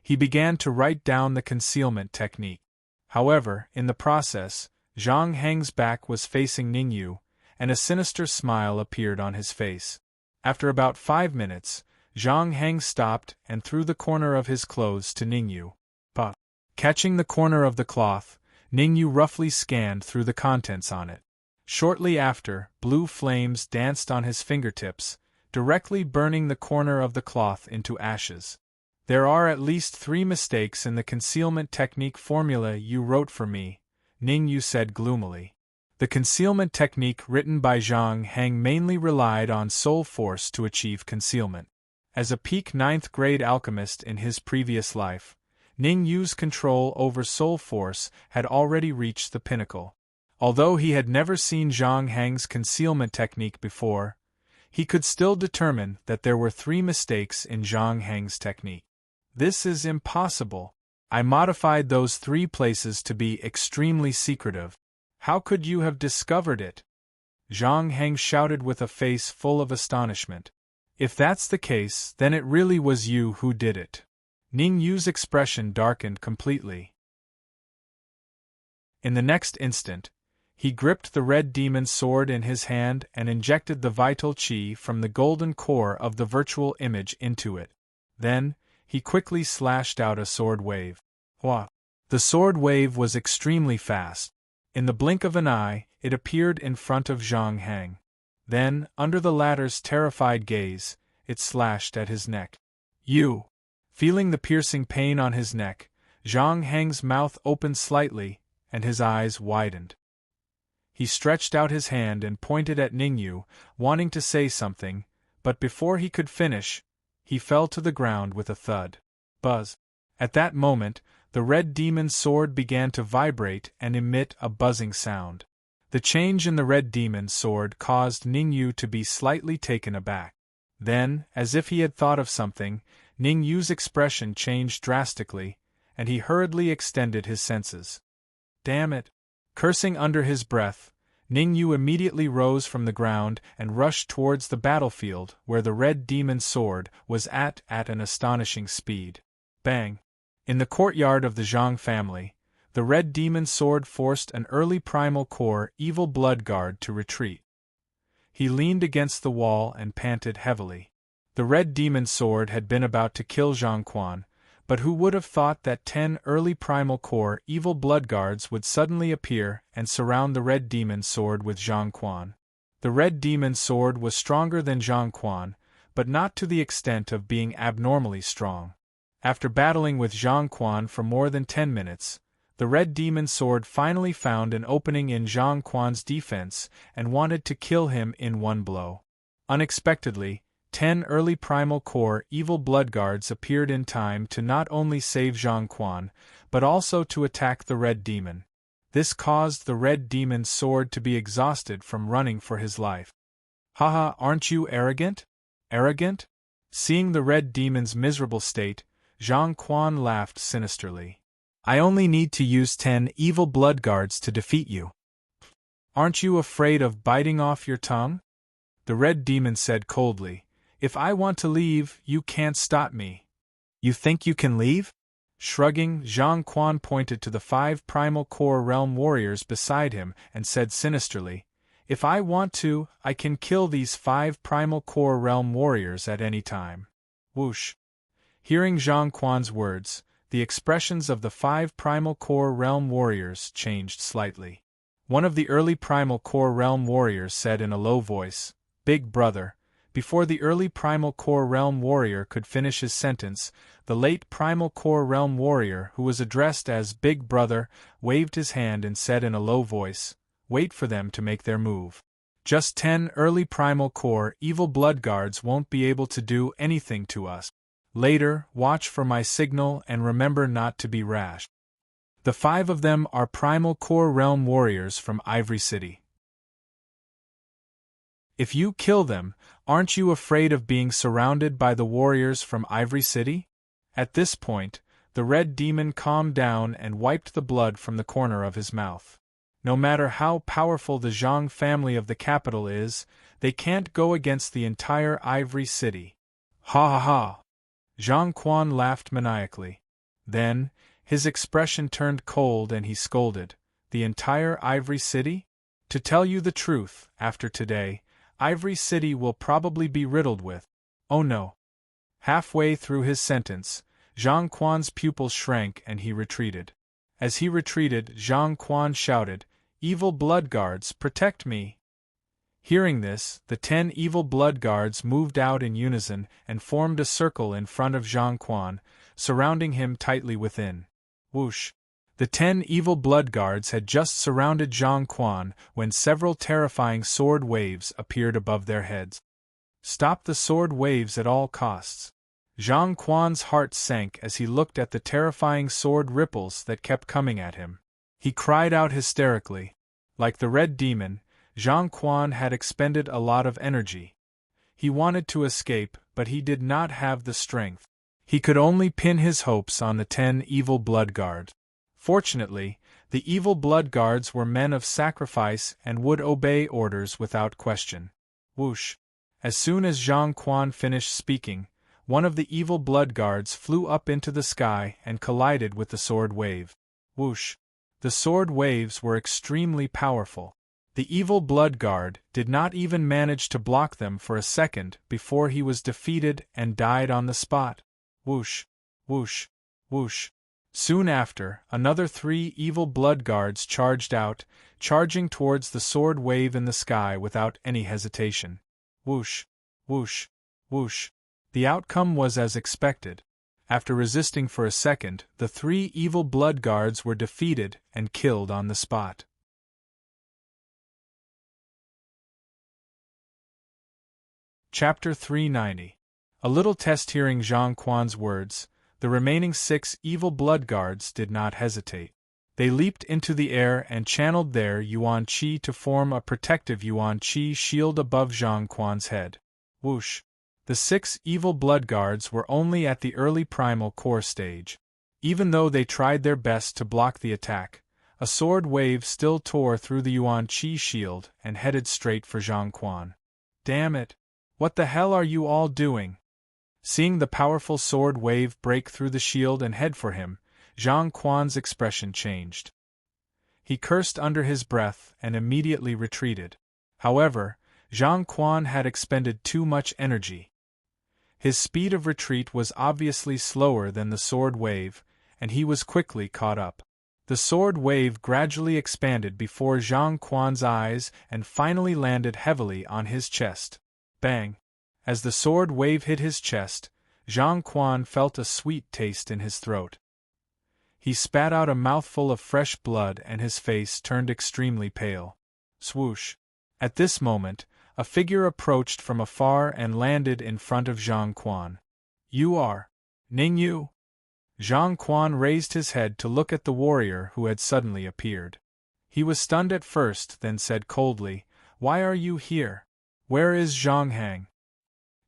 he began to write down the concealment technique. However, in the process, Zhang Heng's back was facing Ningyu, and a sinister smile appeared on his face. After about 5 minutes, Zhang Heng stopped and threw the corner of his clothes to Ningyu. Pa. Catching the corner of the cloth, Ningyu roughly scanned through the contents on it. Shortly after, blue flames danced on his fingertips, directly burning the corner of the cloth into ashes. There are at least 3 mistakes in the concealment technique formula you wrote for me, Ningyu said gloomily. The concealment technique written by Zhang Heng mainly relied on soul force to achieve concealment. As a peak 9th grade alchemist in his previous life, Ningyu's control over soul force had already reached the pinnacle. Although he had never seen Zhang Heng's concealment technique before, he could still determine that there were 3 mistakes in Zhang Heng's technique. This is impossible. I modified those 3 places to be extremely secretive. How could you have discovered it? Zhang Heng shouted with a face full of astonishment. If that's the case, then it really was you who did it. Ningyu's expression darkened completely. In the next instant, he gripped the red demon's sword in his hand and injected the vital qi from the golden core of the virtual image into it. Then, he quickly slashed out a sword wave. Hua! The sword wave was extremely fast. In the blink of an eye, it appeared in front of Zhang Heng. Then, under the latter's terrified gaze, it slashed at his neck. You! Feeling the piercing pain on his neck, Zhang Heng's mouth opened slightly, and his eyes widened. He stretched out his hand and pointed at Ningyu, wanting to say something, but before he could finish, he fell to the ground with a thud. Buzz! At that moment, the red demon's sword began to vibrate and emit a buzzing sound. The change in the red demon's sword caused Ningyu to be slightly taken aback. Then, as if he had thought of something, Ningyu's expression changed drastically, and he hurriedly extended his senses. Damn it! Cursing under his breath, Ningyu immediately rose from the ground and rushed towards the battlefield where the red demon's sword was at an astonishing speed. Bang! In the courtyard of the Zhang family, the red demon's sword forced an early primal core evil blood guard to retreat. He leaned against the wall and panted heavily. The red demon's sword had been about to kill Zhang Quan, but who would have thought that 10 early primal core evil blood guards would suddenly appear and surround the red demon's sword with Zhang Quan? The red demon's sword was stronger than Zhang Quan, but not to the extent of being abnormally strong. After battling with Zhang Quan for more than 10 minutes, the red demon's sword finally found an opening in Zhang Quan's defense and wanted to kill him in one blow. Unexpectedly, 10 early primal core evil blood guards appeared in time to not only save Zhang Quan, but also to attack the Red Demon. This caused the Red Demon's sword to be exhausted from running for his life. Haha, aren't you arrogant? Arrogant? Seeing the Red Demon's miserable state, Zhang Quan laughed sinisterly. I only need to use 10 evil blood guards to defeat you. Aren't you afraid of biting off your tongue? The Red Demon said coldly. If I want to leave, you can't stop me. You think you can leave? Shrugging, Zhang Quan pointed to the 5 primal core realm warriors beside him and said sinisterly, if I want to, I can kill these 5 primal core realm warriors at any time. Whoosh. Hearing Zhang Quan's words, the expressions of the 5 primal core realm warriors changed slightly. One of the early primal core realm warriors said in a low voice, Big brother. Before the early primal core realm warrior could finish his sentence, the late primal core realm warrior, who was addressed as Big Brother, waved his hand and said in a low voice, wait for them to make their move. Just 10 early primal core evil blood guards won't be able to do anything to us. Later, watch for my signal and remember not to be rash. The 5 of them are primal core realm warriors from Ivory City. If you kill them, aren't you afraid of being surrounded by the warriors from Ivory City? At this point, the Red Demon calmed down and wiped the blood from the corner of his mouth. No matter how powerful the Zhang family of the capital is, they can't go against the entire Ivory City. Ha ha ha! Zhang Quan laughed maniacally. Then, his expression turned cold and he scolded, the entire Ivory City? To tell you the truth, after today, Ivory City will probably be riddled with. Oh no. Halfway through his sentence, Zhang Quan's pupils shrank and he retreated. As he retreated, Zhang Quan shouted, Evil blood guards, protect me! Hearing this, the 10 evil blood guards moved out in unison and formed a circle in front of Zhang Quan, surrounding him tightly within. Whoosh! The 10 evil blood guards had just surrounded Zhang Quan when several terrifying sword waves appeared above their heads. Stop the sword waves at all costs. Zhang Quan's heart sank as he looked at the terrifying sword ripples that kept coming at him. He cried out hysterically. Like the Red Demon, Zhang Quan had expended a lot of energy. He wanted to escape, but he did not have the strength. He could only pin his hopes on the 10 evil blood guards. Fortunately, the evil blood guards were men of sacrifice and would obey orders without question. Whoosh! As soon as Zhang Quan finished speaking, one of the evil blood guards flew up into the sky and collided with the sword wave. Whoosh! The sword waves were extremely powerful. The evil blood guard did not even manage to block them for a second before he was defeated and died on the spot. Whoosh! Whoosh! Whoosh! Soon after, another 3 evil blood guards charged out, charging towards the sword wave in the sky without any hesitation. Whoosh! Whoosh! Whoosh! The outcome was as expected. After resisting for a second, the 3 evil blood guards were defeated and killed on the spot. Chapter 390. A little test. Hearing Zhang Quan's words, the remaining 6 evil blood guards did not hesitate. They leaped into the air and channeled their Yuan Qi to form a protective Yuan Qi shield above Zhang Quan's head. Whoosh! The 6 evil blood guards were only at the early primal core stage. Even though they tried their best to block the attack, a sword wave still tore through the Yuan Qi shield and headed straight for Zhang Quan. Damn it! What the hell are you all doing? Seeing the powerful sword wave break through the shield and head for him, Zhang Quan's expression changed. He cursed under his breath and immediately retreated. However, Zhang Quan had expended too much energy. His speed of retreat was obviously slower than the sword wave, and he was quickly caught up. The sword wave gradually expanded before Zhang Quan's eyes and finally landed heavily on his chest. Bang! As the sword wave hit his chest, Zhang Quan felt a sweet taste in his throat. He spat out a mouthful of fresh blood and his face turned extremely pale. Swoosh! At this moment, A figure approached from afar and landed in front of Zhang Quan. You are Ning Yu? Zhang Quan raised his head to look at the warrior who had suddenly appeared. He was stunned at first, then said coldly, Why are you here? Where is Zhang Hang?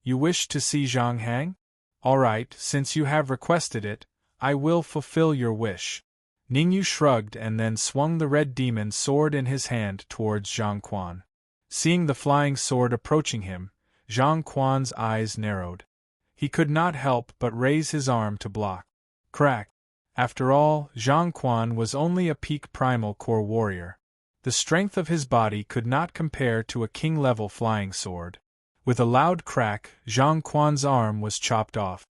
You wish to see Zhang Hang? All right, since you have requested it, I will fulfill your wish. Ningyu shrugged and then swung the red demon sword in his hand towards Zhang Quan. Seeing the flying sword approaching him, Zhang Quan's eyes narrowed. He could not help but raise his arm to block. Crack! After all, Zhang Quan was only a peak primal core warrior. The strength of his body could not compare to a king-level flying sword. With a loud crack, Zhang Quan's arm was chopped off.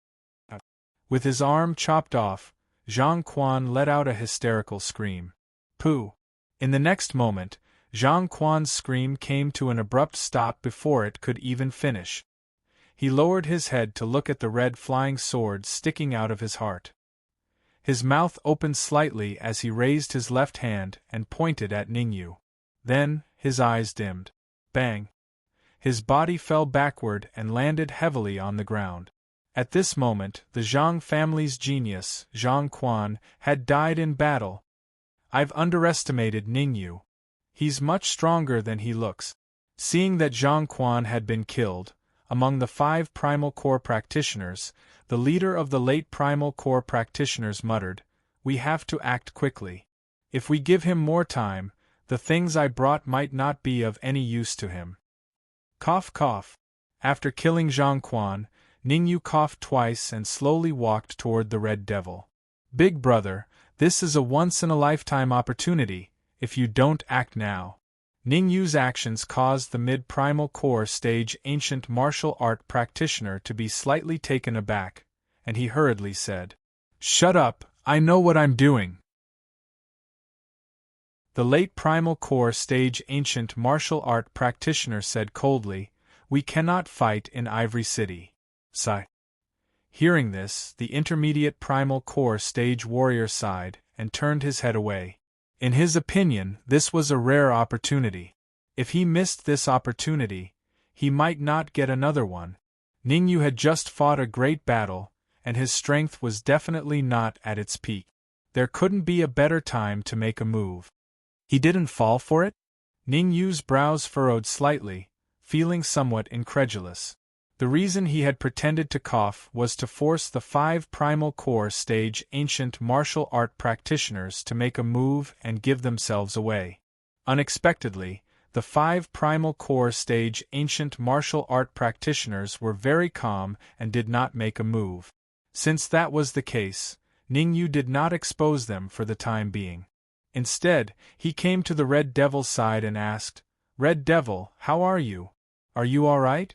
With his arm chopped off, Zhang Quan let out a hysterical scream. Pooh! In the next moment, Zhang Quan's scream came to an abrupt stop before it could even finish. He lowered his head to look at the red flying sword sticking out of his heart. His mouth opened slightly as he raised his left hand and pointed at Ningyu. Then, his eyes dimmed. Bang! His body fell backward and landed heavily on the ground. At this moment, the Zhang family's genius, Zhang Quan, had died in battle. I've underestimated Ningyu. He's much stronger than he looks. Seeing that Zhang Quan had been killed, among the 5 Primal Core practitioners, the leader of the late Primal Core practitioners muttered, We have to act quickly. If we give him more time, the things I brought might not be of any use to him. Cough cough. After killing Zhang Quan, Ningyu coughed twice and slowly walked toward the Red Devil. Big brother, this is a once-in-a-lifetime opportunity, if you don't act now. Ningyu's actions caused the mid-primal core stage ancient martial art practitioner to be slightly taken aback, and he hurriedly said, Shut up, I know what I'm doing. The late primal core stage ancient martial art practitioner said coldly, We cannot fight in Ivory City. Sigh. Hearing this, the intermediate primal core stage warrior sighed and turned his head away. In his opinion, this was a rare opportunity. If he missed this opportunity, he might not get another one. Ningyu had just fought a great battle, and his strength was definitely not at its peak. There couldn't be a better time to make a move. He didn't fall for it? Ningyu's brows furrowed slightly, feeling somewhat incredulous. The reason he had pretended to cough was to force the 5 Primal Core stage ancient martial art practitioners to make a move and give themselves away. Unexpectedly, the 5 Primal Core stage ancient martial art practitioners were very calm and did not make a move. Since that was the case, Ningyu did not expose them for the time being. Instead, he came to the Red Devil's side and asked, Red Devil, how are you? Are you all right?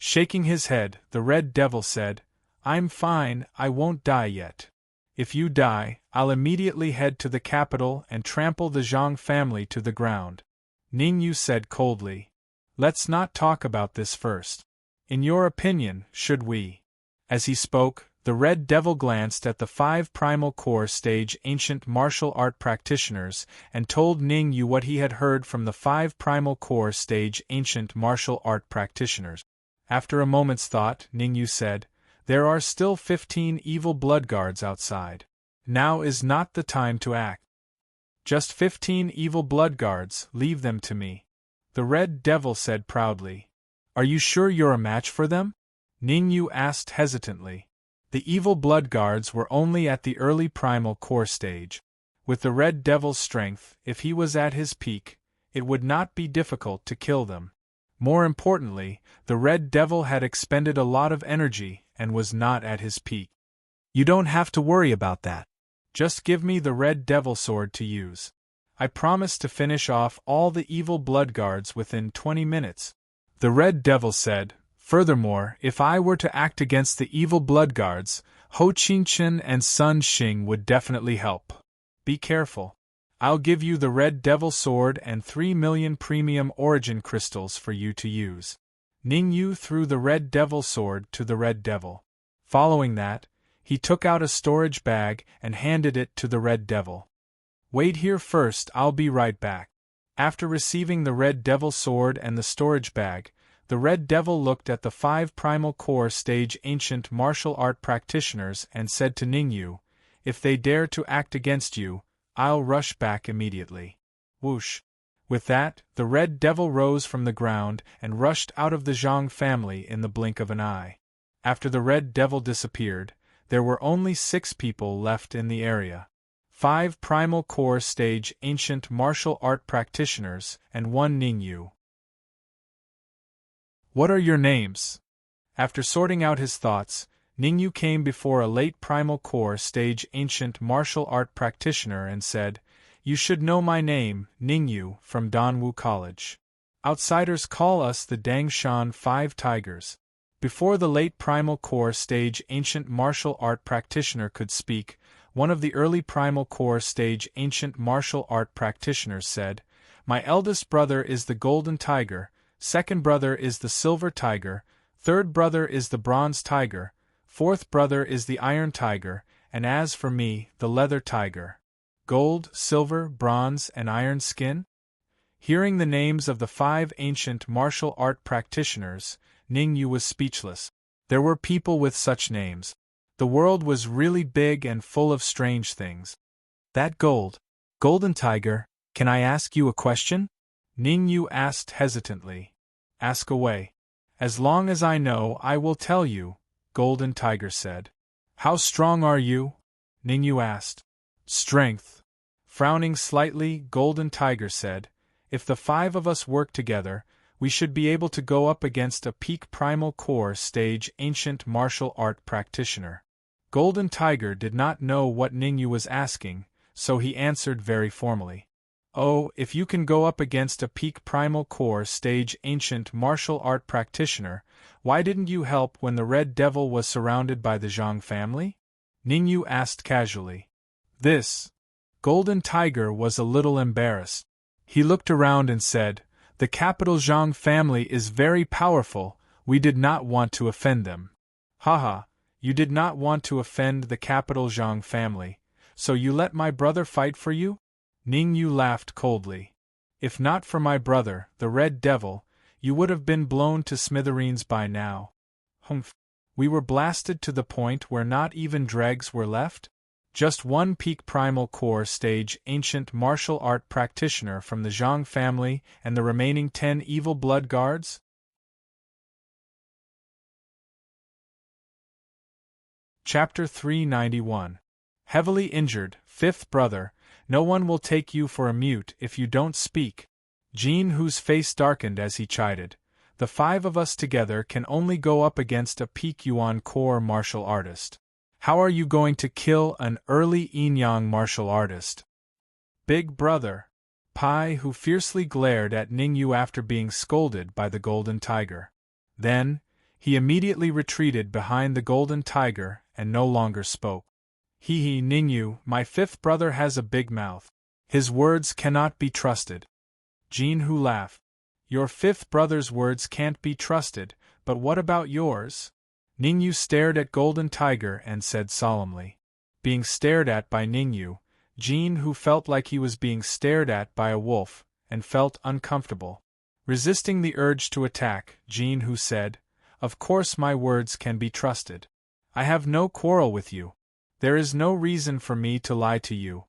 Shaking his head, the Red Devil said, I'm fine, I won't die yet. If you die, I'll immediately head to the capital and trample the Zhang family to the ground. Ningyu said coldly, Let's not talk about this first. In your opinion, should we? As he spoke, the Red Devil glanced at the 5 Primal Core stage ancient martial art practitioners and told Ningyu what he had heard from the 5 Primal Core stage ancient martial art practitioners. After a moment's thought, Ningyu said, There are still 15 evil blood guards outside. Now is not the time to act. Just 15 evil blood guards, leave them to me. The Red Devil said proudly. Are you sure you're a match for them? Ningyu asked hesitantly. The evil blood guards were only at the early primal core stage. With the Red Devil's strength, if he was at his peak, it would not be difficult to kill them. More importantly, the Red Devil had expended a lot of energy and was not at his peak. You don't have to worry about that. Just give me the Red Devil sword to use. I promise to finish off all the evil blood guards within 20 minutes. The Red Devil said, Furthermore, if I were to act against the evil blood guards, Ho Qingchen and Sun Xing would definitely help. Be careful. I'll give you the Red Devil sword and 3 million premium origin crystals for you to use. Ningyu threw the Red Devil sword to the Red Devil. Following that, he took out a storage bag and handed it to the Red Devil. Wait here first, I'll be right back. After receiving the Red Devil sword and the storage bag, the Red Devil looked at the 5 Primal Core stage ancient martial art practitioners and said to Ningyu, "If they dare to act against you, I'll rush back immediately." Whoosh! With that, the Red Devil rose from the ground and rushed out of the Zhang family in the blink of an eye. After the Red Devil disappeared, there were only 6 people left in the area. 5 Primal Core stage ancient martial art practitioners and 1 Ningyu. "What are your names?" After sorting out his thoughts, Ningyu came before a late Primal Core stage ancient martial art practitioner and said, "You should know my name, Ningyu, from Danwu College. Outsiders call us the Dangshan 5 Tigers." Before the late Primal Core stage ancient martial art practitioner could speak, one of the early Primal Core stage ancient martial art practitioners said, "My eldest brother is the Golden Tiger, second brother is the Silver Tiger, third brother is the Bronze Tiger, fourth brother is the Iron Tiger, and as for me, the Leather Tiger." Gold, silver, bronze, and iron skin? Hearing the names of the 5 ancient martial art practitioners, Ningyu was speechless. There were people with such names. The world was really big and full of strange things. "That Golden Tiger, can I ask you a question?" Ningyu asked hesitantly. "Ask away. As long as I know, I will tell you," Golden Tiger said. "How strong are you?" Ningyu asked. "Strength." Frowning slightly, Golden Tiger said, "If the 5 of us work together, we should be able to go up against a peak Primal Core stage ancient martial art practitioner." Golden Tiger did not know what Ningyu was asking, so he answered very formally. "Oh, if you can go up against a peak Primal Core stage ancient martial art practitioner, why didn't you help when the Red Devil was surrounded by the Zhang family?" Ningyu asked casually. Golden Tiger was a little embarrassed. He looked around and said, "The capital Zhang family is very powerful, we did not want to offend them." "Haha, you did not want to offend the capital Zhang family, so you let my brother fight for you?" Ningyu laughed coldly. "If not for my brother, the Red Devil, you would have been blown to smithereens by now." "Humph. We were blasted to the point where not even dregs were left? Just 1 peak Primal Core stage ancient martial art practitioner from the Zhang family and the remaining 10 evil blood guards?" Chapter 391. Heavily injured, 5th brother, no one will take you for a mute if you don't speak. Jean, whose face darkened as he chided, "The 5 of us together can only go up against a peak Yuan Core martial artist. How are you going to kill an early Yinyang martial artist?" "Big brother." Pai, who fiercely glared at Ningyu after being scolded by the Golden Tiger. Then, he immediately retreated behind the Golden Tiger and no longer spoke. "Hee, Ningyu, my 5th brother has a big mouth. His words cannot be trusted." Jean, who laughed. "Your 5th brother's words can't be trusted, but what about yours?" Ningyu stared at Golden Tiger and said solemnly. Being stared at by Ningyu, Jean, who felt like he was being stared at by a wolf, and felt uncomfortable. Resisting the urge to attack, Jean, who said, "Of course my words can be trusted. I have no quarrel with you. There is no reason for me to lie to you."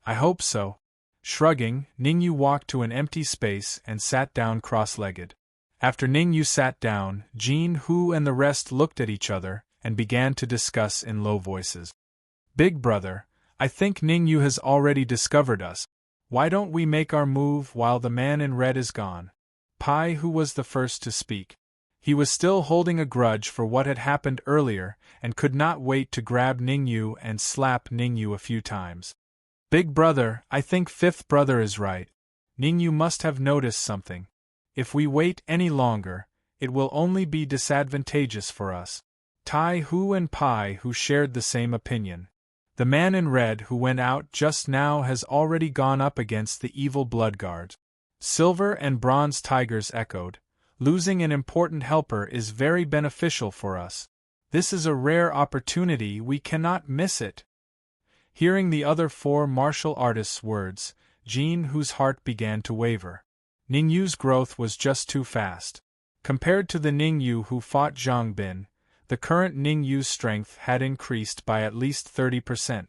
"I hope so." Shrugging, Ningyu walked to an empty space and sat down cross-legged. After Ningyu sat down, Jean, Hu and the rest looked at each other and began to discuss in low voices. "Big brother, I think Ningyu has already discovered us. Why don't we make our move while the man in red is gone?" Pai, who was the first to speak. He was still holding a grudge for what had happened earlier and could not wait to grab Ningyu and slap Ningyu a few times. "Big brother, I think 5th brother is right. Ningyu must have noticed something. If we wait any longer, it will only be disadvantageous for us." Tai, Hu and Pai, who shared the same opinion. "The man in red who went out just now has already gone up against the evil blood guard." Silver and Bronze Tigers echoed. "Losing an important helper is very beneficial for us. This is a rare opportunity, we cannot miss it." Hearing the other 4 martial artists' words, Jean, whose heart began to waver. Ningyu's growth was just too fast. Compared to the Ningyu who fought Zhang Bin, the current Ningyu's strength had increased by at least 30%.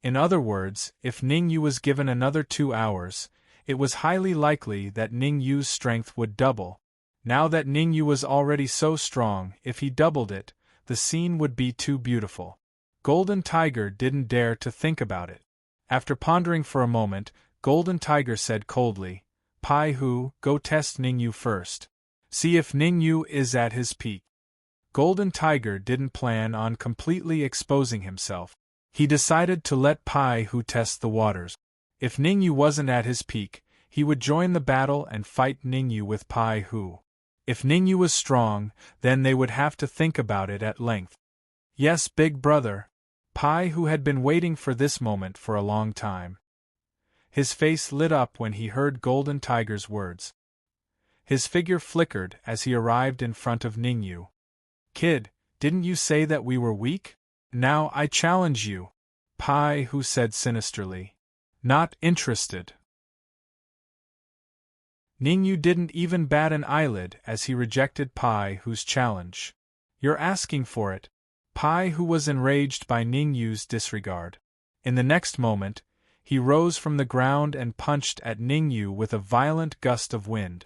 In other words, if Ningyu was given another 2 hours, it was highly likely that Ningyu's strength would double. Now that Ningyu was already so strong, if he doubled it, the scene would be too beautiful. Golden Tiger didn't dare to think about it. After pondering for a moment, Golden Tiger said coldly, "Pai Hu, go test Ningyu first. See if Ningyu is at his peak." Golden Tiger didn't plan on completely exposing himself. He decided to let Pai Hu test the waters. If Ningyu wasn't at his peak, he would join the battle and fight Ningyu with Pai Hu. If Ningyu was strong, then they would have to think about it at length. "Yes, big brother." Pai Hu had been waiting for this moment for a long time. His face lit up when he heard Golden Tiger's words. His figure flickered as he arrived in front of Ningyu. "Kid, didn't you say that we were weak? Now I challenge you," Pai Hu said sinisterly. "Not interested." Ningyu didn't even bat an eyelid as he rejected Pai Hu's challenge. "You're asking for it." Pai Hu was enraged by Ningyu's disregard. In the next moment, he rose from the ground and punched at Ningyu with a violent gust of wind.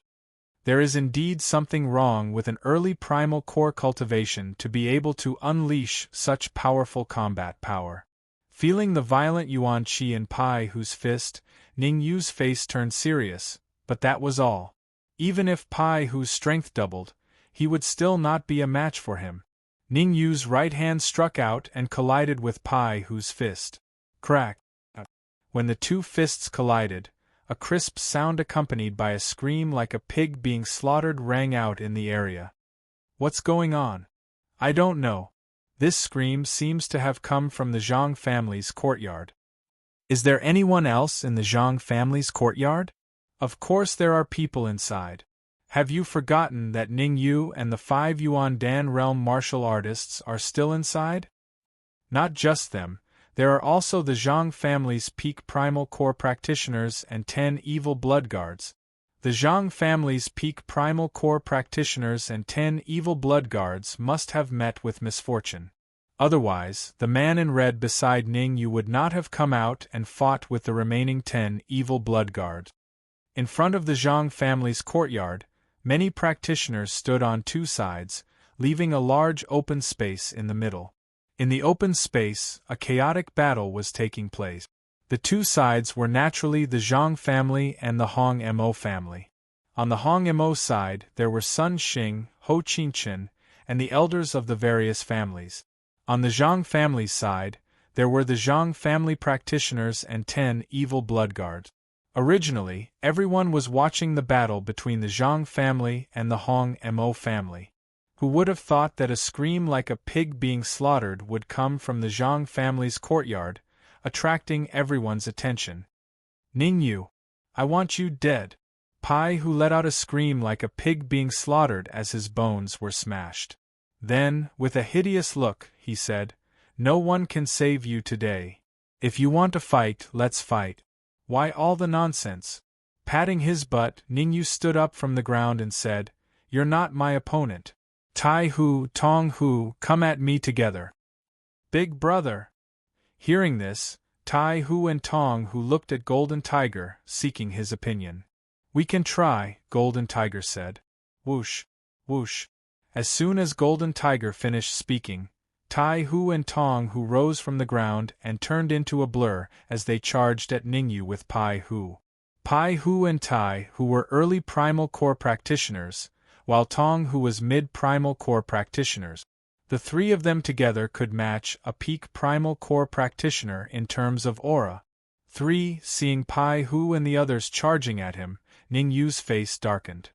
There is indeed something wrong with an early primal core cultivation to be able to unleash such powerful combat power. Feeling the violent yuan qi in Pai Hu's fist, Ningyu's face turned serious, but that was all. Even if Pai Hu's strength doubled, he would still not be a match for him. Ningyu's right hand struck out and collided with Pai Hu's fist. Crack! When the two fists collided, a crisp sound accompanied by a scream like a pig being slaughtered rang out in the area. "What's going on?" "I don't know." This scream seems to have come from the Zhang family's courtyard. "Is there anyone else in the Zhang family's courtyard?" "Of course there are people inside. Have you forgotten that Ningyu and the 5 Yuan Dan realm martial artists are still inside?" "Not just them. There are also the Zhang family's peak primal core practitioners and 10 evil blood guards." The Zhang family's peak primal core practitioners and 10 evil blood guards must have met with misfortune. Otherwise, the man in red beside Ningyu would not have come out and fought with the remaining 10 evil blood guards. In front of the Zhang family's courtyard, many practitioners stood on 2 sides, leaving a large open space in the middle. In the open space, a chaotic battle was taking place. The 2 sides were naturally the Zhang family and the Hong Mo family. On the Hong Mo side, there were Sun Xing, Ho Qingchen, and the elders of the various families. On the Zhang family's side, there were the Zhang family practitioners and 10 evil blood guards. Originally, everyone was watching the battle between the Zhang family and the Hong Mo family. Who would have thought that a scream like a pig being slaughtered would come from the Zhang family's courtyard, attracting everyone's attention. "Ningyu, I want you dead." Pai Hu let out a scream like a pig being slaughtered as his bones were smashed. Then, with a hideous look, he said, "No one can save you today. If you want to fight, let's fight. Why all the nonsense?" Patting his butt, Ningyu stood up from the ground and said, "You're not my opponent. Tai Hu, Tong Hu, come at me together." "Big brother." Hearing this, Tai Hu and Tong Hu looked at Golden Tiger, seeking his opinion. "We can try," Golden Tiger said. Whoosh, whoosh. As soon as Golden Tiger finished speaking, Tai Hu and Tong Hu rose from the ground and turned into a blur as they charged at Ningyu with Pai Hu. Pai Hu and Tai Hu were early primal core practitioners, while Tong Hu was mid-primal core practitioners. The 3 of them together could match a peak primal core practitioner in terms of aura. Seeing Pai Hu and the others charging at him, Ningyu's face darkened.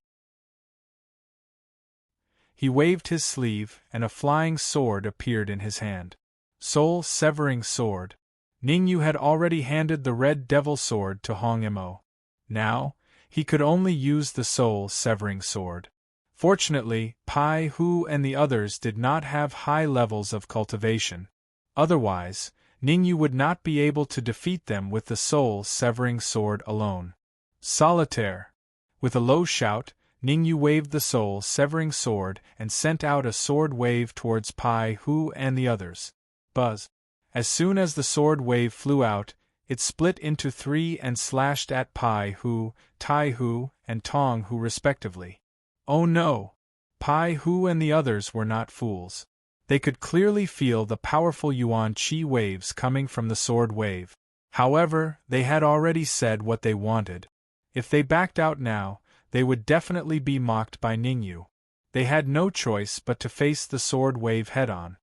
He waved his sleeve, and a flying sword appeared in his hand. Soul-severing sword. Ningyu had already handed the Red Devil sword to Hong Mo. Now, he could only use the soul-severing sword. Fortunately, Pai Hu and the others did not have high levels of cultivation. Otherwise, Ningyu would not be able to defeat them with the soul-severing sword alone. Solitaire! With a low shout, Ningyu waved the soul-severing sword and sent out a sword wave towards Pai Hu and the others. Buzz! As soon as the sword wave flew out, it split into three and slashed at Pai Hu, Tai Hu, and Tong Hu respectively. Oh no! Pai Hu and the others were not fools. They could clearly feel the powerful Yuan Qi waves coming from the sword wave. However, they had already said what they wanted. If they backed out now, they would definitely be mocked by Ningyu. They had no choice but to face the sword wave head-on.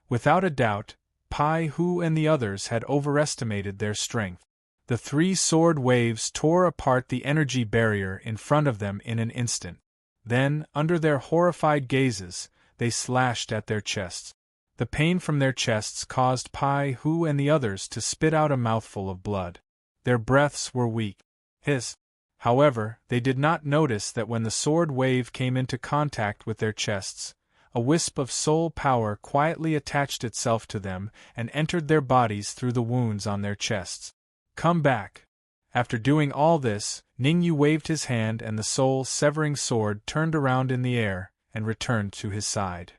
Without a doubt, Pai Hu and the others had overestimated their strength. The three sword waves tore apart the energy barrier in front of them in an instant. Then, under their horrified gazes, they slashed at their chests. The pain from their chests caused Pai Hu and the others to spit out a mouthful of blood. Their breaths were weak. Hiss! However, they did not notice that when the sword wave came into contact with their chests, a wisp of soul power quietly attached itself to them and entered their bodies through the wounds on their chests. Come back! After doing all this, Ningyu waved his hand and the soul-severing sword turned around in the air and returned to his side.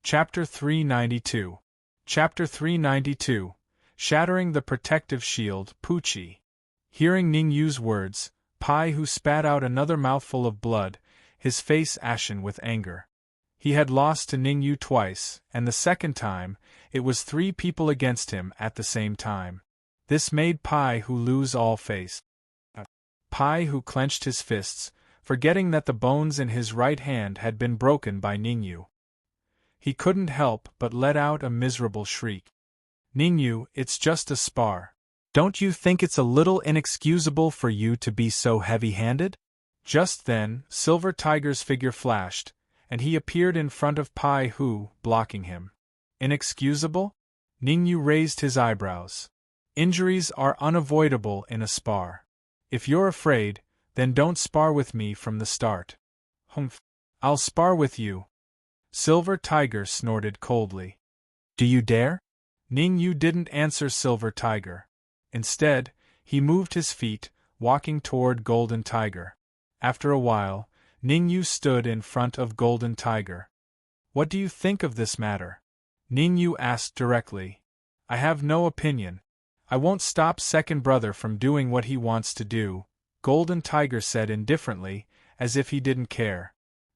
Chapter 392. Chapter 392. Shattering the Protective Shield, Puchi. Hearing Ningyu's words, Pai Hu spat out another mouthful of blood, his face ashen with anger. He had lost to Ningyu twice, and the second time, it was 3 people against him at the same time. This made Pai Hu lose all face. Pai Hu clenched his fists, forgetting that the bones in his right hand had been broken by Ningyu. He couldn't help but let out a miserable shriek. Ningyu, it's just a spar. Don't you think it's a little inexcusable for you to be so heavy-handed? Just then, Silver Tiger's figure flashed, and he appeared in front of Pai Hu, blocking him. Inexcusable? Ningyu raised his eyebrows. Injuries are unavoidable in a spar. If you're afraid, then don't spar with me from the start. Humph. I'll spar with you. Silver Tiger snorted coldly. Do you dare? Ningyu didn't answer Silver Tiger. Instead, he moved his feet, walking toward Golden Tiger. After a while, Ningyu stood in front of Golden Tiger. What do you think of this matter? Ningyu asked directly. I have no opinion. I won't stop second brother from doing what he wants to do, Golden Tiger said indifferently, as if he didn't care.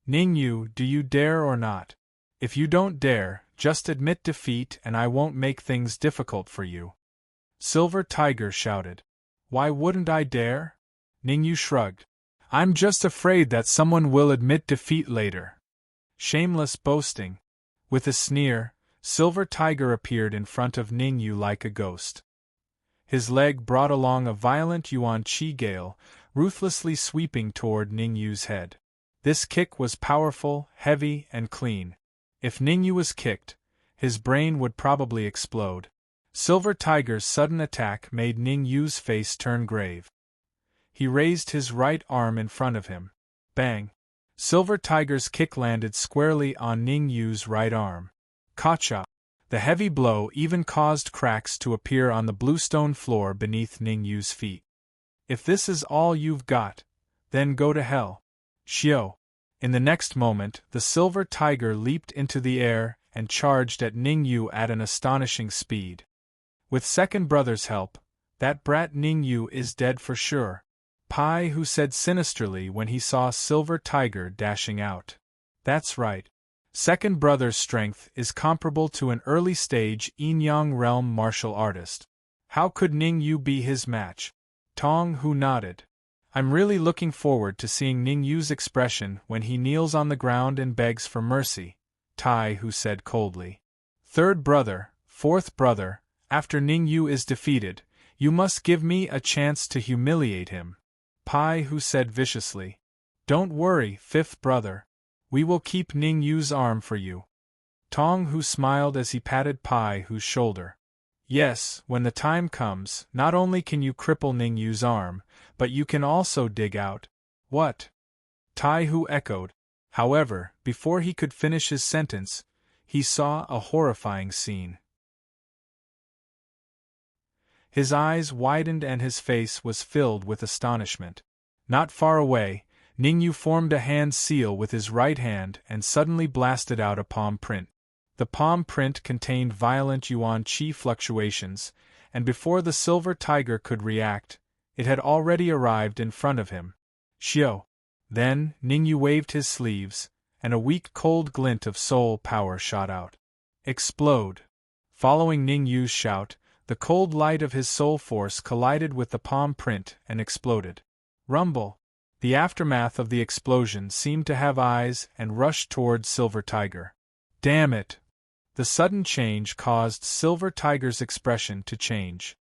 Ningyu, do you dare or not? If you don't dare, just admit defeat and I won't make things difficult for you. Silver Tiger shouted. Why wouldn't I dare? Ningyu shrugged. I'm just afraid that someone will admit defeat later. Shameless boasting. With a sneer, Silver Tiger appeared in front of Ningyu like a ghost. His leg brought along a violent Yuan Qi gale, ruthlessly sweeping toward Ningyu's head. This kick was powerful, heavy, and clean. If Ningyu was kicked, his brain would probably explode. Silver Tiger's sudden attack made Ningyu's face turn grave. He raised his right arm in front of him. Bang! Silver Tiger's kick landed squarely on Ningyu's right arm. Kacha! The heavy blow even caused cracks to appear on the bluestone floor beneath Ningyu's feet. If this is all you've got, then go to hell. Shio! In the next moment, the Silver Tiger leaped into the air and charged at Ningyu at an astonishing speed. With second brother's help, that brat Ningyu is dead for sure, Pai Hu said sinisterly when he saw Silver Tiger dashing out. That's right. Second brother's strength is comparable to an early-stage Yin-Yang realm martial artist. How could Ningyu be his match? Tong Hu nodded. I'm really looking forward to seeing Ningyu's expression when he kneels on the ground and begs for mercy, Tai Hu said coldly. Third brother, fourth brother, after Ningyu is defeated, you must give me a chance to humiliate him, Pai Hu said viciously. Don't worry, fifth brother. We will keep Ningyu's arm for you. Tong Hu smiled as he patted Pai Hu's shoulder. Yes, when the time comes, not only can you cripple Ningyu's arm, but you can also dig out. What? Tai Hu echoed. However, before he could finish his sentence, he saw a horrifying scene. His eyes widened and his face was filled with astonishment. Not far away, Ningyu formed a hand seal with his right hand and suddenly blasted out a palm print. The palm print contained violent yuan qi fluctuations, and before the silver tiger could react, it had already arrived in front of him. Xiao! Then, Ningyu waved his sleeves, and a weak cold glint of soul power shot out. Explode! Following Ningyu's shout, the cold light of his soul force collided with the palm print and exploded. Rumble! The aftermath of the explosion seemed to have eyes and rushed toward Silver Tiger. Damn it! The sudden change caused Silver Tiger's expression to change.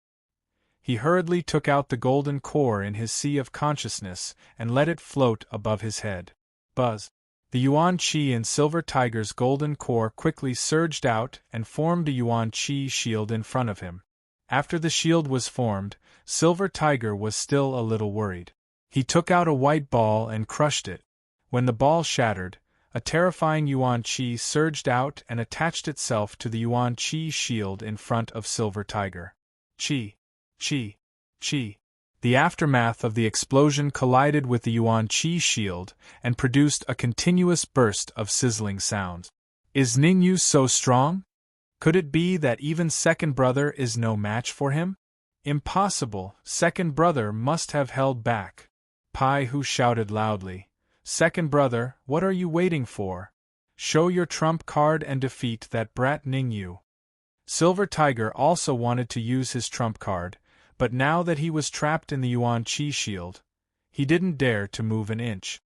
He hurriedly took out the golden core in his sea of consciousness and let it float above his head. Buzz! The yuan qi in Silver Tiger's golden core quickly surged out and formed a yuan qi shield in front of him. After the shield was formed, Silver Tiger was still a little worried. He took out a white ball and crushed it. When the ball shattered, a terrifying yuan qi surged out and attached itself to the yuan qi shield in front of Silver Tiger. Qi! Qi! Qi! The aftermath of the explosion collided with the yuan qi shield and produced a continuous burst of sizzling sounds. Is Ningyu so strong? Could it be that even Second Brother is no match for him? Impossible, Second Brother must have held back. Pai Hu shouted loudly, Second Brother, what are you waiting for? Show your trump card and defeat that brat Ningyu. Silver Tiger also wanted to use his trump card, but now that he was trapped in the yuan qi shield, he didn't dare to move an inch.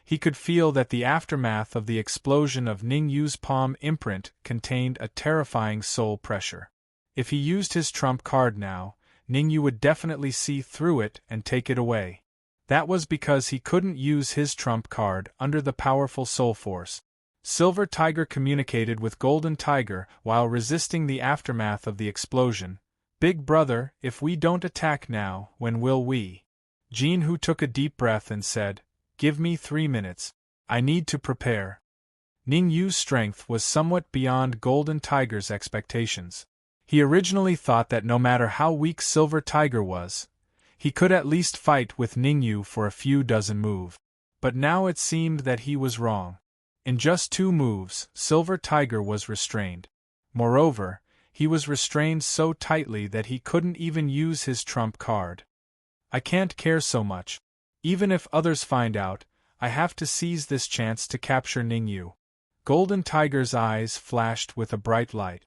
He could feel that the aftermath of the explosion of Ningyu's palm imprint contained a terrifying soul pressure. If he used his trump card now, Ningyu would definitely see through it and take it away. That was because he couldn't use his trump card under the powerful soul force. Silver Tiger communicated with Golden Tiger while resisting the aftermath of the explosion. Big brother, if we don't attack now, when will we? Jin Hu took a deep breath and said, Give me 3 minutes. I need to prepare. Ningyu's strength was somewhat beyond Golden Tiger's expectations. He originally thought that no matter how weak Silver Tiger was, he could at least fight with Ningyu for a few dozen moves. But now it seemed that he was wrong. In just 2 moves, Silver Tiger was restrained. Moreover, he was restrained so tightly that he couldn't even use his trump card. I can't care so much. Even if others find out, I have to seize this chance to capture Ningyu. Golden Tiger's eyes flashed with a bright light.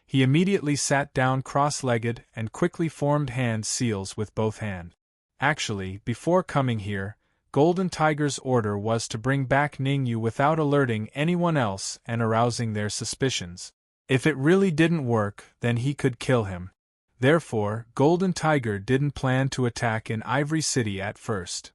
He immediately sat down cross-legged and quickly formed hand seals with both hands. Actually, before coming here, Golden Tiger's order was to bring back Ningyu without alerting anyone else and arousing their suspicions. If it really didn't work, then he could kill him. Therefore, Golden Tiger didn't plan to attack in Ivory City at first.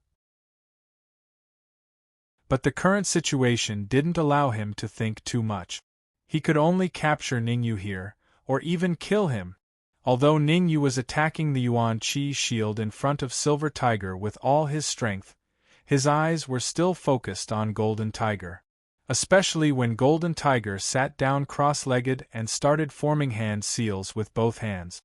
But the current situation didn't allow him to think too much. He could only capture Ningyu here, or even kill him. Although Ningyu was attacking the yuan qi shield in front of Silver Tiger with all his strength, his eyes were still focused on Golden Tiger. Especially when Golden Tiger sat down cross-legged and started forming hand seals with both hands.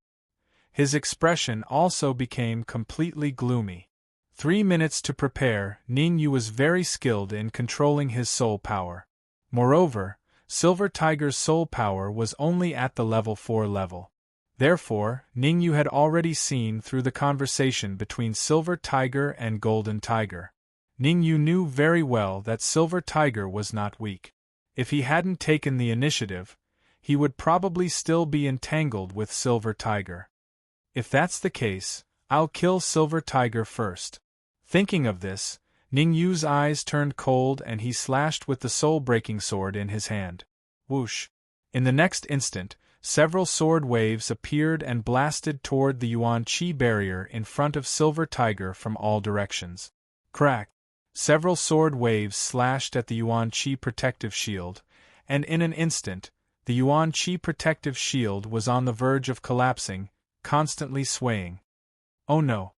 His expression also became completely gloomy. 3 minutes to prepare. Ningyu was very skilled in controlling his soul power. Moreover, Silver Tiger's soul power was only at the level 4 level. Therefore, Ningyu had already seen through the conversation between Silver Tiger and Golden Tiger. Ningyu knew very well that Silver Tiger was not weak. If he hadn't taken the initiative, he would probably still be entangled with Silver Tiger. If that's the case, I'll kill Silver Tiger first. Thinking of this, Ningyu's eyes turned cold and he slashed with the soul-breaking sword in his hand. Whoosh! In the next instant, several sword waves appeared and blasted toward the yuan qi barrier in front of Silver Tiger from all directions. Crack! Several sword waves slashed at the yuan qi protective shield, and in an instant, the yuan qi protective shield was on the verge of collapsing, constantly swaying. Oh no!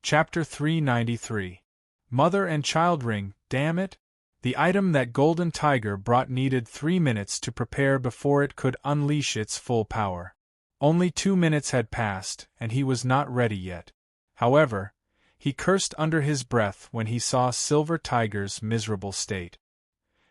Chapter 393. Mother and Child Ring, damn it! The item that Golden Tiger brought needed 3 minutes to prepare before it could unleash its full power. Only 2 minutes had passed, and he was not ready yet. However, he cursed under his breath when he saw Silver Tiger's miserable state.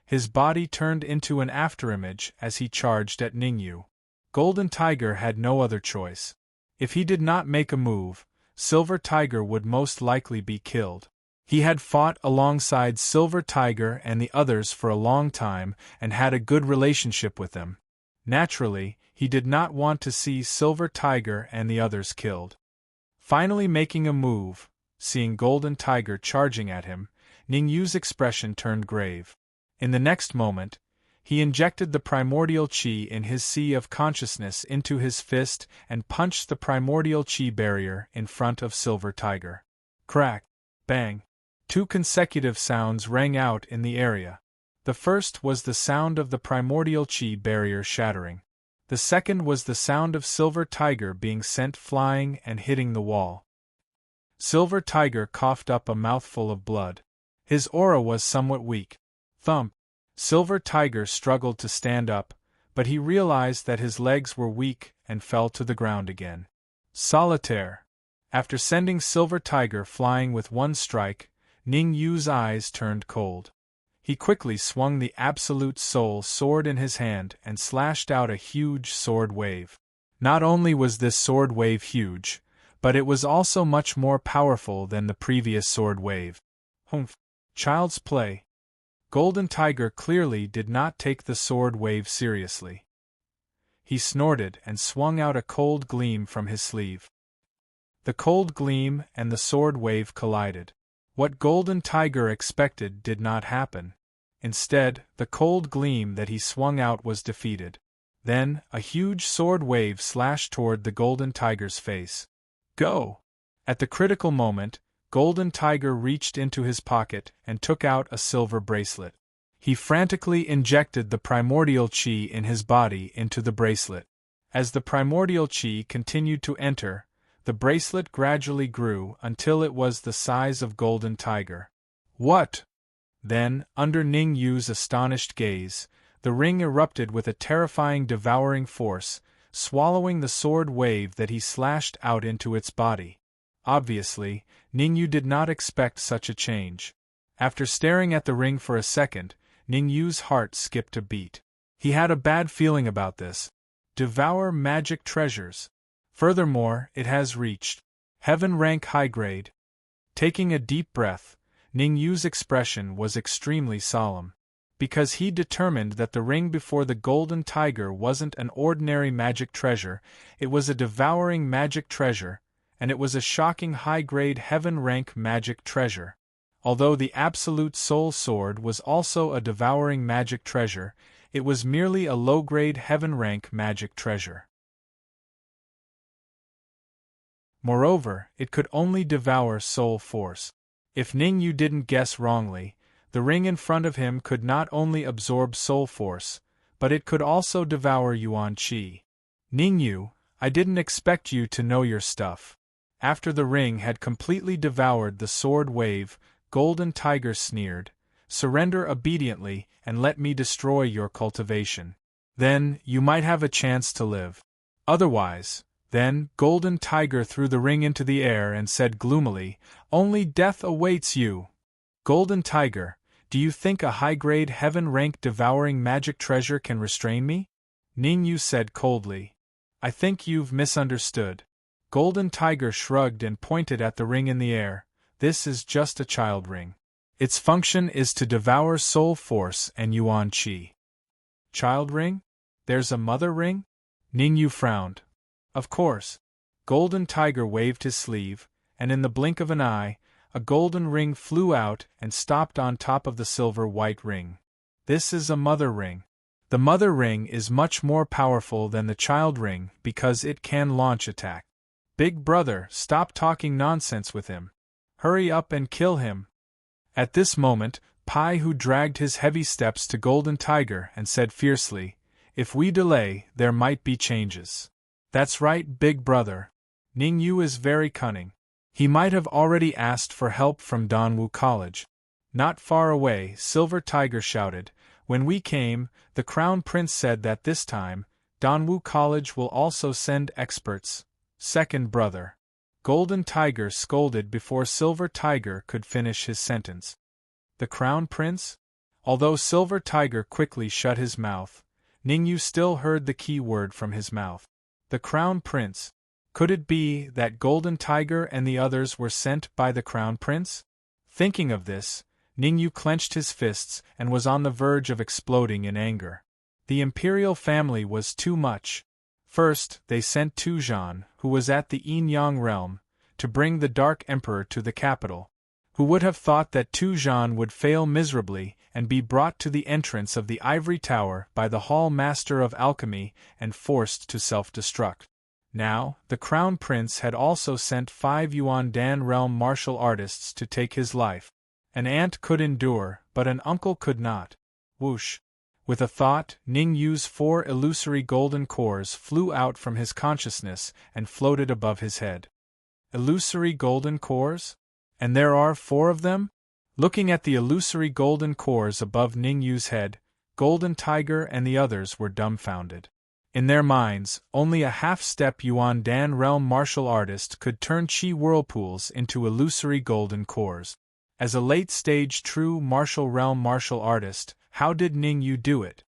His body turned into an afterimage as he charged at Ningyu. Golden Tiger had no other choice. If he did not make a move, Silver Tiger would most likely be killed. He had fought alongside Silver Tiger and the others for a long time and had a good relationship with them. Naturally, he did not want to see Silver Tiger and the others killed. Finally making a move, seeing Golden Tiger charging at him, Ningyu's expression turned grave. In the next moment, he injected the primordial chi in his sea of consciousness into his fist and punched the primordial chi barrier in front of Silver Tiger. Crack! Bang! 2 consecutive sounds rang out in the area. The first was the sound of the primordial chi barrier shattering. The second was the sound of Silver Tiger being sent flying and hitting the wall. Silver Tiger coughed up a mouthful of blood. His aura was somewhat weak. Thump! Silver Tiger struggled to stand up, but he realized that his legs were weak and fell to the ground again. Solitaire! After sending Silver Tiger flying with 1 strike, Ningyu's eyes turned cold. He quickly swung the Absolute Soul sword in his hand and slashed out a huge sword wave. Not only was this sword wave huge, but it was also much more powerful than the previous sword wave. Humph! Child's play. Golden Tiger clearly did not take the sword wave seriously. He snorted and swung out a cold gleam from his sleeve. The cold gleam and the sword wave collided. What Golden Tiger expected did not happen. Instead, the cold gleam that he swung out was defeated. Then, a huge sword wave slashed toward the Golden Tiger's face. Go! At the critical moment, Golden Tiger reached into his pocket and took out a silver bracelet. He frantically injected the primordial chi in his body into the bracelet. As the primordial chi continued to enter, the bracelet gradually grew until it was the size of Golden Tiger. What? Then, under Ningyu's astonished gaze, the ring erupted with a terrifying devouring force, swallowing the sword wave that he slashed out into its body. Obviously, Ningyu did not expect such a change. After staring at the ring for a second, Ningyu's heart skipped a beat. He had a bad feeling about this. Devour magic treasures. Furthermore, it has reached heaven rank high grade. Taking a deep breath, Ningyu's expression was extremely solemn. Because he determined that the ring before the Golden Tiger wasn't an ordinary magic treasure, it was a devouring magic treasure, and it was a shocking high-grade heaven-rank magic treasure. Although the Absolute Soul Sword was also a devouring magic treasure, it was merely a low-grade heaven-rank magic treasure. Moreover, it could only devour soul force. If Ningyu didn't guess wrongly, the ring in front of him could not only absorb soul force, but it could also devour yuan qi. Ningyu, I didn't expect you to know your stuff. After the ring had completely devoured the sword wave, Golden Tiger sneered, surrender obediently and let me destroy your cultivation. Then, you might have a chance to live. Otherwise, then, Golden Tiger threw the ring into the air and said gloomily, only death awaits you. Golden Tiger, do you think a high-grade heaven-rank devouring magic treasure can restrain me? Ningyu said coldly. I think you've misunderstood. Golden Tiger shrugged and pointed at the ring in the air. This is just a child ring. Its function is to devour soul force and yuan qi. Child ring? There's a mother ring? Ningyu frowned. Of course. Golden Tiger waved his sleeve, and in the blink of an eye, a golden ring flew out and stopped on top of the silver-white ring. This is a mother ring. The mother ring is much more powerful than the child ring because it can launch attack. Big brother, stop talking nonsense with him. Hurry up and kill him. At this moment, Pai Hu dragged his heavy steps to Golden Tiger and said fiercely, if we delay, there might be changes. That's right, big brother. Ningyu is very cunning. He might have already asked for help from Donwu College. Not far away, Silver Tiger shouted, "When we came, the Crown Prince said that this time, Donwu College will also send experts." Second brother. Golden Tiger scolded before Silver Tiger could finish his sentence. The Crown Prince? Although Silver Tiger quickly shut his mouth, Ningyu still heard the key word from his mouth. The Crown Prince. Could it be that Golden Tiger and the others were sent by the Crown Prince? Thinking of this, Ningyu clenched his fists and was on the verge of exploding in anger. The imperial family was too much. First, they sent Tujan, who was at the Yin-Yang realm, to bring the Dark Emperor to the capital. Who would have thought that Tujan would fail miserably and be brought to the entrance of the Ivory Tower by the Hall Master of Alchemy and forced to self-destruct. Now, the Crown Prince had also sent 5 Yuan Dan realm martial artists to take his life. An aunt could endure, but an uncle could not. Whoosh! With a thought, Ningyu's 4 illusory golden cores flew out from his consciousness and floated above his head. Illusory golden cores? And there are 4 of them? Looking at the illusory golden cores above Ningyu's head, Golden Tiger and the others were dumbfounded. In their minds, only a half-step Yuan Dan realm martial artist could turn chi whirlpools into illusory golden cores. As a late-stage true martial realm martial artist, how did Ningyu do it?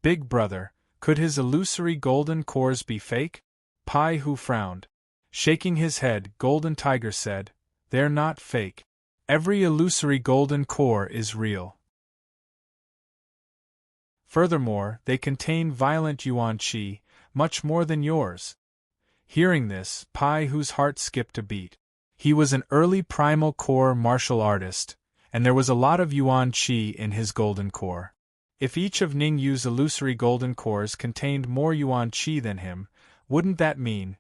Big brother, could his illusory golden cores be fake? Pai Hu frowned. Shaking his head, Golden Tiger said, "They're not fake. Every illusory golden core is real. Furthermore, they contain violent Yuan Qi, much more than yours." Hearing this, Pai Hu's heart skipped a beat. He was an early primal core martial artist, and there was a lot of Yuan Qi in his golden core. If each of Ningyu's illusory golden cores contained more Yuan Qi than him, wouldn't that mean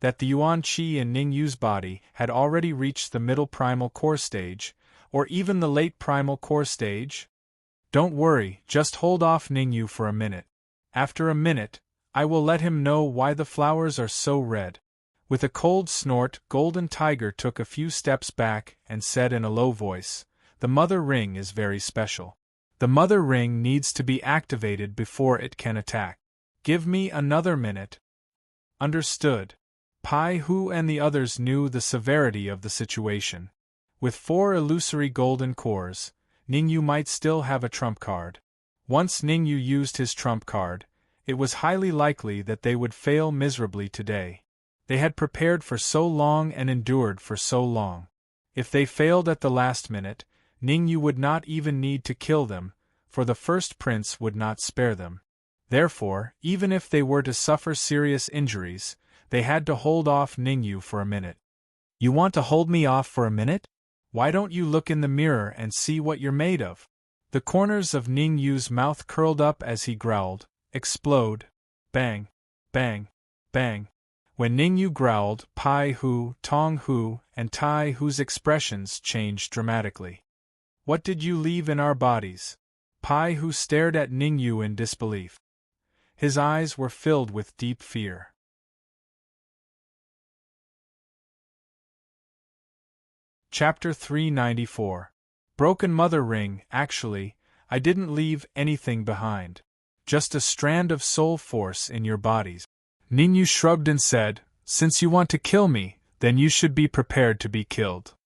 that the Yuan Qi in Ningyu's body had already reached the middle primal core stage, or even the late primal core stage? Don't worry, just hold off Ningyu for a minute. After a minute, I will let him know why the flowers are so red. With a cold snort, Golden Tiger took a few steps back and said in a low voice, "The Mother Ring is very special. The Mother Ring needs to be activated before it can attack. Give me another minute." Understood. Pai Hu and the others knew the severity of the situation. With 4 illusory golden cores, Ningyu might still have a trump card. Once Ningyu used his trump card, it was highly likely that they would fail miserably today. They had prepared for so long and endured for so long. If they failed at the last minute, Ningyu would not even need to kill them, for the first prince would not spare them. Therefore, even if they were to suffer serious injuries, they had to hold off Ningyu for a minute. "You want to hold me off for a minute? Why don't you look in the mirror and see what you're made of?" The corners of Ningyu's mouth curled up as he growled, "Explode." Bang, bang, bang. When Ningyu growled, Pai Hu, Tong Hu, and Tai Hu's expressions changed dramatically. "What did you leave in our bodies?" Pai Hu stared at Ningyu in disbelief. His eyes were filled with deep fear. Chapter 394. Broken Mother Ring. Actually, I didn't leave anything behind. Just a strand of soul force in your bodies. Ningyu shrugged and said, "Since you want to kill me, then you should be prepared to be killed."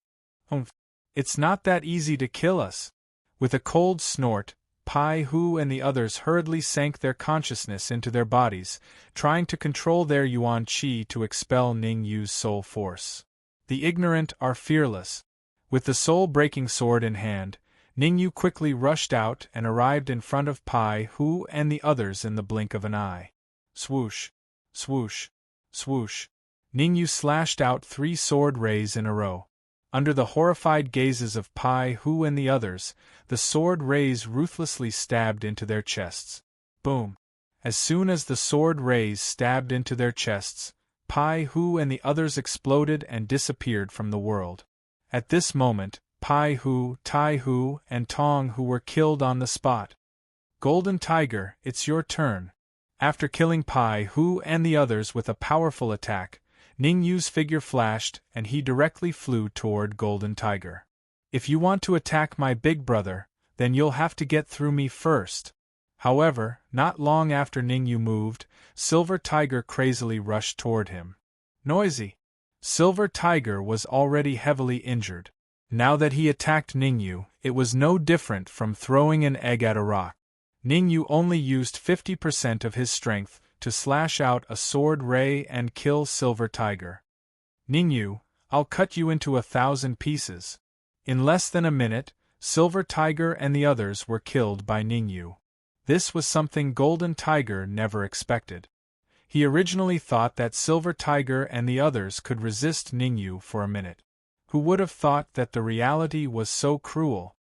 It's not that easy to kill us." With a cold snort, Pai Hu and the others hurriedly sank their consciousness into their bodies, trying to control their Yuan Qi to expel Ningyu's soul force. The ignorant are fearless. With the soul-breaking sword in hand, Ningyu quickly rushed out and arrived in front of Pai Hu and the others in the blink of an eye. Swoosh, swoosh, swoosh. Ningyu slashed out 3 sword rays in a row. Under the horrified gazes of Pai Hu and the others, the sword rays ruthlessly stabbed into their chests. Boom! As soon as the sword rays stabbed into their chests, Pai Hu and the others exploded and disappeared from the world. At this moment, Pai Hu, Tai Hu, and Tong Hu were killed on the spot. Golden Tiger, it's your turn. After killing Pai Hu and the others with a powerful attack, Ning Yu's figure flashed, and he directly flew toward Golden Tiger. If you want to attack my big brother, then you'll have to get through me first. However, not long after Ning Yu moved, Silver Tiger crazily rushed toward him. Noisy. Silver Tiger was already heavily injured. Now that he attacked Ning Yu, it was no different from throwing an egg at a rock. Ning Yu only used 50% of his strength to slash out a sword ray and kill Silver Tiger. Ning Yu, I'll cut you into 1,000 pieces. In less than a minute, Silver Tiger and the others were killed by Ning Yu. This was something Golden Tiger never expected. He originally thought that Silver Tiger and the others could resist Ning Yu for a minute. Who would have thought that the reality was so cruel?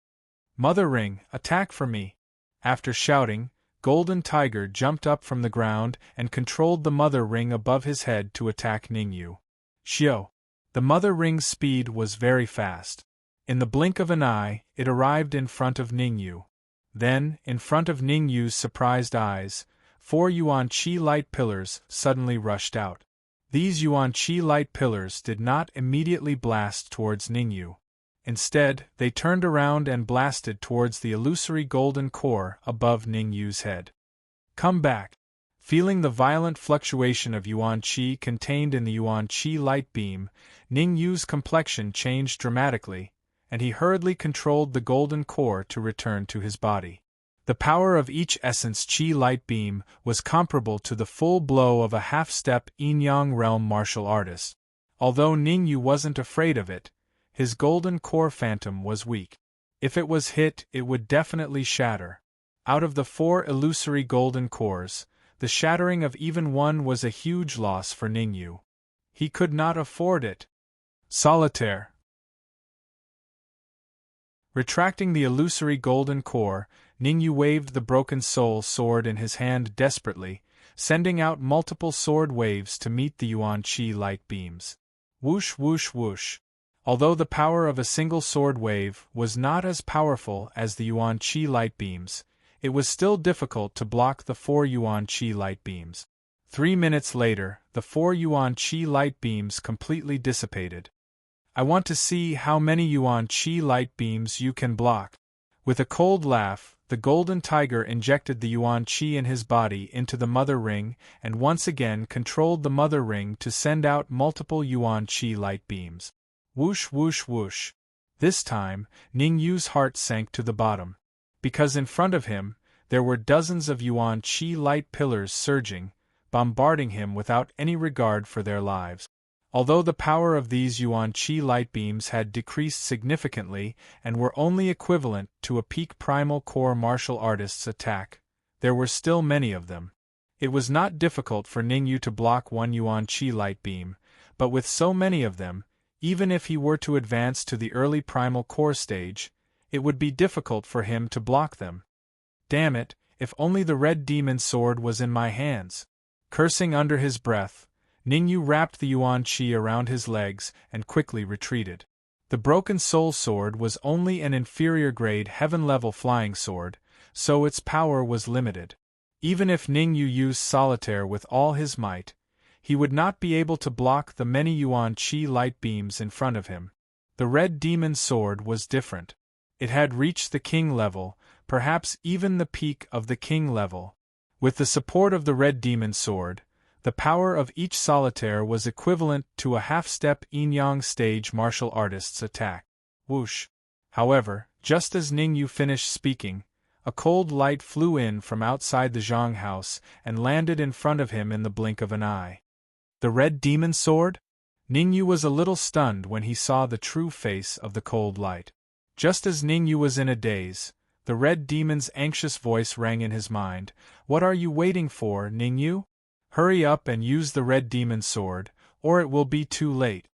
Mother Ring, attack for me! After shouting, Golden Tiger jumped up from the ground and controlled the Mother Ring above his head to attack Ning Yu. Xiao! The Mother Ring's speed was very fast. In the blink of an eye, it arrived in front of Ning Yu. Then, in front of Ning Yu's surprised eyes, 4 Yuan Qi light pillars suddenly rushed out. These Yuan Qi light pillars did not immediately blast towards Ning Yu. Instead, they turned around and blasted towards the illusory golden core above Ning Yu's head. Come back! Feeling the violent fluctuation of Yuan Qi contained in the Yuan Qi light beam, Ning Yu's complexion changed dramatically, and he hurriedly controlled the golden core to return to his body. The power of each essence Qi light beam was comparable to the full blow of a half-step yin-yang realm martial artist. Although Ning Yu wasn't afraid of it, his golden core phantom was weak. If it was hit, it would definitely shatter. Out of the 4 illusory golden cores, the shattering of even one was a huge loss for Ning Yu. He could not afford it. Solitaire. Retracting the illusory golden core, Ning Yu waved the broken soul sword in his hand desperately, sending out multiple sword waves to meet the Yuan Qi light beams. Whoosh whoosh whoosh. Although the power of a single sword wave was not as powerful as the Yuan Qi light beams, it was still difficult to block the 4 Yuan Qi light beams. 3 minutes later, the 4 Yuan Qi light beams completely dissipated. I want to see how many Yuan Qi light beams you can block. With a cold laugh, the Golden Tiger injected the Yuan Qi in his body into the Mother Ring and once again controlled the Mother Ring to send out multiple Yuan Qi light beams. Whoosh whoosh whoosh. This time, Ning Yu's heart sank to the bottom. Because in front of him, there were dozens of Yuan Qi light pillars surging, bombarding him without any regard for their lives. Although the power of these Yuan Qi light beams had decreased significantly and were only equivalent to a peak primal core martial artist's attack, there were still many of them. It was not difficult for Ning Yu to block 1 Yuan Qi light beam, but with so many of them, even if he were to advance to the early primal core stage, it would be difficult for him to block them. Damn it, if only the red demon sword was in my hands. Cursing under his breath, Ning Yu wrapped the Yuan Qi around his legs and quickly retreated. The broken soul sword was only an inferior-grade heaven-level flying sword, so its power was limited. Even if Ning Yu used solitaire with all his might, he would not be able to block the many Yuan Qi light beams in front of him. The red demon sword was different. It had reached the king level, perhaps even the peak of the king level. With the support of the red demon sword, the power of each solitaire was equivalent to a half-step yin-yang stage martial artist's attack. Whoosh! However, just as Ning Yu finished speaking, a cold light flew in from outside the Zhang house and landed in front of him in the blink of an eye. The red demon sword? Ning Yu was a little stunned when he saw the true face of the cold light. Just as Ning Yu was in a daze, the red demon's anxious voice rang in his mind. What are you waiting for, Ning Yu? Hurry up and use the red demon sword, or it will be too late.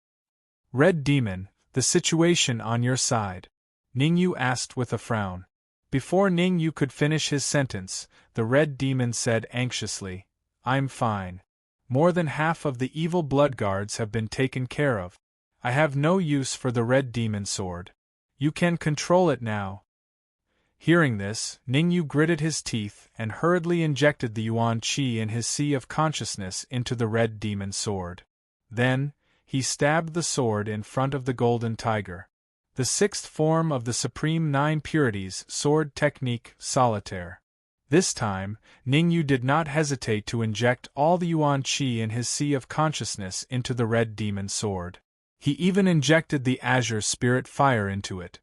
Red demon, the situation on your side? Ning Yu asked with a frown. Before Ning Yu could finish his sentence, the red demon said anxiously, I'm fine. More than half of the evil blood guards have been taken care of. I have no use for the red demon sword. You can control it now. Hearing this, Ning Yu gritted his teeth and hurriedly injected the Yuan Qi in his sea of consciousness into the red demon sword. Then, he stabbed the sword in front of the golden tiger. The sixth form of the Supreme Nine Purities sword technique, solitaire. This time, Ningyu did not hesitate to inject all the Yuan Qi in his sea of consciousness into the red demon sword. He even injected the azure spirit fire into it.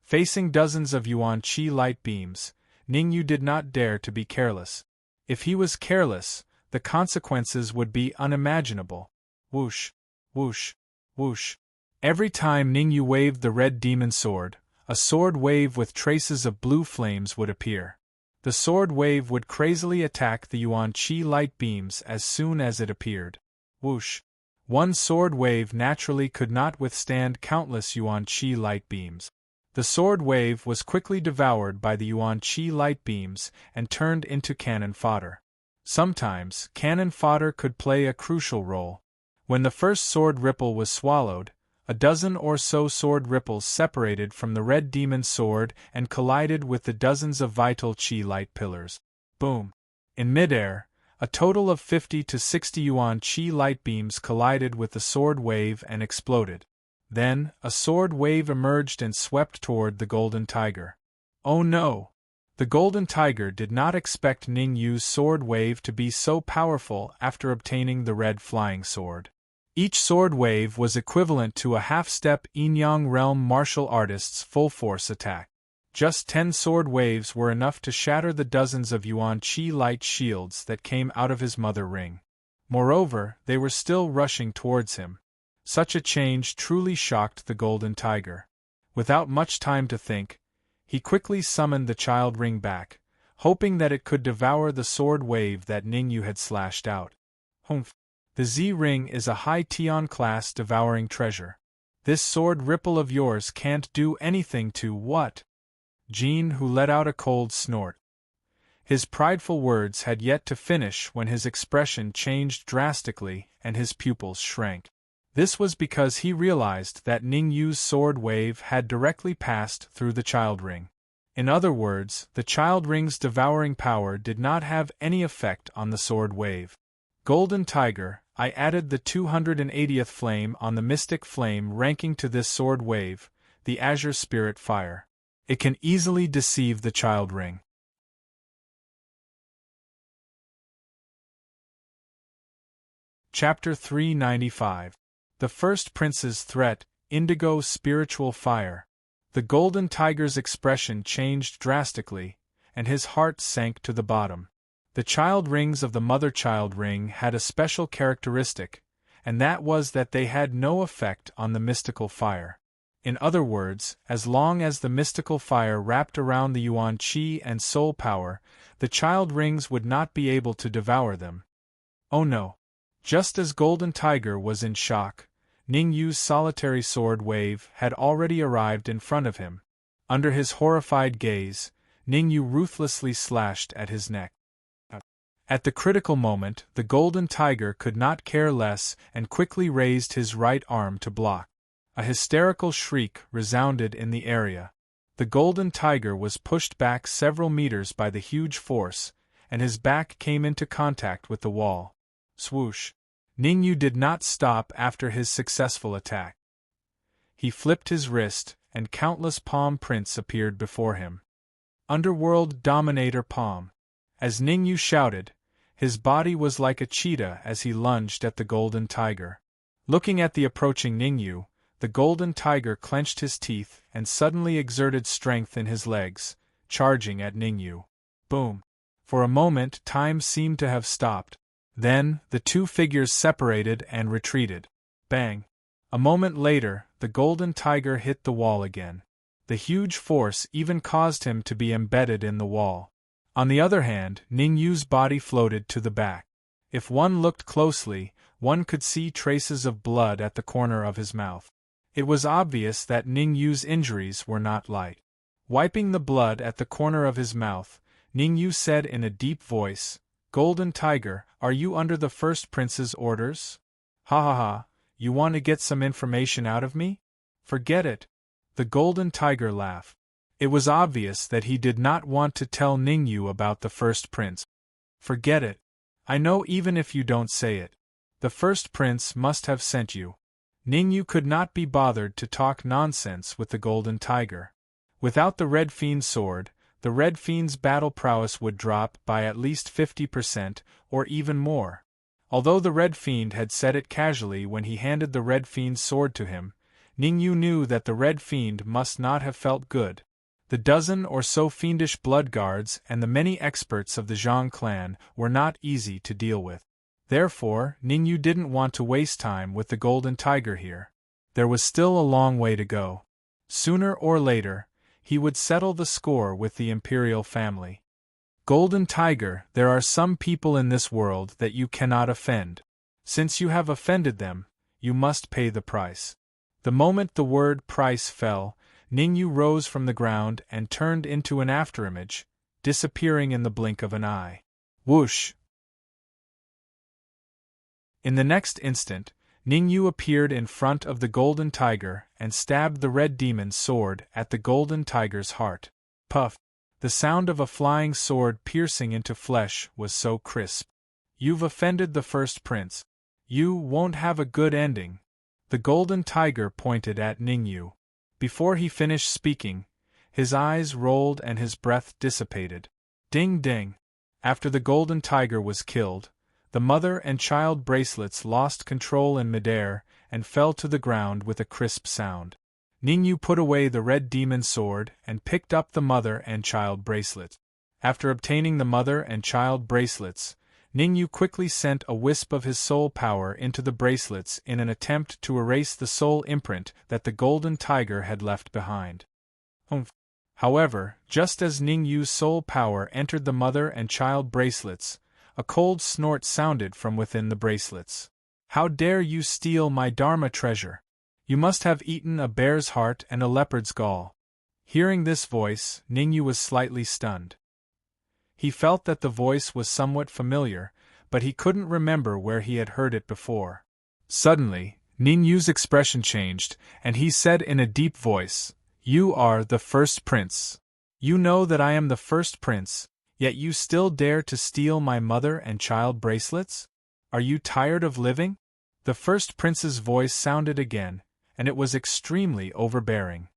Facing dozens of Yuan Qi light beams, Ningyu did not dare to be careless. If he was careless, the consequences would be unimaginable. Whoosh, whoosh, whoosh. Every time Ningyu waved the red demon sword, a sword wave with traces of blue flames would appear. The sword wave would crazily attack the Yuan Qi light beams as soon as it appeared. Whoosh. One sword wave naturally could not withstand countless Yuan Qi light beams. The sword wave was quickly devoured by the Yuan Qi light beams and turned into cannon fodder. Sometimes, cannon fodder could play a crucial role. When the first sword ripple was swallowed, a dozen or so sword ripples separated from the red demon sword and collided with the dozens of vital Qi light pillars. Boom! In midair, a total of 50 to 60 Yuan Qi light beams collided with the sword wave and exploded. Then, a sword wave emerged and swept toward the golden tiger. Oh no! The golden tiger did not expect Ningyu's sword wave to be so powerful after obtaining the red flying sword. Each sword wave was equivalent to a half-step Yin-Yang realm martial artist's full-force attack. Just 10 sword waves were enough to shatter the dozens of Yuan Qi light shields that came out of his mother ring. Moreover, they were still rushing towards him. Such a change truly shocked the golden tiger. Without much time to think, he quickly summoned the child ring back, hoping that it could devour the sword wave that Ningyu had slashed out. Humph! The Z-ring is a high Tian class devouring treasure. This sword ripple of yours can't do anything to what? Jean, who let out a cold snort. His prideful words had yet to finish when his expression changed drastically and his pupils shrank. This was because he realized that Ningyu's sword wave had directly passed through the child ring. In other words, the child ring's devouring power did not have any effect on the sword wave. Golden Tiger, I added the 280th flame on the mystic flame ranking to this sword wave, the azure spirit fire. It can easily deceive the child ring. Chapter 395. The First Prince's Threat, Indigo Spiritual Fire. The golden tiger's expression changed drastically, and his heart sank to the bottom. The child rings of the mother-child ring had a special characteristic, and that was that they had no effect on the mystical fire. In other words, as long as the mystical fire wrapped around the Yuan Qi and soul power, the child rings would not be able to devour them. Oh no! Just as Golden Tiger was in shock, Ningyu's solitary sword wave had already arrived in front of him. Under his horrified gaze, Ningyu ruthlessly slashed at his neck. At the critical moment, the Golden Tiger could not care less and quickly raised his right arm to block. A hysterical shriek resounded in the area. The Golden Tiger was pushed back several meters by the huge force, and his back came into contact with the wall. Swoosh! Ningyu did not stop after his successful attack. He flipped his wrist, and countless palm prints appeared before him. Underworld Dominator Palm. As Ningyu shouted, his body was like a cheetah as he lunged at the Golden Tiger. Looking at the approaching Ningyu, the Golden Tiger clenched his teeth and suddenly exerted strength in his legs, charging at Ningyu. Boom! For a moment time seemed to have stopped. Then, the two figures separated and retreated. Bang! A moment later, the Golden Tiger hit the wall again. The huge force even caused him to be embedded in the wall. On the other hand, Ningyu's body floated to the back. If one looked closely, one could see traces of blood at the corner of his mouth. It was obvious that Ningyu's injuries were not light. Wiping the blood at the corner of his mouth, Ningyu said in a deep voice, "Golden Tiger, are you under the First Prince's orders? Ha ha ha, you want to get some information out of me? Forget it." The Golden Tiger laughed. It was obvious that he did not want to tell Ningyu about the First Prince. Forget it. I know even if you don't say it. The first prince must have sent you. Ningyu could not be bothered to talk nonsense with the golden tiger. Without the Red Fiend's sword, the Red Fiend's battle prowess would drop by at least 50% or even more. Although the Red Fiend had said it casually when he handed the Red Fiend's sword to him, Ningyu knew that the Red Fiend must not have felt good. The dozen or so fiendish blood guards and the many experts of the Zhang clan were not easy to deal with. Therefore, Ningyu didn't want to waste time with the golden tiger here. There was still a long way to go. Sooner or later, he would settle the score with the imperial family. Golden Tiger, there are some people in this world that you cannot offend. Since you have offended them, you must pay the price. The moment the word price fell, Ningyu rose from the ground and turned into an afterimage, disappearing in the blink of an eye. Whoosh! In the next instant, Ningyu appeared in front of the golden tiger and stabbed the red demon's sword at the golden tiger's heart. Puff! The sound of a flying sword piercing into flesh was so crisp. You've offended the first prince. You won't have a good ending. The golden tiger pointed at Ningyu. Before he finished speaking, his eyes rolled and his breath dissipated. Ding ding! After the golden tiger was killed, the mother and child bracelets lost control in midair and fell to the ground with a crisp sound. Ningyu put away the red demon sword and picked up the mother and child bracelet. After obtaining the mother and child bracelets, Ningyu quickly sent a wisp of his soul power into the bracelets in an attempt to erase the soul imprint that the golden tiger had left behind. However, just as Ningyu's soul power entered the mother and child bracelets, a cold snort sounded from within the bracelets. How dare you steal my Dharma treasure? You must have eaten a bear's heart and a leopard's gall. Hearing this voice, Ningyu was slightly stunned. He felt that the voice was somewhat familiar, but he couldn't remember where he had heard it before. Suddenly, Ningyu's expression changed, and he said in a deep voice, "You are the first prince. You know that I am the first prince, yet you still dare to steal my mother and child bracelets? Are you tired of living?" The first prince's voice sounded again, and it was extremely overbearing.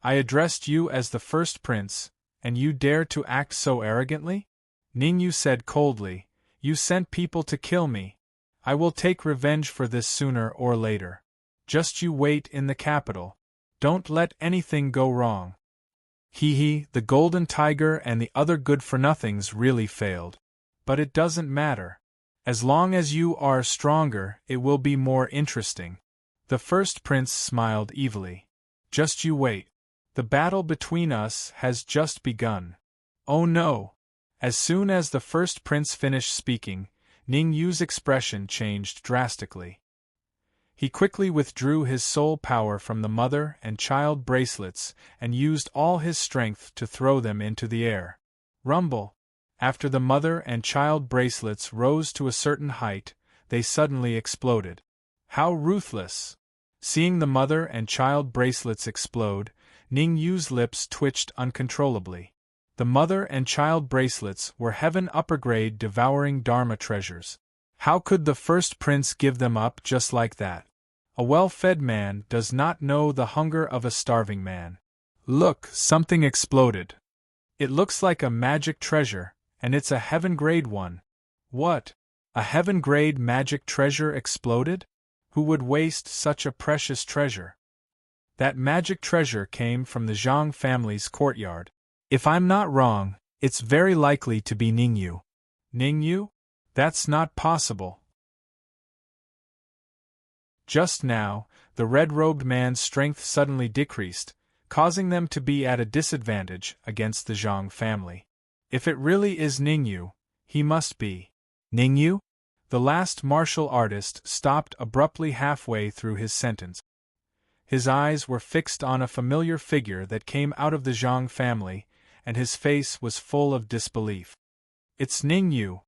"I addressed you as the first prince, and you dare to act so arrogantly?" Ningyu said coldly, "You sent people to kill me. I will take revenge for this sooner or later. Just you wait in the capital. Don't let anything go wrong." The golden tiger and the other good-for-nothings really failed. But it doesn't matter. As long as you are stronger, it will be more interesting. The first prince smiled evilly. "Just you wait. The battle between us has just begun." Oh no! As soon as the first prince finished speaking, Ningyu's expression changed drastically. He quickly withdrew his soul power from the mother and child bracelets and used all his strength to throw them into the air. Rumble! After the mother and child bracelets rose to a certain height, they suddenly exploded. How ruthless! Seeing the mother and child bracelets explode, Ningyu's lips twitched uncontrollably. The mother and child bracelets were heaven upper-grade devouring Dharma treasures. How could the first prince give them up just like that? A well-fed man does not know the hunger of a starving man. Look, something exploded. It looks like a magic treasure, and it's a heaven-grade one. What? A heaven-grade magic treasure exploded? Who would waste such a precious treasure? That magic treasure came from the Zhang family's courtyard. If I'm not wrong, it's very likely to be Ningyu. Ningyu? That's not possible. Just now, the red-robed man's strength suddenly decreased, causing them to be at a disadvantage against the Zhang family. If it really is Ningyu, he must be. Ningyu? The last martial artist stopped abruptly halfway through his sentence. His eyes were fixed on a familiar figure that came out of the Zhang family, and his face was full of disbelief. It's Ningyu.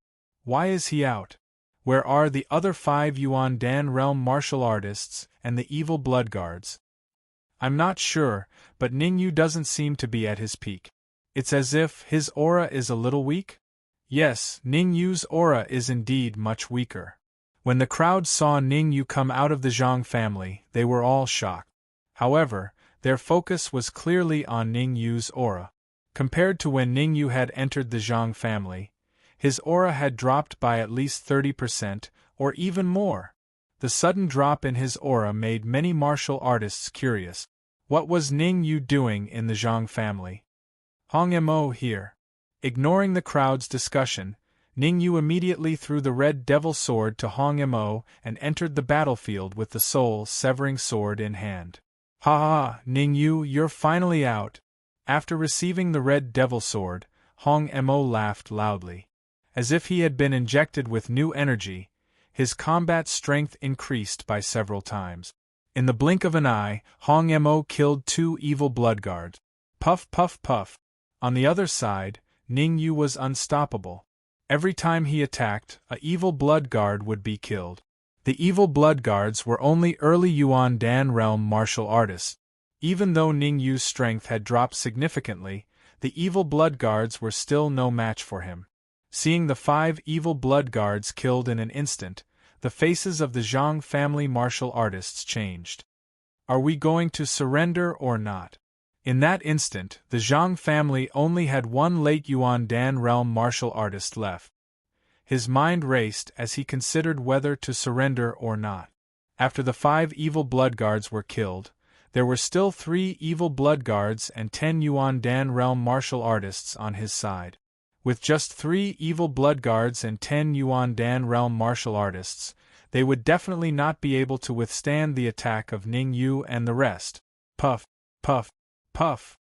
Why is he out? Where are the other 5 Yuan Dan realm martial artists and the evil blood guards? I'm not sure, but Ningyu doesn't seem to be at his peak. It's as if his aura is a little weak? Yes, Ning Yu's aura is indeed much weaker. When the crowd saw Ning Yu come out of the Zhang family, they were all shocked. However, their focus was clearly on Ning Yu's aura. Compared to when Ning Yu had entered the Zhang family, his aura had dropped by at least 30%, or even more. The sudden drop in his aura made many martial artists curious. What was Ning Yu doing in the Zhang family? Hong Mo here. Ignoring the crowd's discussion, Ning Yu immediately threw the red devil sword to Hong Mo and entered the battlefield with the soul-severing sword in hand. Ha ha, Ning Yu, you're finally out. After receiving the red devil sword, Hong Mo laughed loudly. As if he had been injected with new energy, his combat strength increased by several times. In the blink of an eye, Hong Mo killed 2 evil bloodguards. Puff puff puff. On the other side, Ning Yu was unstoppable. Every time he attacked, a evil bloodguard would be killed. The evil bloodguards were only early Yuan Dan realm martial artists. Even though Ning Yu's strength had dropped significantly, the evil bloodguards were still no match for him. Seeing the 5 evil bloodguards killed in an instant, the faces of the Zhang family martial artists changed. Are we going to surrender or not? In that instant, the Zhang family only had 1 late Yuan Dan realm martial artist left. His mind raced as he considered whether to surrender or not. After the 5 evil bloodguards were killed, there were still 3 evil bloodguards and 10 Yuan Dan realm martial artists on his side. With just 3 evil bloodguards and 10 Yuan Dan realm martial artists, they would definitely not be able to withstand the attack of Ning Yu and the rest. Puff, puff, puff.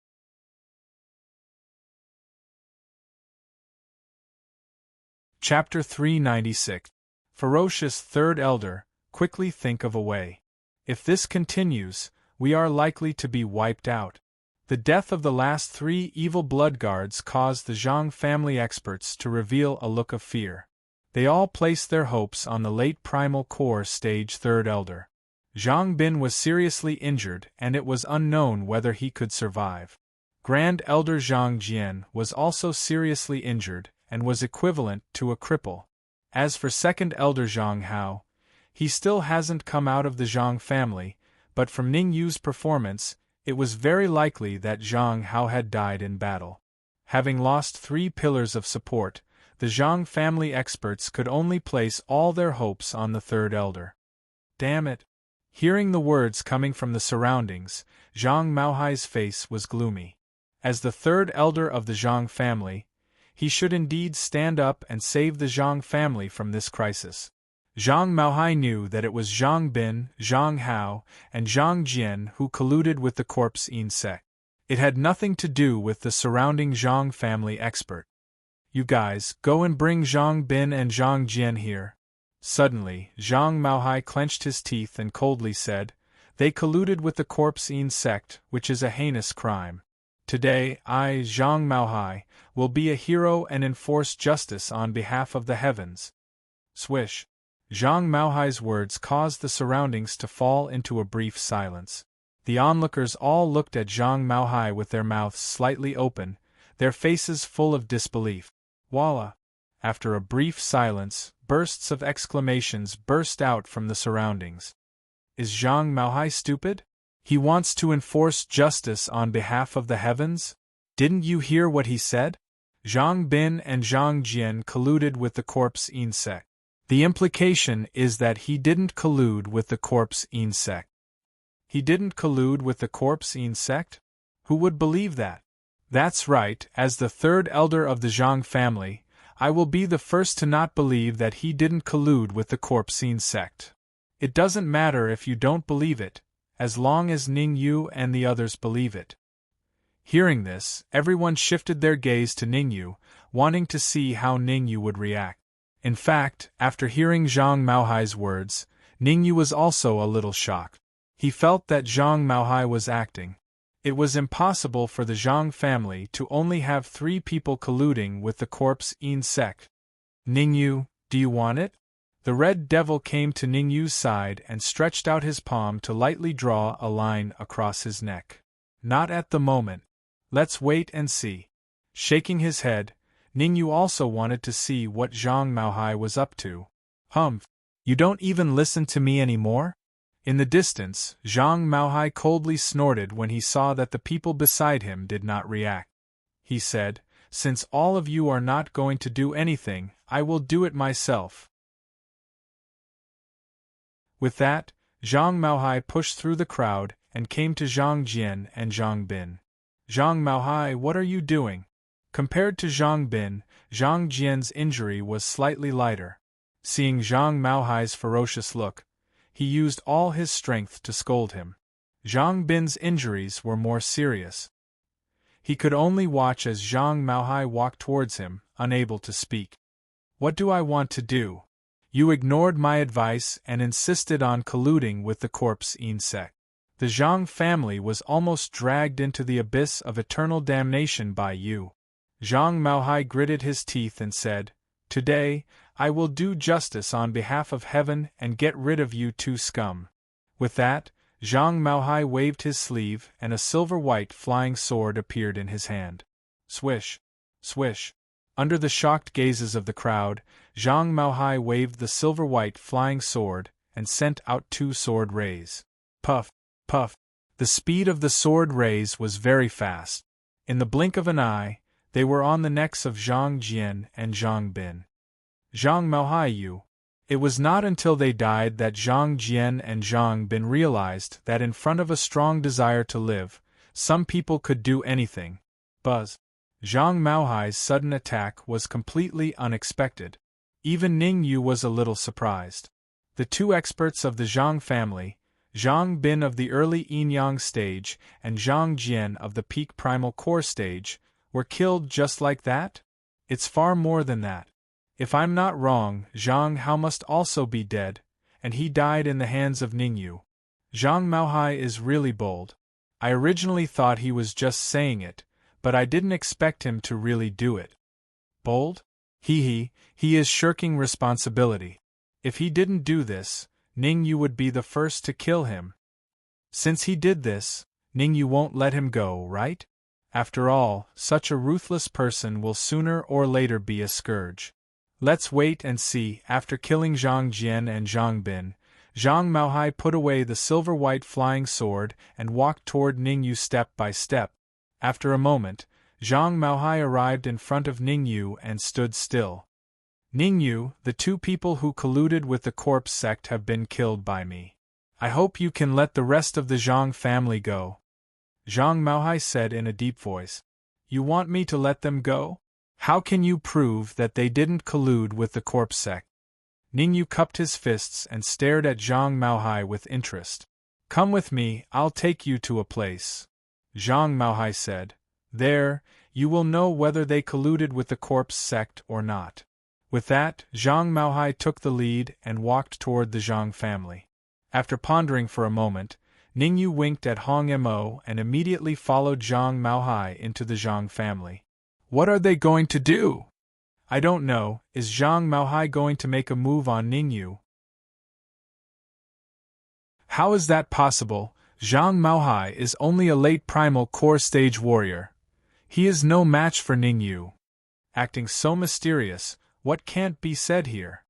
Chapter 396. Ferocious Third Elder, quickly think of a way. If this continues, we are likely to be wiped out. The death of the last 3 evil bloodguards caused the Zhang family experts to reveal a look of fear. They all placed their hopes on the late Primal Core Stage Third Elder. Zhang Bin was seriously injured and it was unknown whether he could survive. Grand Elder Zhang Jian was also seriously injured and was equivalent to a cripple. As for Second Elder Zhang Hao, he still hasn't come out of the Zhang family, but from Ning Yu's performance, it was very likely that Zhang Hao had died in battle. Having lost 3 pillars of support, the Zhang family experts could only place all their hopes on the Third Elder. Damn it! Hearing the words coming from the surroundings, Zhang Maohai's face was gloomy. As the Third Elder of the Zhang family, he should indeed stand up and save the Zhang family from this crisis. Zhang Maohai knew that it was Zhang Bin, Zhang Hao, and Zhang Jian who colluded with the corpse insect. It had nothing to do with the surrounding Zhang family expert. You guys, go and bring Zhang Bin and Zhang Jian here. Suddenly, Zhang Maohai clenched his teeth and coldly said, they colluded with the corpse sect, which is a heinous crime. Today, I, Zhang Maohai, will be a hero and enforce justice on behalf of the heavens. Swish. Zhang Maohai's words caused the surroundings to fall into a brief silence. The onlookers all looked at Zhang Maohai with their mouths slightly open, their faces full of disbelief. Voila! After a brief silence, bursts of exclamations burst out from the surroundings. Is Zhang Maohai stupid? He wants to enforce justice on behalf of the heavens? Didn't you hear what he said? Zhang Bin and Zhang Jian colluded with the corpse sect. The implication is that he didn't collude with the corpse sect. He didn't collude with the corpse sect? Who would believe that? That's right, as the Third Elder of the Zhang family, I will be the first to not believe that he didn't collude with the corpse sect. It doesn't matter if you don't believe it, as long as Ning Yu and the others believe it. Hearing this, everyone shifted their gaze to Ning Yu, wanting to see how Ning Yu would react. In fact, after hearing Zhang Maohai's words, Ning Yu was also a little shocked. He felt that Zhang Maohai was acting. It was impossible for the Zhang family to only have 3 people colluding with the corpse sect. Ning Yu, do you want it? The red devil came to Ning Yu's side and stretched out his palm to lightly draw a line across his neck. Not at the moment. Let's wait and see. Shaking his head, Ningyu also wanted to see what Zhang Maohai was up to. Humph! You don't even listen to me anymore? In the distance, Zhang Maohai coldly snorted when he saw that the people beside him did not react. He said, "Since all of you are not going to do anything, I will do it myself." With that, Zhang Maohai pushed through the crowd and came to Zhang Jian and Zhang Bin. "Zhang Maohai, what are you doing?" Compared to Zhang Bin, Zhang Jian's injury was slightly lighter. Seeing Zhang Maohai's ferocious look, he used all his strength to scold him. Zhang Bin's injuries were more serious. He could only watch as Zhang Maohai walked towards him, unable to speak. "What do I want to do? You ignored my advice and insisted on colluding with the corpse insect. The Zhang family was almost dragged into the abyss of eternal damnation by you." Zhang Maohai gritted his teeth and said, "Today, I will do justice on behalf of heaven and get rid of you two scum." With that, Zhang Maohai waved his sleeve and a silver-white flying sword appeared in his hand. Swish! Swish! Under the shocked gazes of the crowd, Zhang Maohai waved the silver-white flying sword and sent out two sword rays. Puff! Puff! The speed of the sword rays was very fast. In the blink of an eye, they were on the necks of Zhang Jian and Zhang Bin. "Zhang Maohai, you!" It was not until they died that Zhang Jian and Zhang Bin realized that in front of a strong desire to live, some people could do anything. Buzz! Zhang Maohai's sudden attack was completely unexpected. Even Ningyu was a little surprised. The two experts of the Zhang family, Zhang Bin of the early yin-yang stage and Zhang Jian of the peak primal core stage, were killed just like that? It's far more than that. If I'm not wrong, Zhang Hao must also be dead, and he died in the hands of Ningyu. Zhang Maohai is really bold. I originally thought he was just saying it, but I didn't expect him to really do it. Bold? He is shirking responsibility. If he didn't do this, Ningyu would be the first to kill him. Since he did this, Ningyu won't let him go, right? After all, such a ruthless person will sooner or later be a scourge. Let's wait and see. After killing Zhang Jian and Zhang Bin, Zhang Maohai put away the silver-white flying sword and walked toward Ningyu step by step. After a moment, Zhang Maohai arrived in front of Ningyu and stood still. "Ningyu, the two people who colluded with the corpse sect have been killed by me. I hope you can let the rest of the Zhang family go." Zhang Maohai said in a deep voice. "You want me to let them go? How can you prove that they didn't collude with the corpse sect?" Ningyu cupped his fists and stared at Zhang Maohai with interest. "Come with me, I'll take you to a place," Zhang Maohai said. "There, you will know whether they colluded with the corpse sect or not." With that, Zhang Maohai took the lead and walked toward the Zhang family. After pondering for a moment, Ningyu winked at Hong Mo and immediately followed Zhang Maohai into the Zhang family. What are they going to do? I don't know. Is Zhang Maohai going to make a move on Ningyu? How is that possible? Zhang Maohai is only a late primal core stage warrior. He is no match for Ningyu. Acting so mysterious, what can't be said here?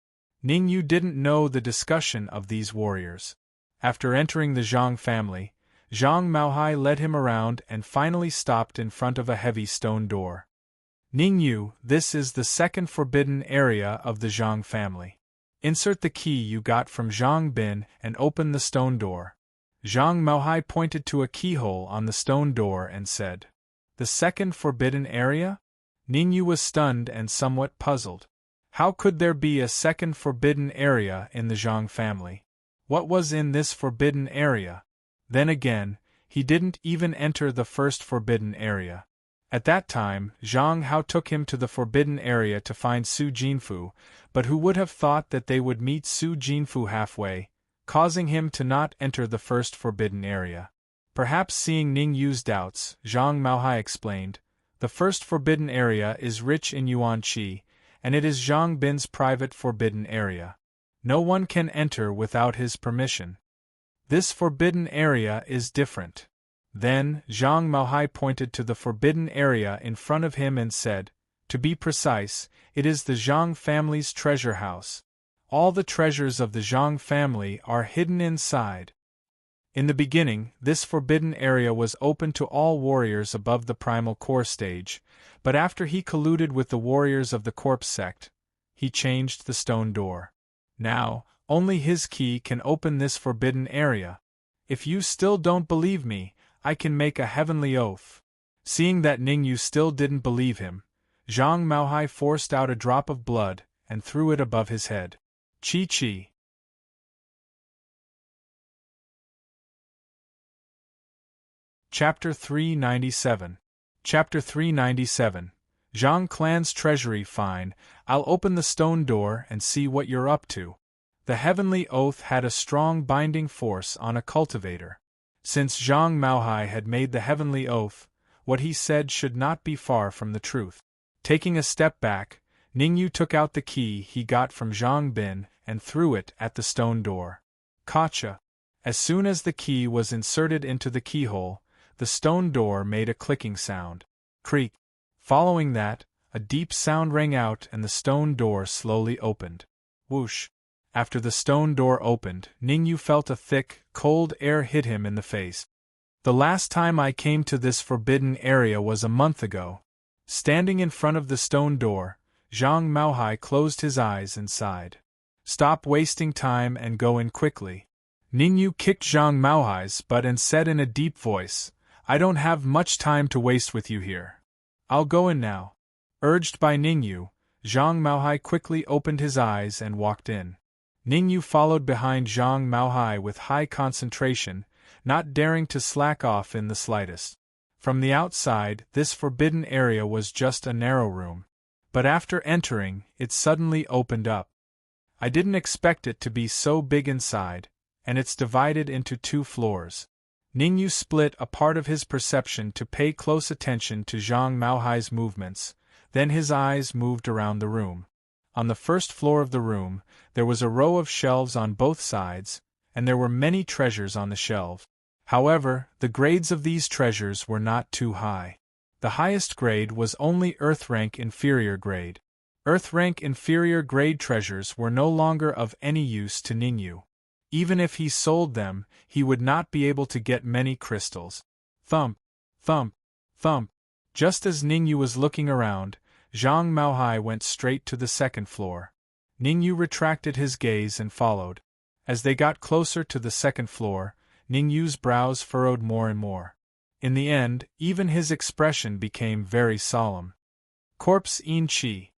Ningyu didn't know the discussion of these warriors. After entering the Zhang family, Zhang Maohai led him around and finally stopped in front of a heavy stone door. Ningyu, this is the second forbidden area of the Zhang family. Insert the key you got from Zhang Bin and open the stone door. Zhang Maohai pointed to a keyhole on the stone door and said, "The second forbidden area?" Ningyu was stunned and somewhat puzzled. How could there be a second forbidden area in the Zhang family? What was in this forbidden area? Then again, he didn't even enter the first forbidden area. At that time, Zhang Hao took him to the forbidden area to find Su Jinfu, but who would have thought that they would meet Su Jinfu halfway, causing him to not enter the first forbidden area. Perhaps seeing Ningyu's doubts, Zhang Maohai explained, "The first forbidden area is rich in yuan qi, and it is Zhang Bin's private forbidden area. No one can enter without his permission. This forbidden area is different." Then, Zhang Maohai pointed to the forbidden area in front of him and said, To be precise, it is the Zhang family's treasure house. All the treasures of the Zhang family are hidden inside. In the beginning, this forbidden area was open to all warriors above the primal core stage, but after he colluded with the warriors of the corpse sect, he changed the stone door. Now, only his key can open this forbidden area. If you still don't believe me, I can make a heavenly oath. Seeing that Ningyu still didn't believe him, Zhang Maohai forced out a drop of blood and threw it above his head. Chi. Chapter 397. Chapter 397. Zhang Clan's treasury. Fine, I'll open the stone door and see what you're up to. The heavenly oath had a strong binding force on a cultivator. Since Zhang Maohai had made the heavenly oath, what he said should not be far from the truth. Taking a step back, Ningyu took out the key he got from Zhang Bin and threw it at the stone door. Gotcha! As soon as the key was inserted into the keyhole, the stone door made a clicking sound. Creak! Following that, a deep sound rang out and the stone door slowly opened. Whoosh! After the stone door opened, Ningyu felt a thick, cold air hit him in the face. The last time I came to this forbidden area was a month ago. Standing in front of the stone door, Zhang Maohai closed his eyes and sighed. Stop wasting time and go in quickly. Ningyu kicked Zhang Maohai's butt and said in a deep voice, I don't have much time to waste with you here. I'll go in now. Urged by Ningyu, Zhang Maohai quickly opened his eyes and walked in. Ningyu followed behind Zhang Maohai with high concentration, not daring to slack off in the slightest. From the outside, this forbidden area was just a narrow room. But after entering, it suddenly opened up. I didn't expect it to be so big inside, and it's divided into 2 floors. Ningyu split a part of his perception to pay close attention to Zhang Maohai's movements, then his eyes moved around the room. On the first floor of the room, there was a row of shelves on both sides, and there were many treasures on the shelves. However, the grades of these treasures were not too high. The highest grade was only Earth rank inferior grade. Earth rank inferior grade treasures were no longer of any use to Ningyu. Even if he sold them, he would not be able to get many crystals. Thump, thump, thump. Just as Ningyu was looking around, Zhang Maohai went straight to the second floor. Ningyu retracted his gaze and followed. As they got closer to the second floor, Ningyu's brows furrowed more and more. In the end, even his expression became very solemn. Corpse in Chi.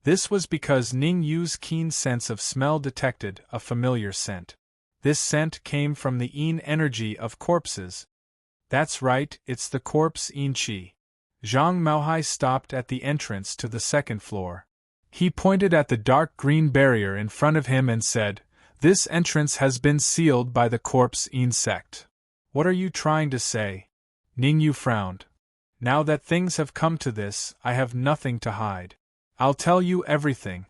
This was because Ningyu's keen sense of smell detected a familiar scent. This scent came from the Yin energy of corpses. That's right, it's the corpse in Chi. Zhang Maohai stopped at the entrance to the second floor. He pointed at the dark green barrier in front of him and said, This entrance has been sealed by the corpse in sect. What are you trying to say? Ningyu frowned. Now that things have come to this, I have nothing to hide. I'll tell you everything.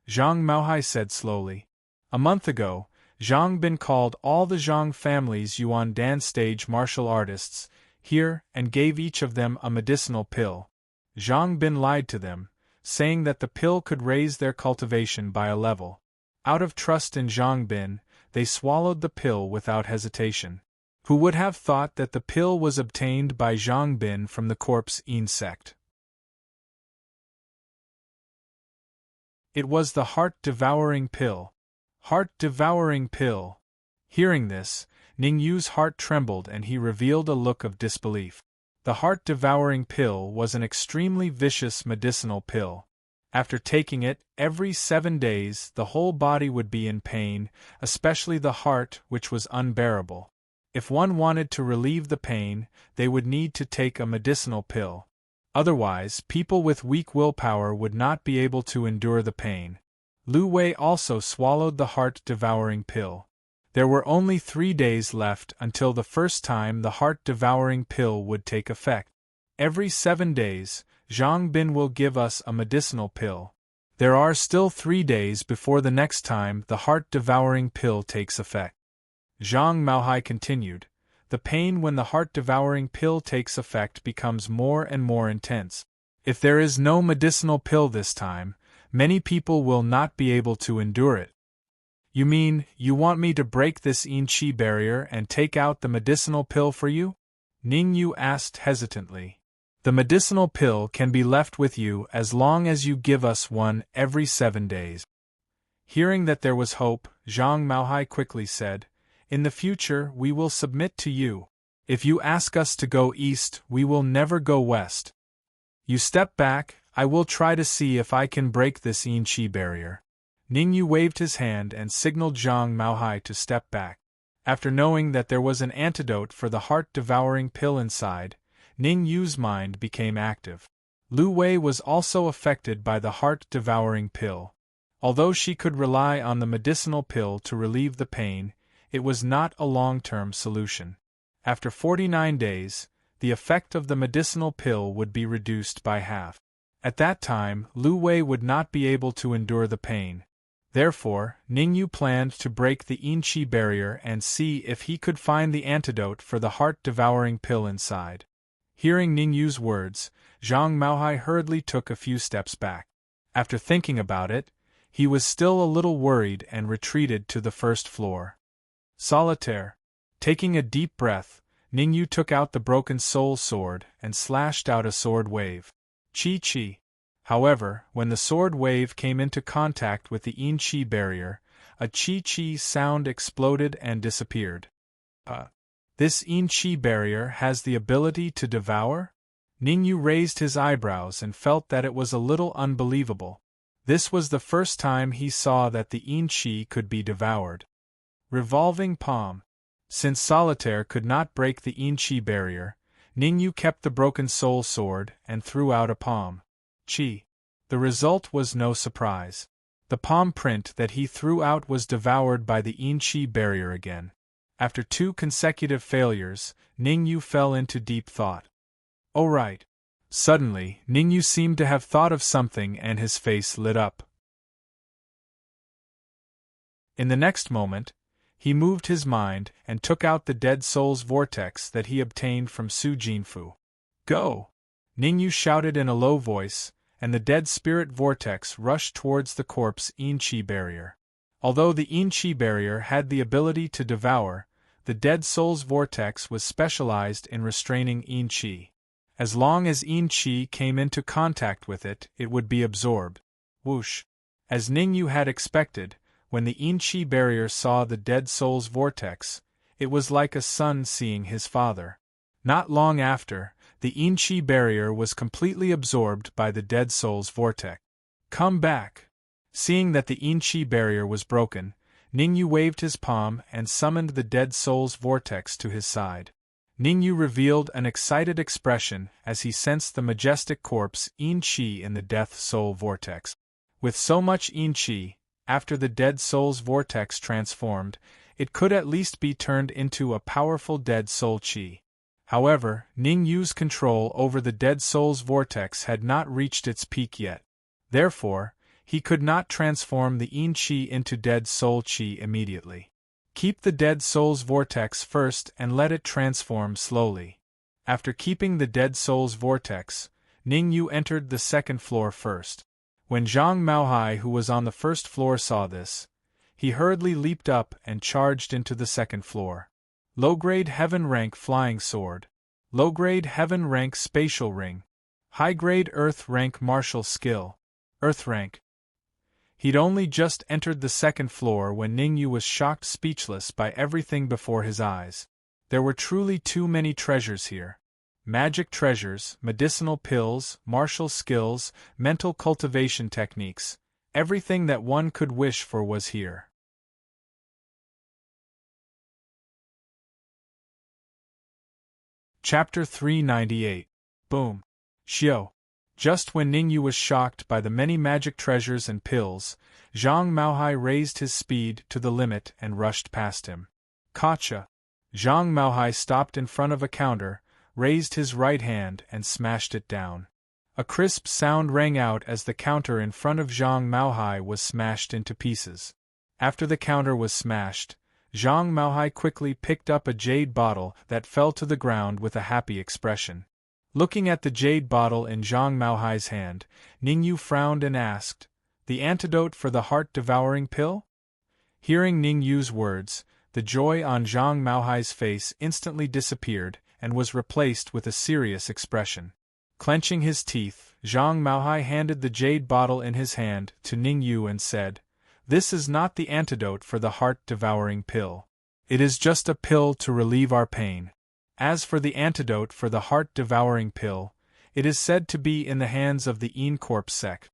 Zhang Maohai said slowly. A month ago, Zhang Bin called all the Zhang family's Yuan Dan stage martial artists here and gave each of them a medicinal pill. Zhang Bin lied to them, saying that the pill could raise their cultivation by a level. Out of trust in Zhang Bin, they swallowed the pill without hesitation. Who would have thought that the pill was obtained by Zhang Bin from the corpse insect? It was the heart-devouring pill. Heart-devouring pill. Hearing this, Ningyu's heart trembled and he revealed a look of disbelief. The heart-devouring pill was an extremely vicious medicinal pill. After taking it, every 7 days the whole body would be in pain, especially the heart, which was unbearable. If one wanted to relieve the pain, they would need to take a medicinal pill. Otherwise, people with weak willpower would not be able to endure the pain. Lu Wei also swallowed the heart-devouring pill. There were only 3 days left until the first time the heart-devouring pill would take effect. Every 7 days, Zhang Bin will give us a medicinal pill. There are still 3 days before the next time the heart-devouring pill takes effect. Zhang Maohai continued. The pain when the heart-devouring pill takes effect becomes more and more intense. If there is no medicinal pill this time, many people will not be able to endure it. You mean, you want me to break this yin-qi barrier and take out the medicinal pill for you? Ning Yu asked hesitantly. The medicinal pill can be left with you as long as you give us one every 7 days. Hearing that there was hope, Zhang Maohai quickly said, In the future we will submit to you. If you ask us to go east, we will never go west. You step back, I will try to see if I can break this yin-qi barrier. Ning Yu waved his hand and signaled Zhang Maohai to step back. After knowing that there was an antidote for the heart-devouring pill inside, Ning Yu's mind became active. Lu Wei was also affected by the heart-devouring pill. Although she could rely on the medicinal pill to relieve the pain, it was not a long-term solution. After 49 days, the effect of the medicinal pill would be reduced by half. At that time, Lu Wei would not be able to endure the pain. Therefore, Ning Yu planned to break the yin-qi barrier and see if he could find the antidote for the heart-devouring pill inside. Hearing Ning Yu's words, Zhang Maohai hurriedly took a few steps back. After thinking about it, he was still a little worried and retreated to the first floor. Solitaire. Taking a deep breath, Ning Yu took out the broken soul sword and slashed out a sword wave. Chi-chi. However, when the sword wave came into contact with the yin-qi barrier, a chi-chi sound exploded and disappeared. This yin-qi barrier has the ability to devour? Ning Yu raised his eyebrows and felt that it was a little unbelievable. This was the first time he saw that the yin-qi could be devoured. Revolving palm. Since Solitaire could not break the yin-qi barrier, Ning Yu kept the broken soul sword and threw out a palm. Chi. The result was no surprise. The palm print that he threw out was devoured by the yin-qi barrier again. After 2 consecutive failures, Ning Yu fell into deep thought. Oh right. Suddenly, Ning Yu seemed to have thought of something and his face lit up. In the next moment, he moved his mind and took out the dead soul's vortex that he obtained from Su Jinfu. Go! Ning Yu shouted in a low voice, and the dead spirit vortex rushed towards the corpse yin-qi barrier. Although the yin-qi barrier had the ability to devour, the dead soul's vortex was specialized in restraining yin-qi. As long as yin-qi came into contact with it, it would be absorbed. Whoosh! As Ning Yu had expected, when the yin-qi barrier saw the dead soul's vortex, it was like a son seeing his father. Not long after, the yin-qi barrier was completely absorbed by the dead soul's vortex. Come back! Seeing that the yin-qi barrier was broken, Ning Yu waved his palm and summoned the dead soul's vortex to his side. Ning Yu revealed an excited expression as he sensed the majestic corpse yin-qi in the death soul vortex. With so much yin-qi, after the dead soul's vortex transformed, it could at least be turned into a powerful dead soul qi. However, Ning Yu's control over the dead soul's vortex had not reached its peak yet. Therefore, he could not transform the yin-qi into dead soul qi immediately. Keep the dead soul's vortex first and let it transform slowly. After keeping the dead soul's vortex, Ning Yu entered the second floor first. When Zhang Maohai, who was on the first floor, saw this, he hurriedly leaped up and charged into the second floor. Low-grade heaven rank flying sword. Low-grade heaven rank spatial ring. High-grade earth rank martial skill. Earth rank. He'd only just entered the second floor when Ning Yu was shocked speechless by everything before his eyes. There were truly too many treasures here. Magic treasures, medicinal pills, martial skills, mental cultivation techniques, everything that one could wish for was here. Chapter 398. Boom. Xiao. Just when Ning Yu was shocked by the many magic treasures and pills, Zhang Maohai raised his speed to the limit and rushed past him. Gotcha! Zhang Maohai stopped in front of a counter, raised his right hand and smashed it down. A crisp sound rang out as the counter in front of Zhang Maohai was smashed into pieces. After the counter was smashed, Zhang Maohai quickly picked up a jade bottle that fell to the ground with a happy expression. Looking at the jade bottle in Zhang Maohai's hand, Ningyu frowned and asked, "The antidote for the heart-devouring pill?" Hearing Ningyu's words, the joy on Zhang Maohai's face instantly disappeared and was replaced with a serious expression. Clenching his teeth, Zhang Maohai handed the jade bottle in his hand to Ningyu and said, "This is not the antidote for the heart-devouring pill. It is just a pill to relieve our pain. As for the antidote for the heart-devouring pill, it is said to be in the hands of the Corp sect."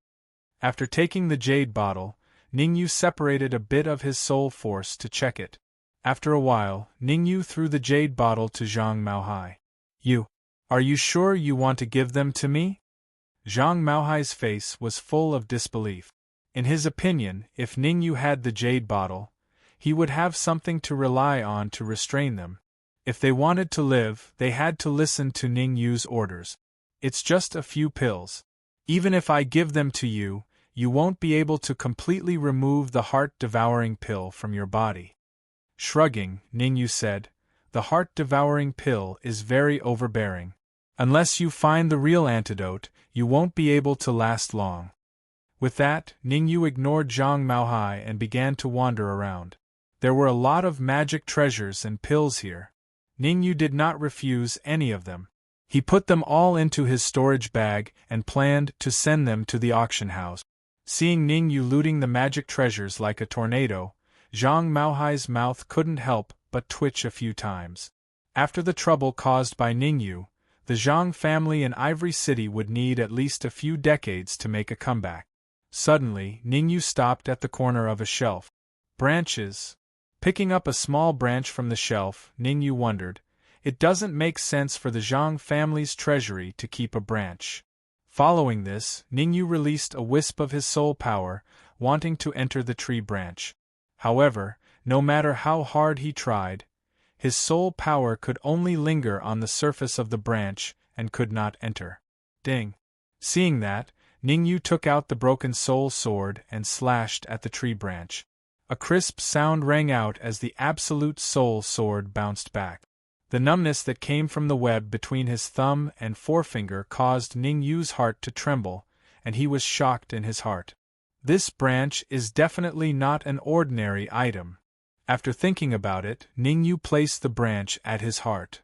After taking the jade bottle, Ningyu separated a bit of his soul force to check it. After a while, Ningyu threw the jade bottle to Zhang Maohai. Are you sure you want to give them to me?" Zhang Maohai's face was full of disbelief. In his opinion, if Ningyu had the jade bottle, he would have something to rely on to restrain them. If they wanted to live, they had to listen to Ningyu's orders. "It's just a few pills. Even if I give them to you, you won't be able to completely remove the heart-devouring pill from your body." Shrugging, Ningyu said, "The heart-devouring pill is very overbearing. Unless you find the real antidote, you won't be able to last long." With that, Ningyu ignored Zhang Maohai and began to wander around. There were a lot of magic treasures and pills here. Ningyu did not refuse any of them. He put them all into his storage bag and planned to send them to the auction house. Seeing Ningyu looting the magic treasures like a tornado, Zhang Maohai's mouth couldn't help but twitch a few times. After the trouble caused by Ningyu, the Zhang family in Ivory City would need at least a few decades to make a comeback. Suddenly, Ningyu stopped at the corner of a shelf. Branches. Picking up a small branch from the shelf, Ningyu wondered, "It doesn't make sense for the Zhang family's treasury to keep a branch." Following this, Ningyu released a wisp of his soul power, wanting to enter the tree branch. However, no matter how hard he tried, his soul power could only linger on the surface of the branch and could not enter. Ding! Seeing that, Ningyu took out the broken soul sword and slashed at the tree branch. A crisp sound rang out as the absolute soul sword bounced back. The numbness that came from the web between his thumb and forefinger caused Ningyu's heart to tremble, and he was shocked in his heart. This branch is definitely not an ordinary item. After thinking about it, Ningyu placed the branch at his heart.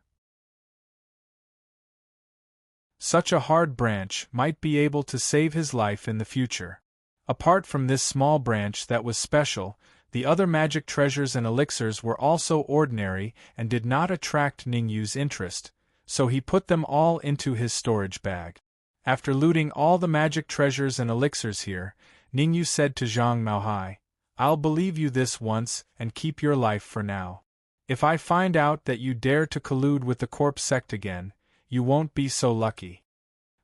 Such a hard branch might be able to save his life in the future. Apart from this small branch that was special, the other magic treasures and elixirs were also ordinary and did not attract Ningyu's interest, so he put them all into his storage bag. After looting all the magic treasures and elixirs here, Ningyu said to Zhang Maohai, "I'll believe you this once and keep your life for now. If I find out that you dare to collude with the Corp sect again, you won't be so lucky."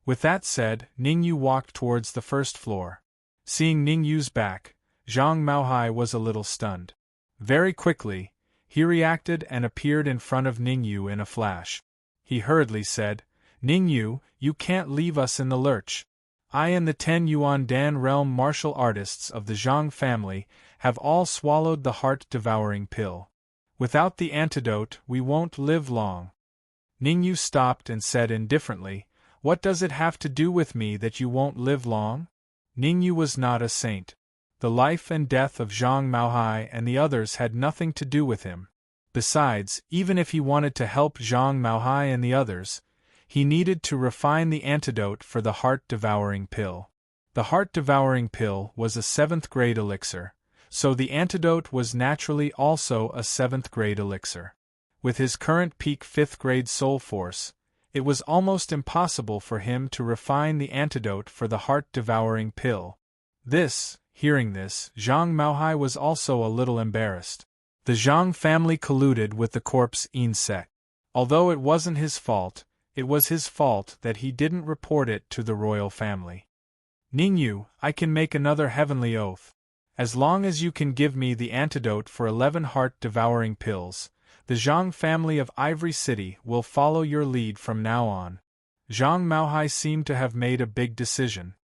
With that said, Ningyu walked towards the first floor. Seeing Ningyu's back, Zhang Maohai was a little stunned. Very quickly, he reacted and appeared in front of Ningyu in a flash. He hurriedly said, "Ningyu, you can't leave us in the lurch. I and the 10 Yuan Dan realm martial artists of the Zhang family have all swallowed the heart-devouring pill. Without the antidote, we won't live long." Ningyu stopped and said indifferently, "What does it have to do with me that you won't live long?" Ningyu was not a saint. The life and death of Zhang Maohai and the others had nothing to do with him. Besides, even if he wanted to help Zhang Maohai and the others, he needed to refine the antidote for the heart-devouring pill. The heart-devouring pill was a 7th-grade elixir, so the antidote was naturally also a 7th-grade elixir. With his current peak 5th-grade soul force, it was almost impossible for him to refine the antidote for the heart-devouring pill. Hearing this, Zhang Maohai was also a little embarrassed. The Zhang family colluded with the Corp's sect. Although it wasn't his fault, it was his fault that he didn't report it to the royal family. "Ningyu, I can make another heavenly oath. As long as you can give me the antidote for 11 heart-devouring pills, the Zhang family of Ivory City will follow your lead from now on." Zhang Maohai seemed to have made a big decision.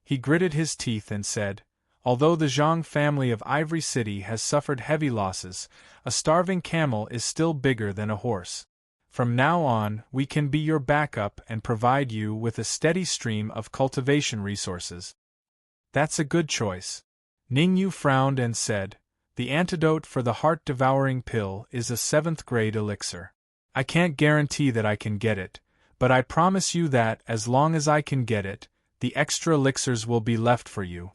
He gritted his teeth and said, "Although the Zhang family of Ivory City has suffered heavy losses, a starving camel is still bigger than a horse. From now on, we can be your backup and provide you with a steady stream of cultivation resources. That's a good choice. Ningyu frowned and said, the antidote for the heart-devouring pill is a 7th grade elixir. I can't guarantee that I can get it, but I promise you that as long as I can get it, the extra elixirs will be left for you.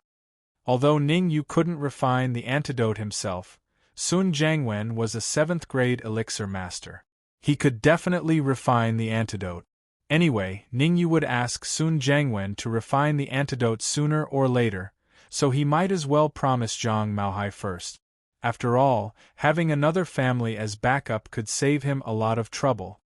Although Ningyu couldn't refine the antidote himself, Sun Jiangwen was a 7th grade elixir master. He could definitely refine the antidote. Anyway, Ningyu would ask Sun Jiangwen to refine the antidote sooner or later, so he might as well promise Zhang Maohai first. After all, having another family as backup could save him a lot of trouble.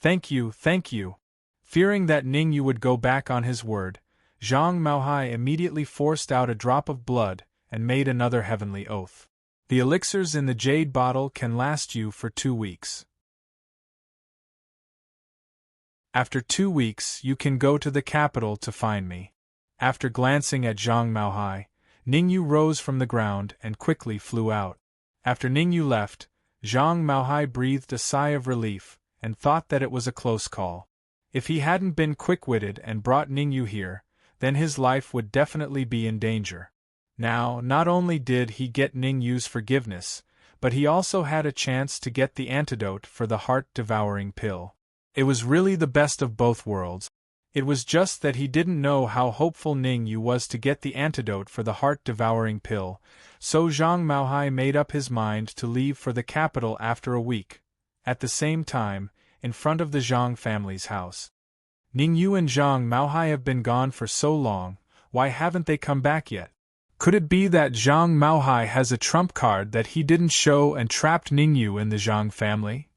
Thank you, thank you. Fearing that Ningyu would go back on his word, Zhang Maohai immediately forced out a drop of blood and made another heavenly oath. The elixirs in the jade bottle can last you for 2 weeks. After 2 weeks, you can go to the capital to find me. After glancing at Zhang Maohai, Ningyu rose from the ground and quickly flew out. After Ningyu left, Zhang Maohai breathed a sigh of relief and thought that it was a close call. If he hadn't been quick-witted and brought Ningyu here, then his life would definitely be in danger. Now, not only did he get Ningyu's forgiveness, but he also had a chance to get the antidote for the heart-devouring pill. It was really the best of both worlds. It was just that he didn't know how hopeful Ningyu was to get the antidote for the heart-devouring pill, so Zhang Maohai made up his mind to leave for the capital after a week. At the same time, in front of the Zhang family's house. Ningyu and Zhang Maohai have been gone for so long, why haven't they come back yet? Could it be that Zhang Maohai has a trump card that he didn't show and trapped Ningyu in the Zhang family?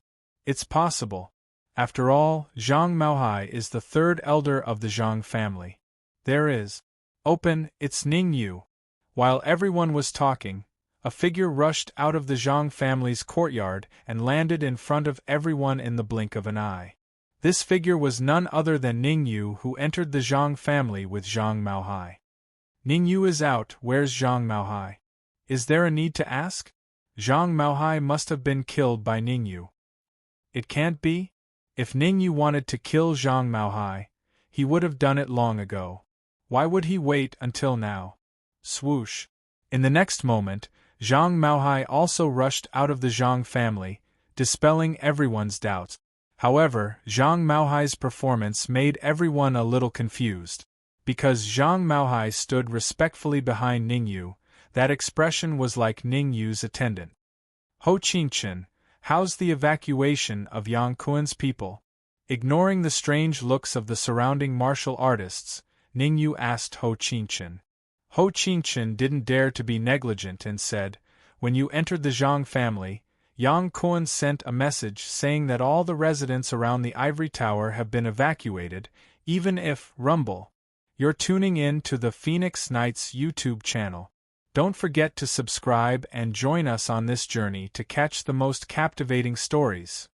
It's possible. After all, Zhang Maohai is the 3rd elder of the Zhang family. There is. Open, it's Ningyu. While everyone was talking, a figure rushed out of the Zhang family's courtyard and landed in front of everyone in the blink of an eye. This figure was none other than Ningyu, who entered the Zhang family with Zhang Maohai. Ningyu is out, where's Zhang Maohai? Is there a need to ask? Zhang Maohai must have been killed by Ningyu. It can't be? If Ningyu wanted to kill Zhang Maohai, he would have done it long ago. Why would he wait until now? Swoosh. In the next moment, Zhang Maohai also rushed out of the Zhang family, dispelling everyone's doubts. However, Zhang Maohai's performance made everyone a little confused. Because Zhang Maohai stood respectfully behind Ningyu, that expression was like Ningyu's attendant. Ho Qingchen, how's the evacuation of Yang Kuan's people? Ignoring the strange looks of the surrounding martial artists, Ningyu asked Ho Qingchen. Ho Qingchen didn't dare to be negligent and said, when you entered the Zhang family, Yang Kuan sent a message saying that all the residents around the ivory tower have been evacuated, even if, Rumble. You're tuning in to the Phoenix Knights YouTube channel. Don't forget to subscribe and join us on this journey to catch the most captivating stories.